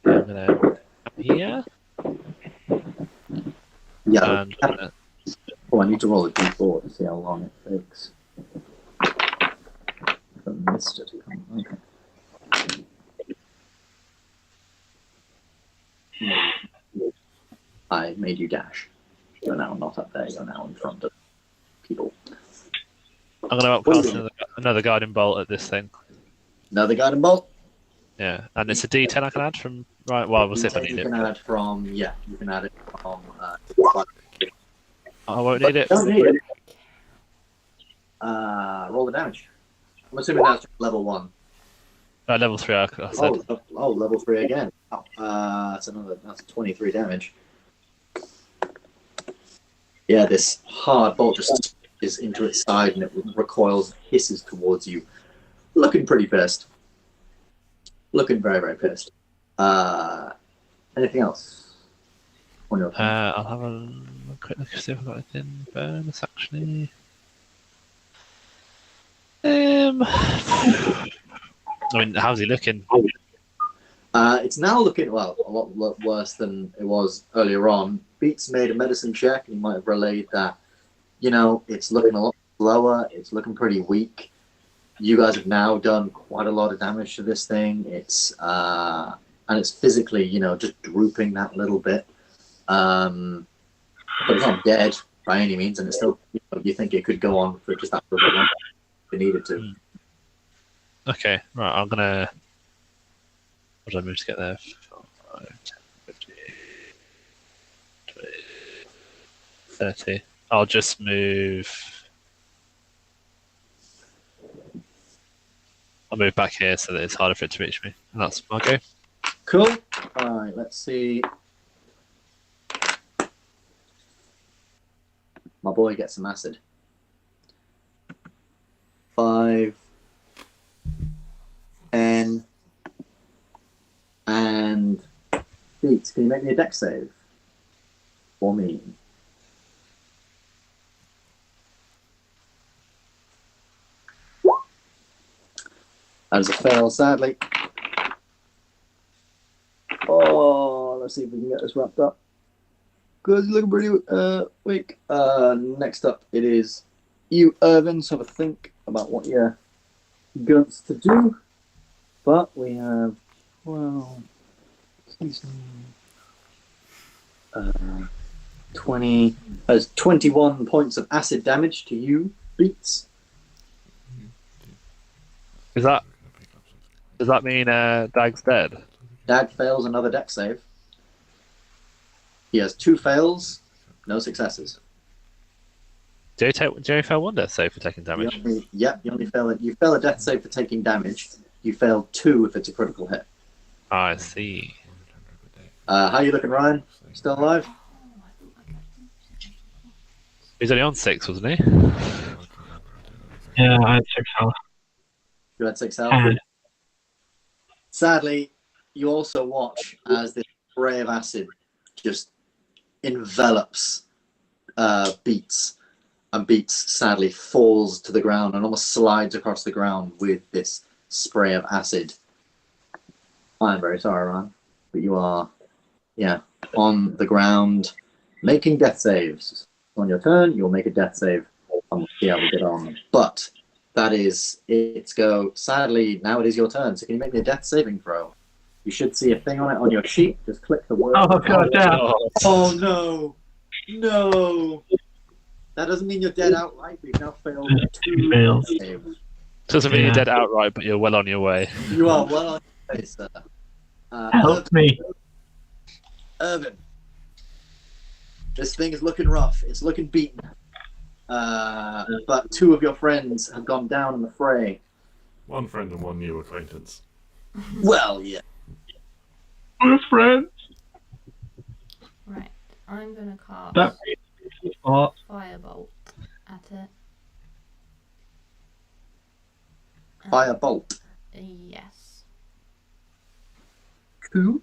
I'm gonna here. Yeah. And I'm gonna- Oh, I need to roll a d4 to see how long it takes. I missed it. Okay. I made you dash. You're now not up there. You're now in front of people. I'm gonna upcast another guiding bolt at this thing. Another guiding bolt. Yeah, and it's a D10 I can add from. Right, well, we'll see if I need You it. can add from. Yeah, you can add it from. I won't need it. Don't need it. Roll the damage. I'm assuming that's level 1. Level 3, I said. Oh, level 3 again. Oh, that's 23 damage. Yeah, this hard bolt just is into its side and it recoils, hisses towards you. Looking pretty pissed. Looking very, very pissed. Anything else? On your turn? I'll have a quick look see if I've got anything bonus actually. I mean, how's he looking? It's now looking, well, a lot worse than it was earlier on. Beats made a medicine check, and he might have relayed that, it's looking a lot slower, it's looking pretty weak. You guys have now done quite a lot of damage to this thing. And it's physically, just drooping that little bit. But it's not dead by any means, and it's still, you think it could go on for just that little bit longer if it needed to. Okay, right, I'm gonna. What did I move to get there? 5, 10, 15, 20, 30. I'll just move. I'll move back here so that it's harder for it to reach me. And that's my go. Cool. Alright, let's see. My boy gets some acid. 5, 10, and Beats, can you make me a dex save? For me. That is a fail, sadly. Oh, let's see if we can get this wrapped up. Good, looking pretty weak. Next up, it is you, Irvin. So have a think about what you're going to do. But we have 20. There's 21 points of acid damage to you, Beats. Does that mean Dag's dead? Dag fails another dex save. He has 2 fails, no successes. Do you fail one death save for taking damage? You only fail it. You fail a death save for taking damage. You fail 2 if it's a critical hit. I see. How you looking, Ryan? Still alive? He's only on 6, wasn't he? Yeah, I had 6 health. You had 6 health. Sadly, you also watch as this spray of acid just envelops Beats, and Beats sadly falls to the ground and almost slides across the ground with this spray of acid. I'm very sorry, Ryan, but you are, on the ground making death saves. On your turn, you'll make a death save, and we'll see how we get on. But that is its go. Sadly, now it is your turn. So can you make me a death saving throw? You should see a thing on it on your sheet. Just click the word. Oh god damn! Oh no! No! That doesn't mean you're dead outright. We've now failed two fails. saves. Doesn't mean Yeah. you're dead outright, but you're well on your way. You are well on your way, sir. Help me! Irvin. This thing is looking rough. It's looking beaten. But two of your friends have gone down in the fray. One friend and one new acquaintance. Well, yeah. We're friends. Right, I'm gonna cast That spot. Firebolt at it. Firebolt. Yes. Who?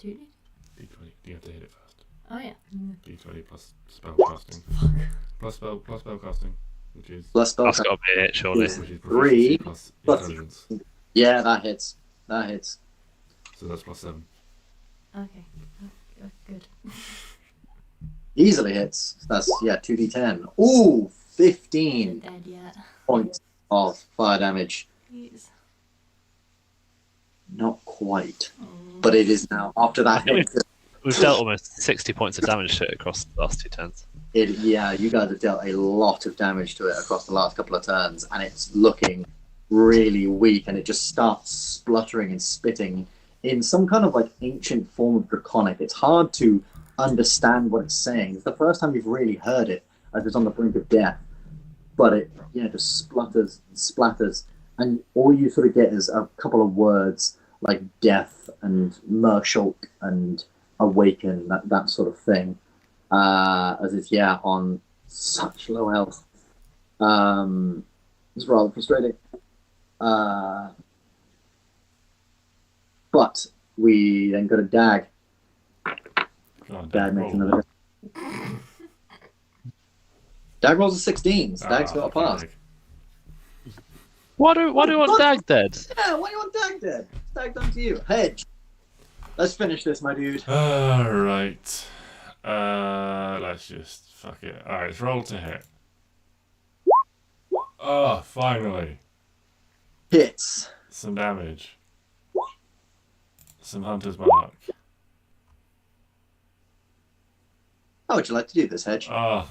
2d. D20. You have to hit it first. Oh yeah. D20 plus spell casting. Plus spell casting, which is Plus spell. That's got to be it, surely. which is Three proficiency plus plus- intelligence. Yeah, that hits. That hits. So that's plus 7. Okay. Good. Easily hits. That's, yeah, 2d10. Ooh, 15 Dead yet. points of fire damage. Please. Not quite. But it is now. After that hit, We've dealt almost 60 points of damage to it across the last 2 turns. yeah, you guys have dealt a lot of damage to it across the last couple of turns, and it's looking really weak, and it just starts spluttering and spitting in some kind of like ancient form of draconic. It's hard to understand what it's saying. It's the first time you've really heard it as it's on the brink of death, but it just splutters and splatters, and all you sort of get is a couple of words like death and Mershulk and awaken, that sort of thing, as it's on such low health. It's rather frustrating. But we then got a Dag. Dag makes another. Dag rolls a 16. So Dag's got a pass. Why do you want Dag dead? Yeah, why do you want Dag dead? Dag done to you. Hedge. Let's finish this, my dude. Alright. Let's just fuck it. Alright, let's roll to hit. Oh, finally. Hits. Some damage. Some Hunter's Mark. How would you like to do this, Hedge? Oh,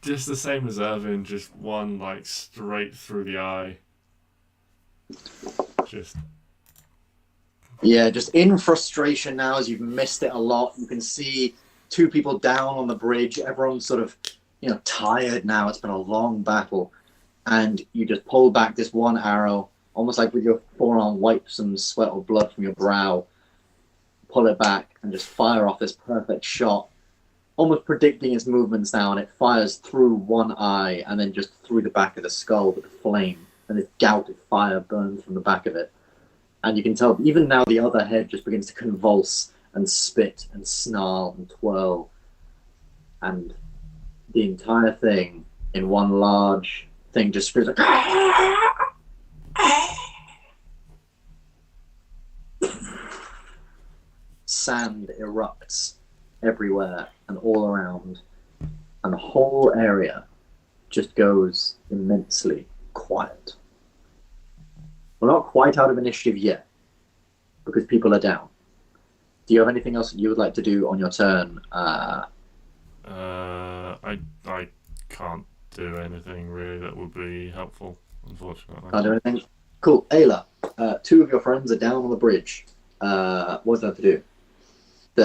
just the same as Irvin, just one like straight through the eye. Just Yeah, just in frustration now as you've missed it a lot. You can see two people down on the bridge. Everyone's sort of, tired now. It's been a long battle. And you just pull back this one arrow, almost like with your forearm, wipe some sweat or blood from your brow, pull it back, and just fire off this perfect shot, almost predicting its movements now, and it fires through one eye and then just through the back of the skull with a flame, and this gout of fire burns from the back of it. And you can tell, even now, the other head just begins to convulse and spit and snarl and twirl. And the entire thing, in one large thing, just screams like... Sand erupts everywhere and all around. And the whole area just goes immensely quiet. We're not quite out of initiative yet, because people are down. Do you have anything else that you would like to do on your turn? I can't do anything really that would be helpful, unfortunately. Can't do anything? Cool. Ayla, two of your friends are down on the bridge. What do you have to do?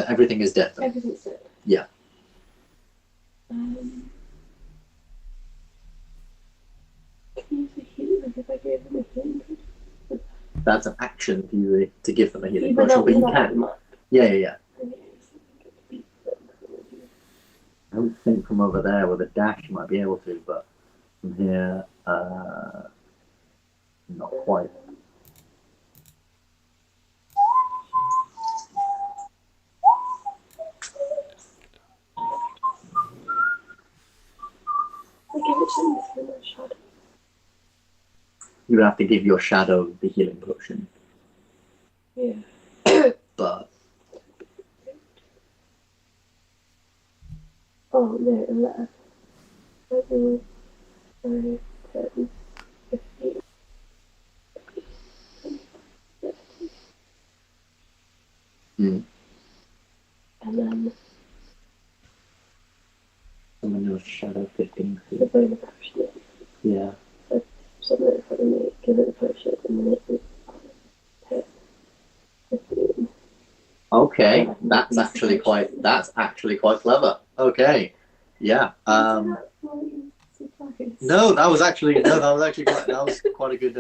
Everything is dead, though. Everything's dead. Yeah. Can you use a healing? Like if I gave them a healing potion? That's an action for you to give them a healing Even potion, though but you we're not can. much. Yeah. I don't think from over there with a dash you might be able to, but from here, not quite. I give it to them through my shadow. You would have to give your shadow the healing potion, Yeah. but Oh no, 11. 11, 5, 10, 15. Mm. And then Someone knows shadow 15 the feet. bone potion. Yeah. Someone in front of me, give it a potion, and then it hit 15. Okay, that's actually quite clever. Okay, yeah. No, that was actually quite a good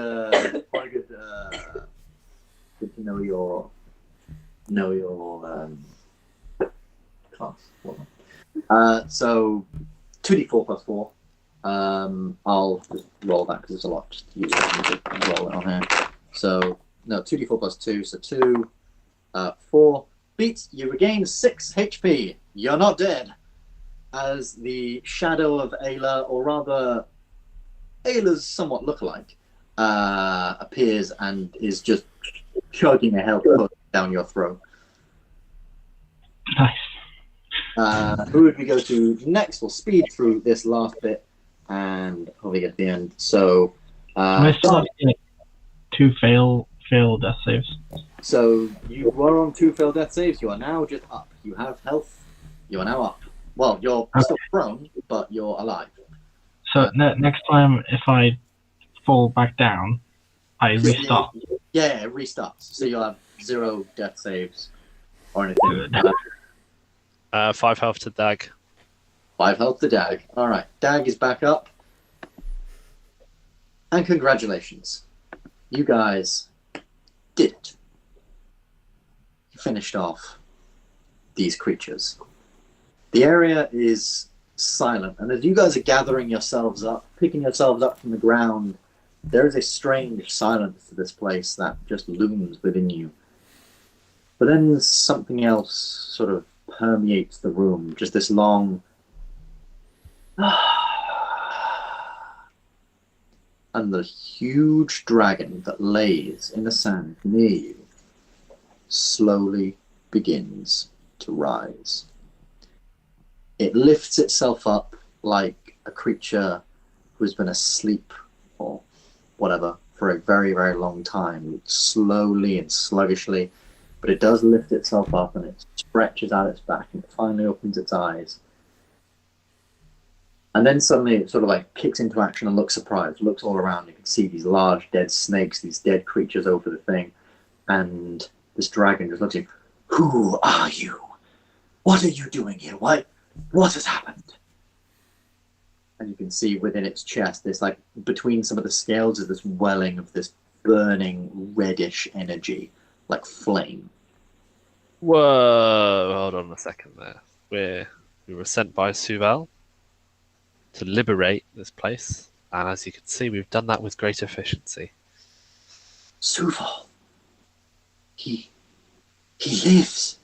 good to know your class. So 2d4 plus 4. I'll just roll that because there's a lot to use. To roll it on here. So no, 2d4 plus 2. So 2, 4. Beats. You regain 6 HP. You're not dead. As the shadow of Ayla, or rather, Ayla's somewhat lookalike, appears and is just chugging a health pot down your throat. Nice. Who would we go to next? We'll speed through this last bit and hopefully get to the end. So, I still have 2 fail death saves. So you were on 2 failed death saves. You are now just up. You have health. You are now up. Well, you're still prone, but you're alive. So next time, if I fall back down, I restart. Yeah, it restarts. So you'll have 0 death saves or anything. Good. 5 health to Dag. 5 health to Dag. All right, Dag is back up. And congratulations. You guys did it. You finished off these creatures. The area is silent, and as you guys are gathering yourselves up, picking yourselves up from the ground, there is a strange silence to this place that just looms within you. But then something else sort of permeates the room, just this long and the huge dragon that lays in the sand near you slowly begins to rise. It lifts itself up like a creature who's been asleep or whatever for a very, very long time, slowly and sluggishly, but it does lift itself up and it stretches out its back and it finally opens its eyes. And then suddenly it sort of like kicks into action and looks surprised, looks all around. You can see these large dead snakes, these dead creatures over the thing, and this dragon just looks at you. Who are you? What are you doing here? What has happened? And you can see within its chest, there's like between some of the scales is this welling of this burning reddish energy, like flame. Whoa! Hold on a second there. We were sent by Suval to liberate this place, and as you can see, we've done that with great efficiency. Suval. He lives.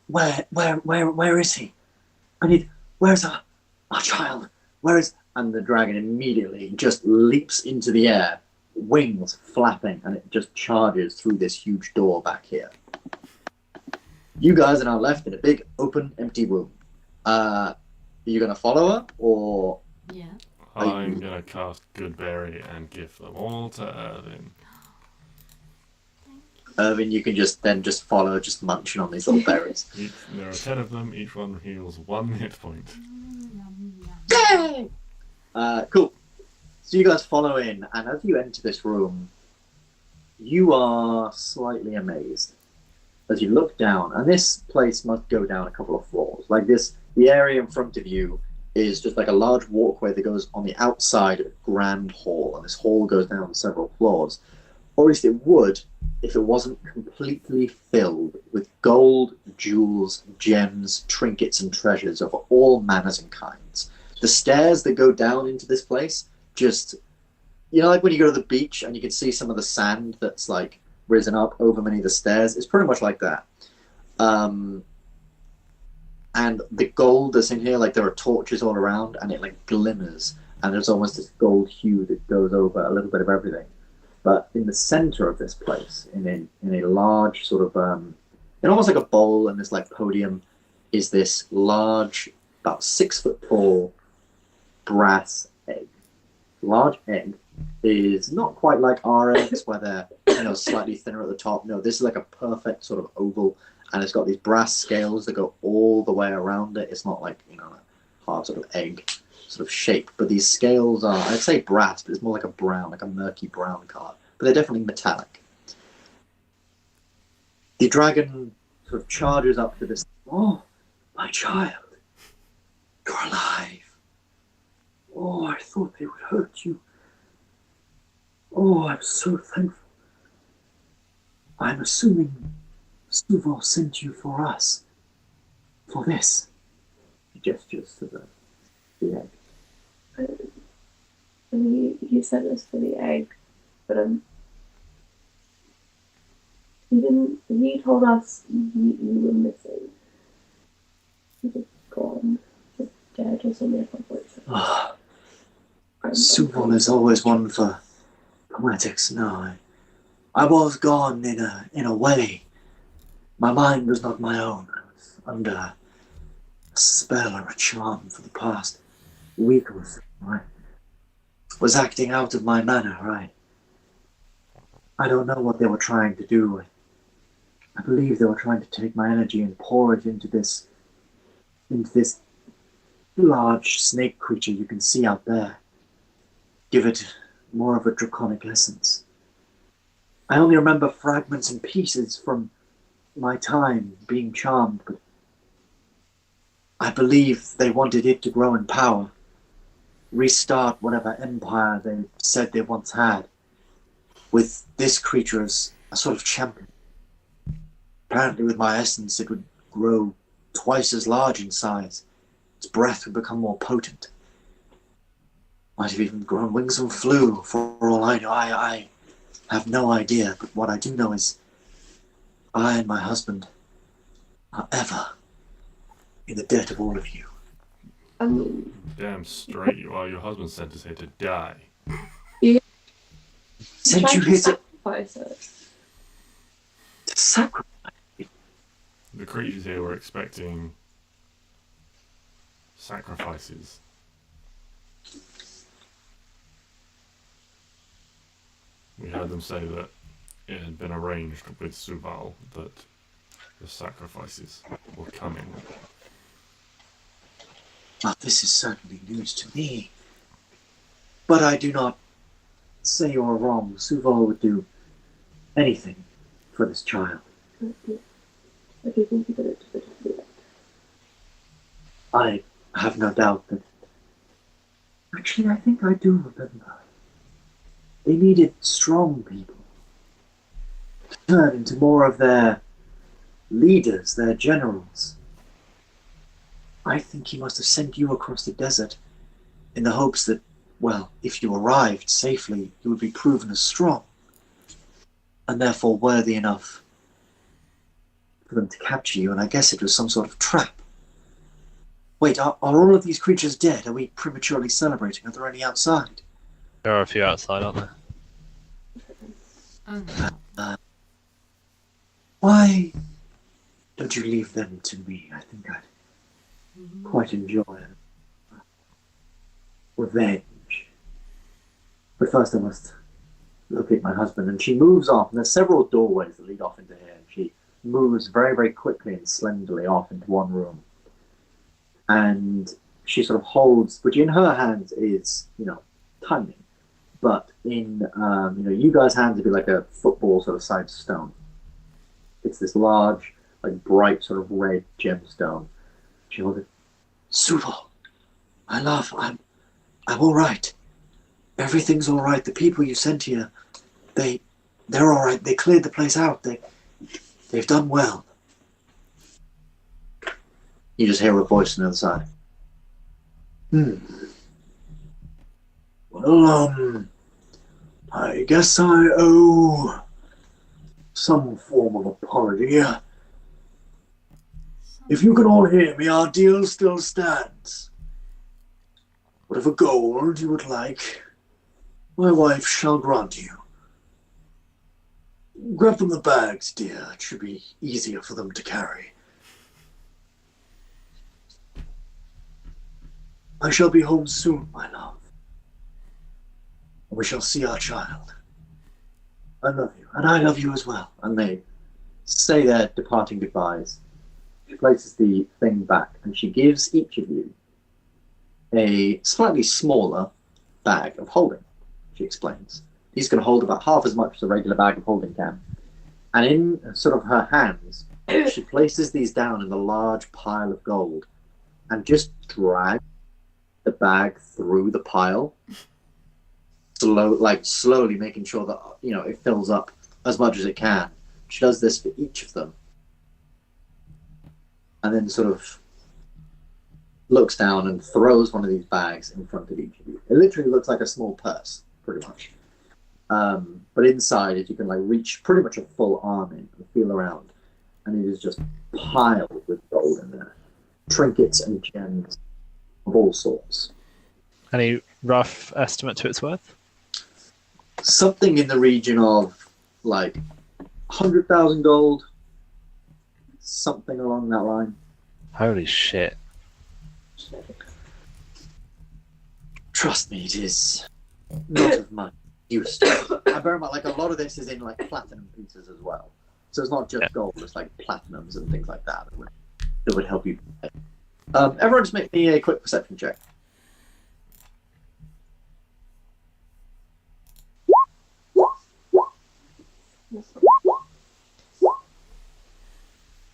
Where is he? Where's our child? And the dragon immediately just leaps into the air, wings flapping, and it just charges through this huge door back here. You guys are now left in a big, open, empty room. Are you going to follow her, or... Yeah. I'm going to cast Goodberry and give them all to Irvin. Irvin, you can just follow, just munching on these little berries. There are 10 of them, each one heals 1 hit point. Yay! Cool. So you guys follow in, and as you enter this room, you are slightly amazed as you look down, and this place must go down a couple of floors. Like this, the area in front of you is just like a large walkway that goes on the outside of a grand hall, and this hall goes down several floors. Or at least it would if it wasn't completely filled with gold, jewels, gems, trinkets, and treasures of all manners and kinds. The stairs that go down into this place just, you know, like when you go to the beach and you can see some of the sand that's like risen up over many of the stairs, it's pretty much like that. And the gold that's in here, like there are torches all around and it like glimmers, and there's almost this gold hue that goes over a little bit of everything. But in the center of this place, in a large sort of, in almost like a bowl and this like podium, is this large, about 6 foot tall, brass egg. Large egg is not quite like our eggs, where they're slightly thinner at the top. No, this is like a perfect sort of oval, and it's got these brass scales that go all the way around it. It's not like a hard sort of egg sort of shape, but these scales are, I'd say brass, but it's more like a brown, like a murky brown color. But they're definitely metallic. The dragon sort of charges up to this. Oh, my child, you're alive. Oh, I thought they would hurt you. Oh, I'm so thankful. I'm assuming Suval sent you for us. For this. He gestures to the egg. He sent us for the egg, but he told us you were missing. He was gone. Just dead or something, I can't quite say. Suval is always one for poetics. No, I was gone in a way. My mind was not my own. I was under a spell or a charm for the past week or so. I was acting out of my manner, right? I don't know what they were trying to do. I believe they were trying to take my energy and pour it into this large snake creature you can see out there. Give it more of a draconic essence. I only remember fragments and pieces from my time being charmed, but I believe they wanted it to grow in power, restart whatever empire they said they once had, with this creature as a sort of champion. Apparently with my essence it would grow twice as large in size. Its breath would become more potent. Might have even grown wings and flew, for all I know. I have no idea, but what I do know is I and my husband are ever in the debt of all of you. Damn straight you are. Your husband sent us here to die. Sent you here to sacrifice it. sacrifice. The creatures here were expecting sacrifices. We heard them say that it had been arranged with Suval that the sacrifices were coming. Well, this is certainly news to me. But I do not say you're wrong. Suval would do anything for this child. I do think he did it to protect the egg. I have no doubt that... Actually, I think I do remember. They needed strong people to turn into more of their leaders, their generals. I think he must have sent you across the desert in the hopes that, well, if you arrived safely, you would be proven as strong, and therefore worthy enough for them to capture you, and I guess it was some sort of trap. Wait, are all of these creatures dead? Are we prematurely celebrating? Are there any outside? There are a few outside, aren't there? Why don't you leave them to me? I think I'd quite enjoy revenge. But first I must locate my husband, and she moves off, and there's several doorways that lead off into here, and she moves very, very quickly and slenderly off into one room. And she sort of holds, which in her hands is, tiny, but in, you guys' hands would be like a football sort of sized stone. It's this large, like bright sort of red gemstone. She holds it. Suval, my love, I'm all right. Everything's all right. The people you sent here, they're all right. They cleared the place out. They've done well. You just hear a voice on the other side. Well, I guess I owe some form of apology. If you can all hear me, our deal still stands. Whatever gold you would like, my wife shall grant you. Grab them the bags, dear. It should be easier for them to carry. I shall be home soon, my love. We shall see our child. I love you, and I love you as well. And they say their departing goodbyes. She places the thing back, and she gives each of you a slightly smaller bag of holding, she explains. These can hold about half as much as a regular bag of holding can. And in sort of her hands, she places these down in the large pile of gold and just drags the bag through the pile, slowly making sure that it fills up as much as it can. She does this for each of them, and then sort of looks down and throws one of these bags in front of each of you. It literally looks like a small purse, pretty much. But inside it, you can reach pretty much a full arm in and feel around, and it is just piled with gold in there, trinkets and gems of all sorts. Any rough estimate to its worth? Something in the region of 100,000 gold, something along that line. Holy shit. Trust me, it is not of much use. I bear in mind, a lot of this is in platinum pieces as well. So it's not just gold, it's platinums and things like that that would help you. Everyone just make me a quick perception check.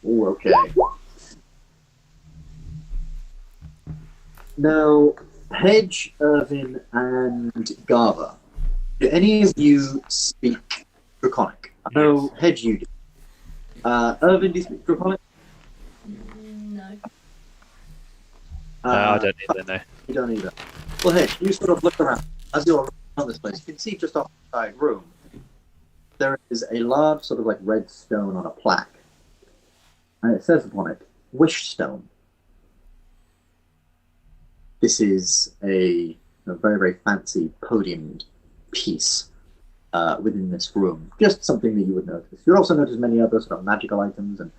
Ooh, okay. Now, Hedge, Irvin, and Garva, do any of you speak Draconic? I know, Hedge, you do. Irvin, do you speak Draconic? No. I don't either, no. You don't either. Well, Hedge, you sort of look around. As you're around this place, you can see just off the side room, there is a large sort of red stone on a plaque. And it says upon it, Wish Stone. This is a very, very fancy podiumed piece within this room. Just something that you would notice. You'll also notice many other sort of magical items and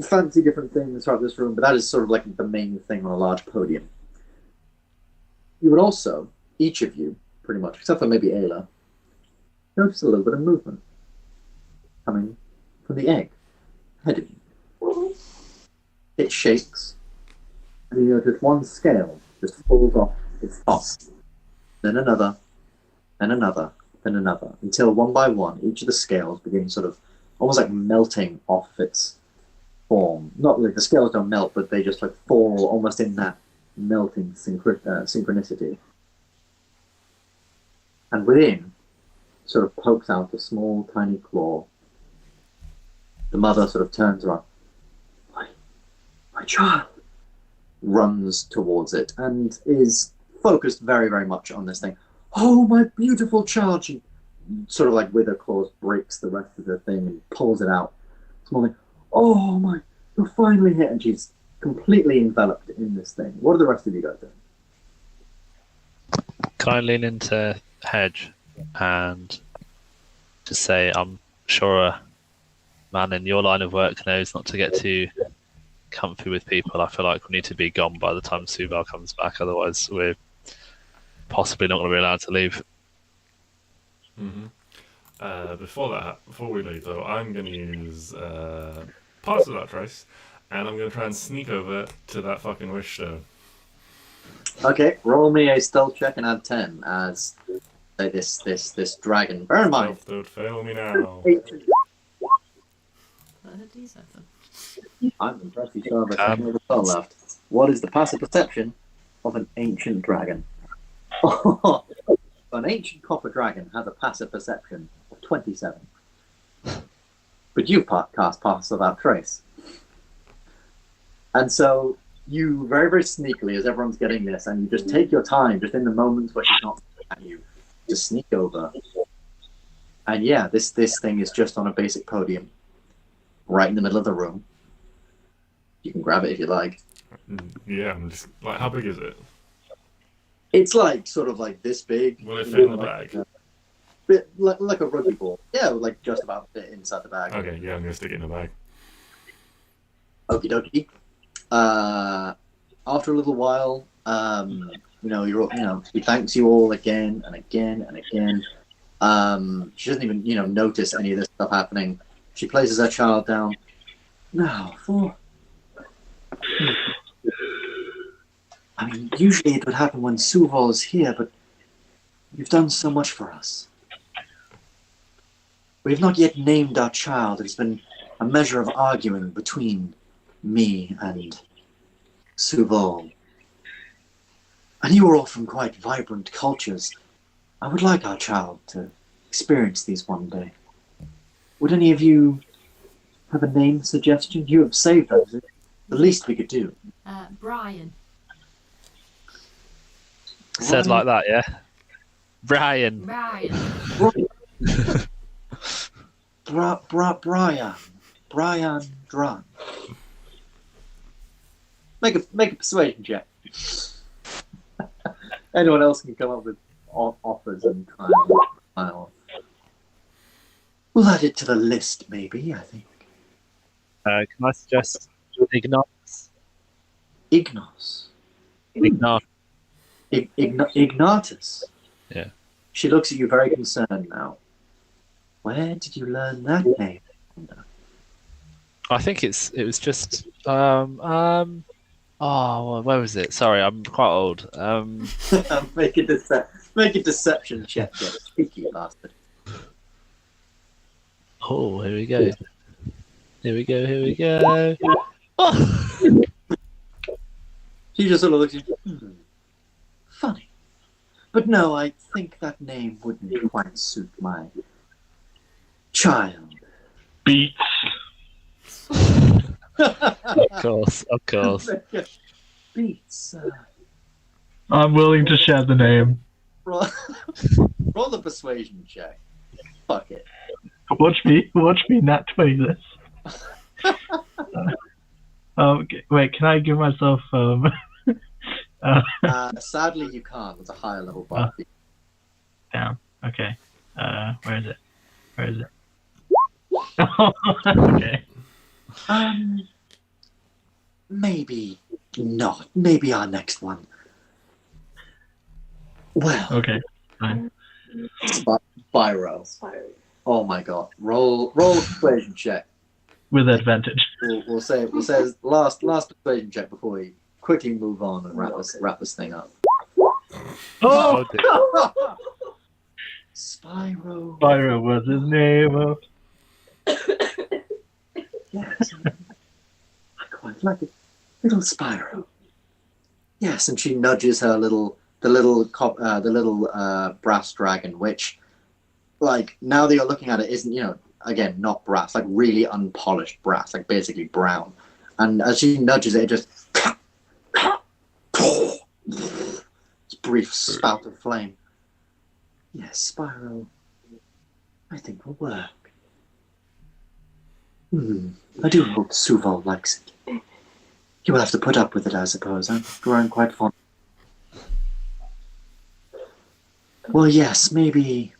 fancy different things throughout this room, but that is sort of the main thing on a large podium. You would also, each of you, pretty much, except for maybe Ayla, notice a little bit of movement coming from the egg ahead of you. It shakes, and you notice one scale just falls off its top, then another, then another, then another, until one by one each of the scales begin sort of almost melting off its form. Not the scales don't melt, but they just fall almost in that melting synchronicity. And within sort of pokes out a small tiny claw. The mother sort of turns around. My child runs towards it and is focused very, very much on this thing. Oh, my beautiful child! She sort of with her claws breaks the rest of the thing and pulls it out. Small thing. Oh my, you're finally here! And she's completely enveloped in this thing. What are the rest of you guys doing? Can I lean into Hedge and just say, I'm sure a man in your line of work knows not to get too comfy with people. I feel like we need to be gone by the time Subal comes back, otherwise we're possibly not going to be allowed to leave. Mm-hmm. Before we leave though, I'm going to use parts of that trace, and I'm going to try and sneak over to that fucking wish stone. Okay, roll me a stealth check and add 10 as this dragon. Bear in mind, Don't fail me now. 37. I'm impressed you still have a second of the spell left. What is the passive perception of an ancient dragon? An ancient copper dragon has a passive perception of 27. But you've cast Pass Without Trace. And so you very, very sneakily, as everyone's getting this, and you just take your time, just in the moments where she's not at you, to sneak over. And yeah, this thing is just on a basic podium, right in the middle of the room. You can grab it if you like. Yeah, I'm just how big is it? It's sort of this big. Will it fit in the bag? Bit like a rugby ball. Yeah, just about fit inside the bag. Okay, yeah, I'm gonna stick it in the bag. Okie dokie. After a little while, She thanks you all again and again and again. She doesn't even, notice any of this stuff happening. She places her child down. Now, usually it would happen when Suval is here, but you've done so much for us. We have not yet named our child. It's been a measure of arguing between me and Suval. And you are all from quite vibrant cultures. I would like our child to experience these one day. Would any of you have a name suggestion? You have saved us. The least we could do. Brian. Said like that, yeah? Brian. Brian. Brian Dran. Make a persuasion check. Anyone else can come up with offers and try and we'll add it to the list, maybe, I think. Can I suggest Ignatus? Ignos. Ignatus. Yeah. She looks at you very concerned now. Where did you learn that name? I think it was just where was it? Sorry, I'm quite old. Make a deception check, you cheeky bastard. Oh, here we go. Here we go. Oh! She just sort of looks at you. Funny. But no, I think that name wouldn't quite suit my child. Beats. Of course. Beats. I'm willing to share the name. Roll the persuasion check. Fuck it. Watch me, nat 20 this. Wait, can I give myself sadly you can't. It's a higher level bar. Down. Okay. Where is it? Okay. Maybe not. Maybe our next one. Well. Okay. Fine. Spyro. Oh my god. Roll a persuasion check. With advantage. We'll say last persuasion check before we quickly move on and wrap this thing up. Oh! Spyro. Spyro was his name. Yes. I quite like it. Little Spyro. Yes, and she nudges the little brass dragon, which, like, now that you're looking at it, isn't, again, not brass, like really unpolished brass, like basically brown. And as she nudges it, it just this brief spout of flame. Yes, Spyro, I think will work. I do hope Suval likes it. You will have to put up with it, I suppose. I'm growing quite fond. Well, yes, maybe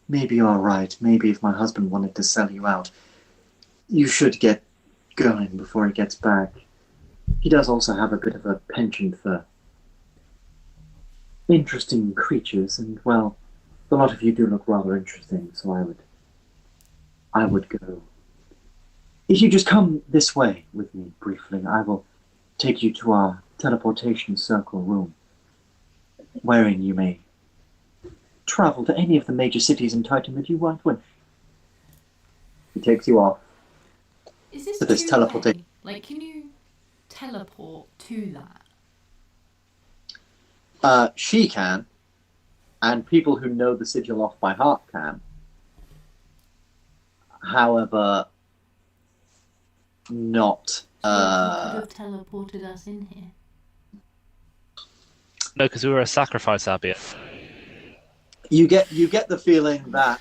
you're right. Maybe if my husband wanted to sell you out, you should get going before he gets back. He does also have a bit of a penchant for interesting creatures, and, well, a lot of you do look rather interesting, so I would go. If you just come this way with me briefly, I will take you to our teleportation circle room, wherein you may travel to any of the major cities in Titan that you might wish. He takes you off. Is this to this teleportation? Like, can you teleport to that? She can, and people who know the sigil off by heart can. However, not. Could have teleported us in here. No, because we were a sacrifice, Ambyr. You get the feeling that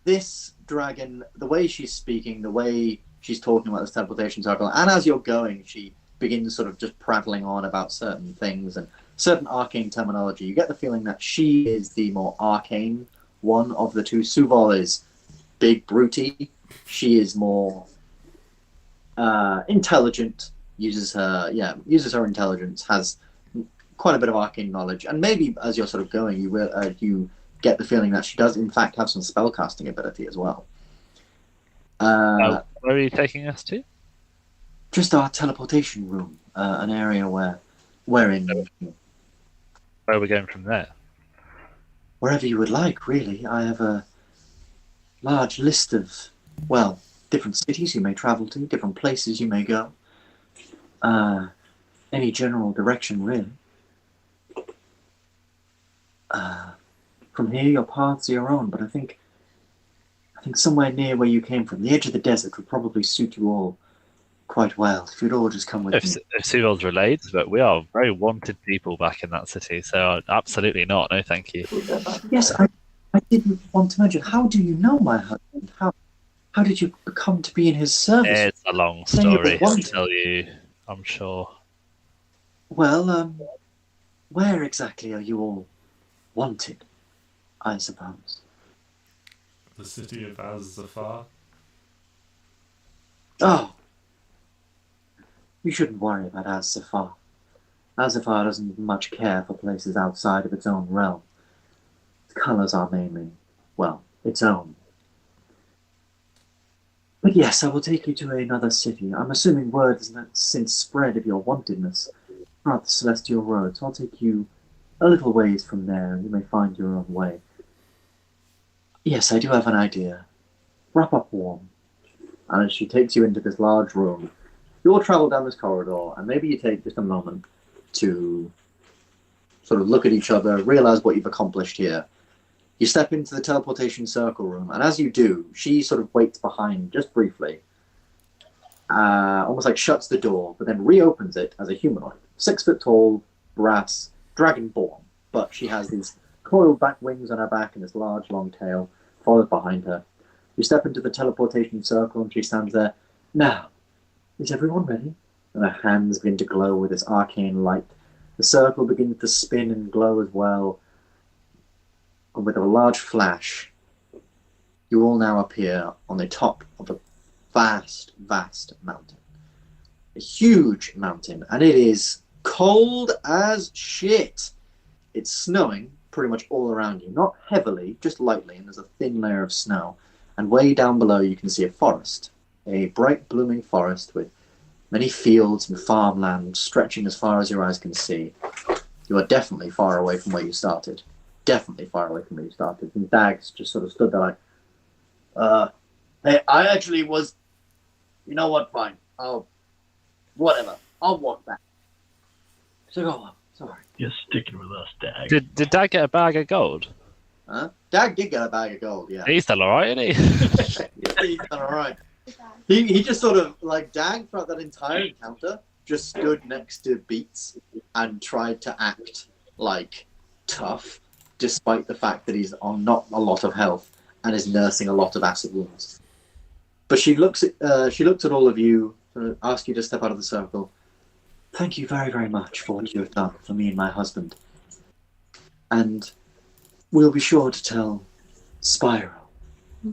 this dragon, the way she's speaking, the way she's talking about this teleportation circle, and as you're going, she begins sort of just prattling on about certain things and certain arcane terminology. You get the feeling that she is the more arcane one of the two. Suval is big, brutey. She is more intelligent. Uses her intelligence. Has quite a bit of arcane knowledge, and maybe as you're sort of going, you get the feeling that she does in fact have some spellcasting ability as well. Where are you taking us to? Just our teleportation room, an area where we're in. Where are we going from there? Wherever you would like, really. I have a large list of, well, different cities you may travel to, different places you may go. Any general direction, really. From here, your paths are your own, but I think somewhere near where you came from, the edge of the desert, would probably suit you all quite well if you'd all just come with me. If Sewell's related, but we are very wanted people back in that city, so absolutely not. No, thank you. Yes, I didn't want to mention. How do you know my husband? How did you come to be in his service? It's a long story to tell you, I'm sure. Well, where exactly are you all wanted, I suppose? The city of Az-Zafar. Oh, you shouldn't worry about Az-Zafar. Az-Zafar doesn't much care for places outside of its own realm. Its colours are mainly, well, its own. But yes, I will take you to another city. I'm assuming word has not since spread of your wantedness throughout the Celestial Road, so I'll take you a little ways from there, and you may find your own way. Yes, I do have an idea. Wrap up warm. And as she takes you into this large room, you all travel down this corridor, and maybe you take just a moment to sort of look at each other, realize what you've accomplished here. You step into the teleportation circle room, and as you do, she sort of waits behind just briefly, almost like shuts the door, but then reopens it as a humanoid. 6 foot tall, brass, dragonborn, but she has these coiled back wings on her back and this large long tail follows behind her. You step into the teleportation circle and she stands there. Now, is everyone ready? And her hands begin to glow with this arcane light. The circle begins to spin and glow as well. And with a large flash, you all now appear on the top of a vast, vast mountain. A huge mountain, and it is cold as shit. It's snowing pretty much all around you. Not heavily, just lightly, and there's a thin layer of snow. And way down below you can see a forest. A bright blooming forest with many fields and farmland stretching as far as your eyes can see. You are definitely far away from where you started. Definitely far away from where you started. And Dags just sort of stood there like, hey, I actually was, you know what, fine. Whatever. I'll walk back. So go on. Sorry. You're sticking with us, Dag. Did Dad get a bag of gold? Huh? Dag did get a bag of gold, yeah. He's still alright, isn't he? Yeah, he's done alright. He just sort of, like, Dag, throughout that entire encounter, just stood next to Beats and tried to act, like, tough, despite the fact that he's on not a lot of health and is nursing a lot of acid wounds. But she looked at all of you, asked you to step out of the circle. Thank you very, very much for what you have done for me and my husband. And we'll be sure to tell Spiral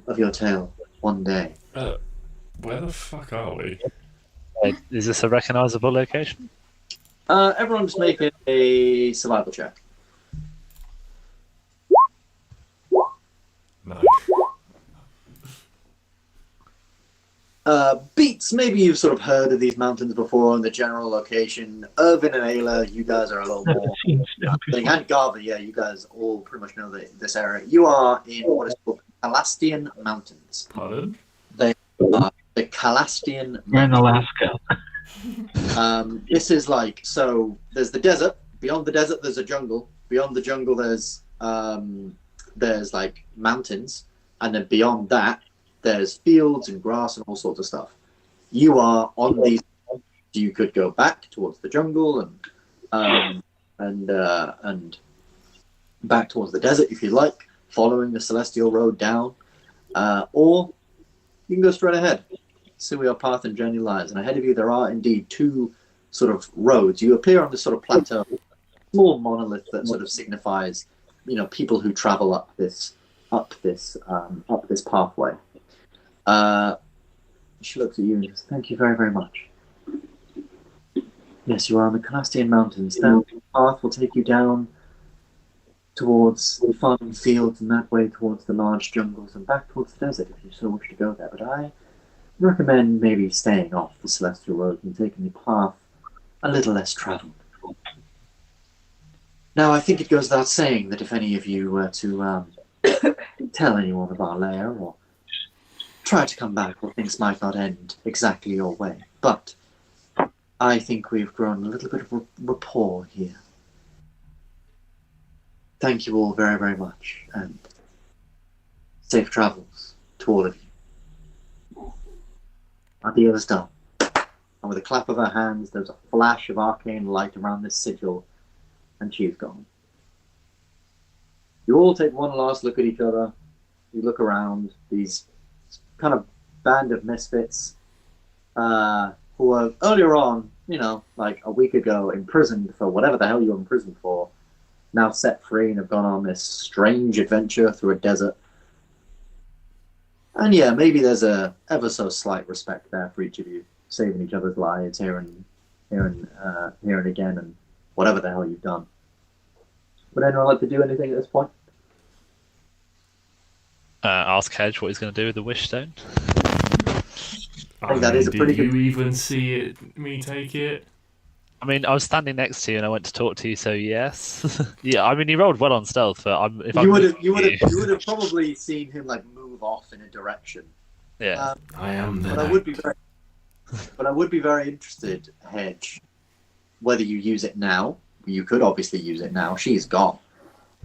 of your tale one day. Where the fuck are we? Is this a recognisable location? Everyone just make a survival check. No. Beats, maybe you've sort of heard of these mountains before in the general location. Irvin and Ayla, you guys are a little Never more. seen snow before. And Garva, yeah, you guys all pretty much know this area. You are in what is called Calastian Mountains. Pardon? They are the Calastian We're in Alaska. This is like, so there's the desert. Beyond the desert, there's a jungle. Beyond the jungle, there's like mountains. And then beyond that, there's fields and grass and all sorts of stuff. You are on these. You could go back towards the jungle and back towards the desert if you like, following the Celestial Road down, or you can go straight ahead. See where your path and journey lies. And ahead of you, there are indeed 2 sort of roads. You appear on this sort of plateau, small monolith that sort of signifies, people who travel up this pathway. She looks at you and says, "Thank you very, very much. Yes, you are on the Calastian Mountains. Now, path will take you down towards the farming fields and that way towards the large jungles and back towards the desert if you so wish to go there. But I recommend maybe staying off the Celestial Road and taking the path a little less travelled. Now, I think it goes without saying that if any of you were to tell anyone of our lair or try to come back, well, things might not end exactly your way. But I think we've grown a little bit of rapport here. Thank you all very, very much, and safe travels to all of you. Our deal is done. And with a clap of her hands, there's a flash of arcane light around this sigil, and she's gone. You all take one last look at each other. You look around, these kind of band of misfits who were earlier on, like a week ago, imprisoned for whatever the hell you were imprisoned for, now set free and have gone on this strange adventure through a desert. And yeah, maybe there's a ever so slight respect there for each of you, saving each other's lives here and again, and whatever the hell you've done. Would anyone like to do anything at this point? Ask Hedge what he's going to do with the wish stone. I think that is a pretty Did good. you even see me take it? I mean, I was standing next to you and I went to talk to you, so yes. Yeah, I mean, he rolled well on stealth, but You would have probably seen him like move off in a direction. Yeah. I am there. But I would be very interested, Hedge, whether you use it now. You could obviously use it now. She's gone.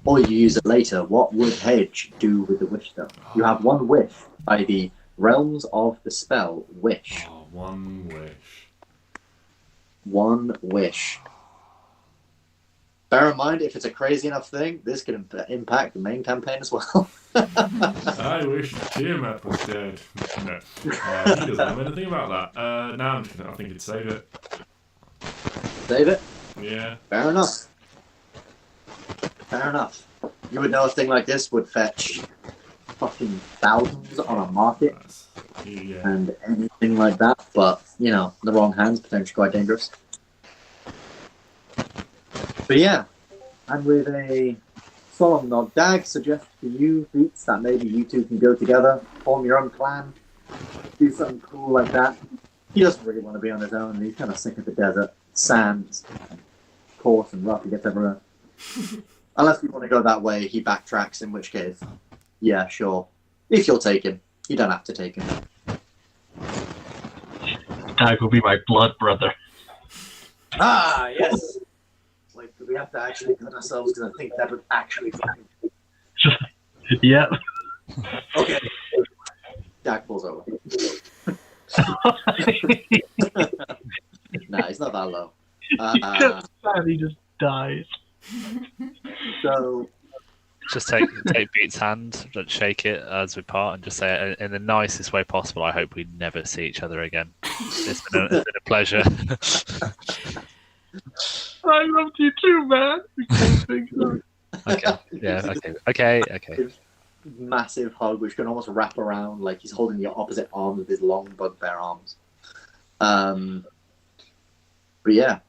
Or you use it later. What would Hedge do with the wish stone? You have one wish by the realms of the spell wish. Oh, one wish. One wish. Bear in mind, if it's a crazy enough thing, this could impact the main campaign as well. I wish Tiamat was dead. No, he doesn't have anything about that. No, I think he'd save it. Save it? Yeah. Fair enough. Fair enough. You would know a thing like this would fetch fucking thousands on a market Yeah. and anything like that, but, in the wrong hands, potentially quite dangerous. But yeah, and with a solemn nod, Dag suggests to you, Beats, that maybe you two can go together, form your own clan, do something cool like that. He doesn't really want to be on his own, and he's kind of sick of the desert. Sands, coarse and rough, he gets everywhere. Unless you want to go that way, he backtracks, in which case, yeah, sure. If you'll take him, you don't have to take him. Dag will be my blood brother. Ah, yes! Wait, do we have to actually cut ourselves? Because I think that would actually fucking... Yep. Okay. Dag pulls over. Nah, he's not that low. He just dies. So, Just take Beat's hand, don't shake it as we part, and just say in the nicest way possible, I hope we never see each other again. It's been a pleasure. I loved you too, man. Okay. Yeah. Okay. massive hug, which can almost wrap around, like he's holding the opposite arms with his long bugbear arms. But yeah,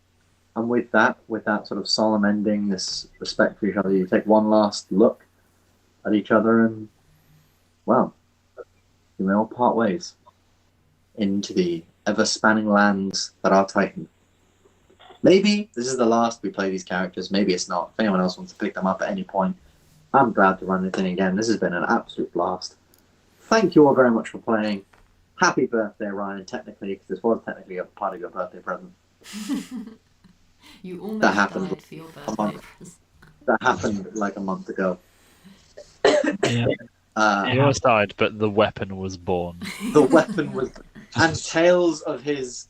and with that sort of solemn ending, this respect for each other, you take one last look at each other and, well, you may all part ways into the ever-spanning lands that are Titan. Maybe this is the last we play these characters, maybe it's not. If anyone else wants to pick them up at any point, I'm glad to run it in again. This has been an absolute blast. Thank you all very much for playing. Happy birthday, Ryan, technically, because this was technically a part of your birthday present. You almost That happened died for your a birthday month. present. That happened like a month ago. Yeah. He almost died, but the weapon was born. The weapon was... And tales of his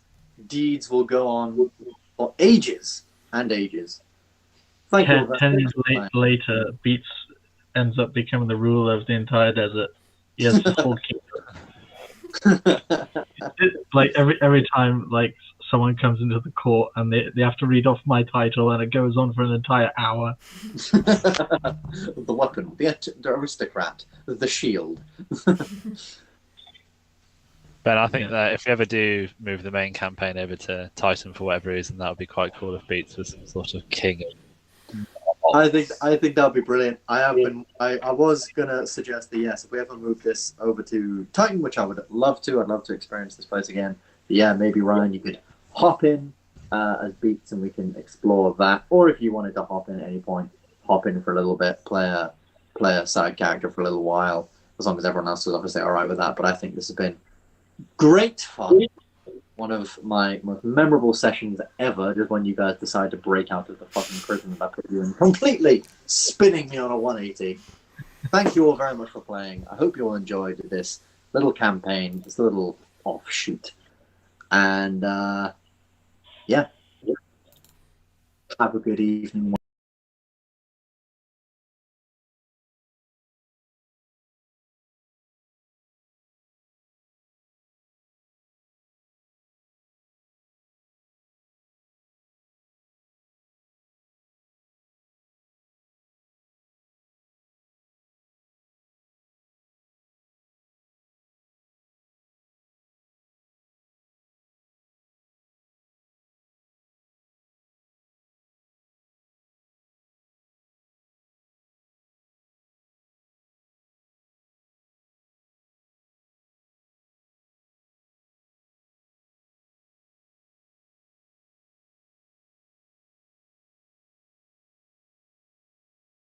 deeds will go on for ages and ages. Thank you. 10 years later, Beats ends up becoming the ruler of the entire desert. He has the whole kingdom. Like every time, like someone comes into the court and they have to read off my title, and it goes on for an entire hour. The weapon, the aristocrat, the shield. Ben, I think that if we ever do move the main campaign over to Titan for whatever reason, that would be quite cool if Beats was some sort of king I think that'd be brilliant. I was gonna suggest that yes, if we ever move this over to Titan, which I would love to, I'd love to experience this place again. But yeah, maybe Ryan, you could hop in as Beats, and we can explore that. Or if you wanted to hop in at any point, hop in for a little bit, play a side character for a little while, as long as everyone else is obviously all right with that. But I think this has been great fun. One of my most memorable sessions ever, just when you guys decide to break out of the fucking prison that I put you in, completely spinning me on a 180. Thank you all very much for playing. I hope you all enjoyed this little campaign, this little offshoot. And, yeah. Have a good evening.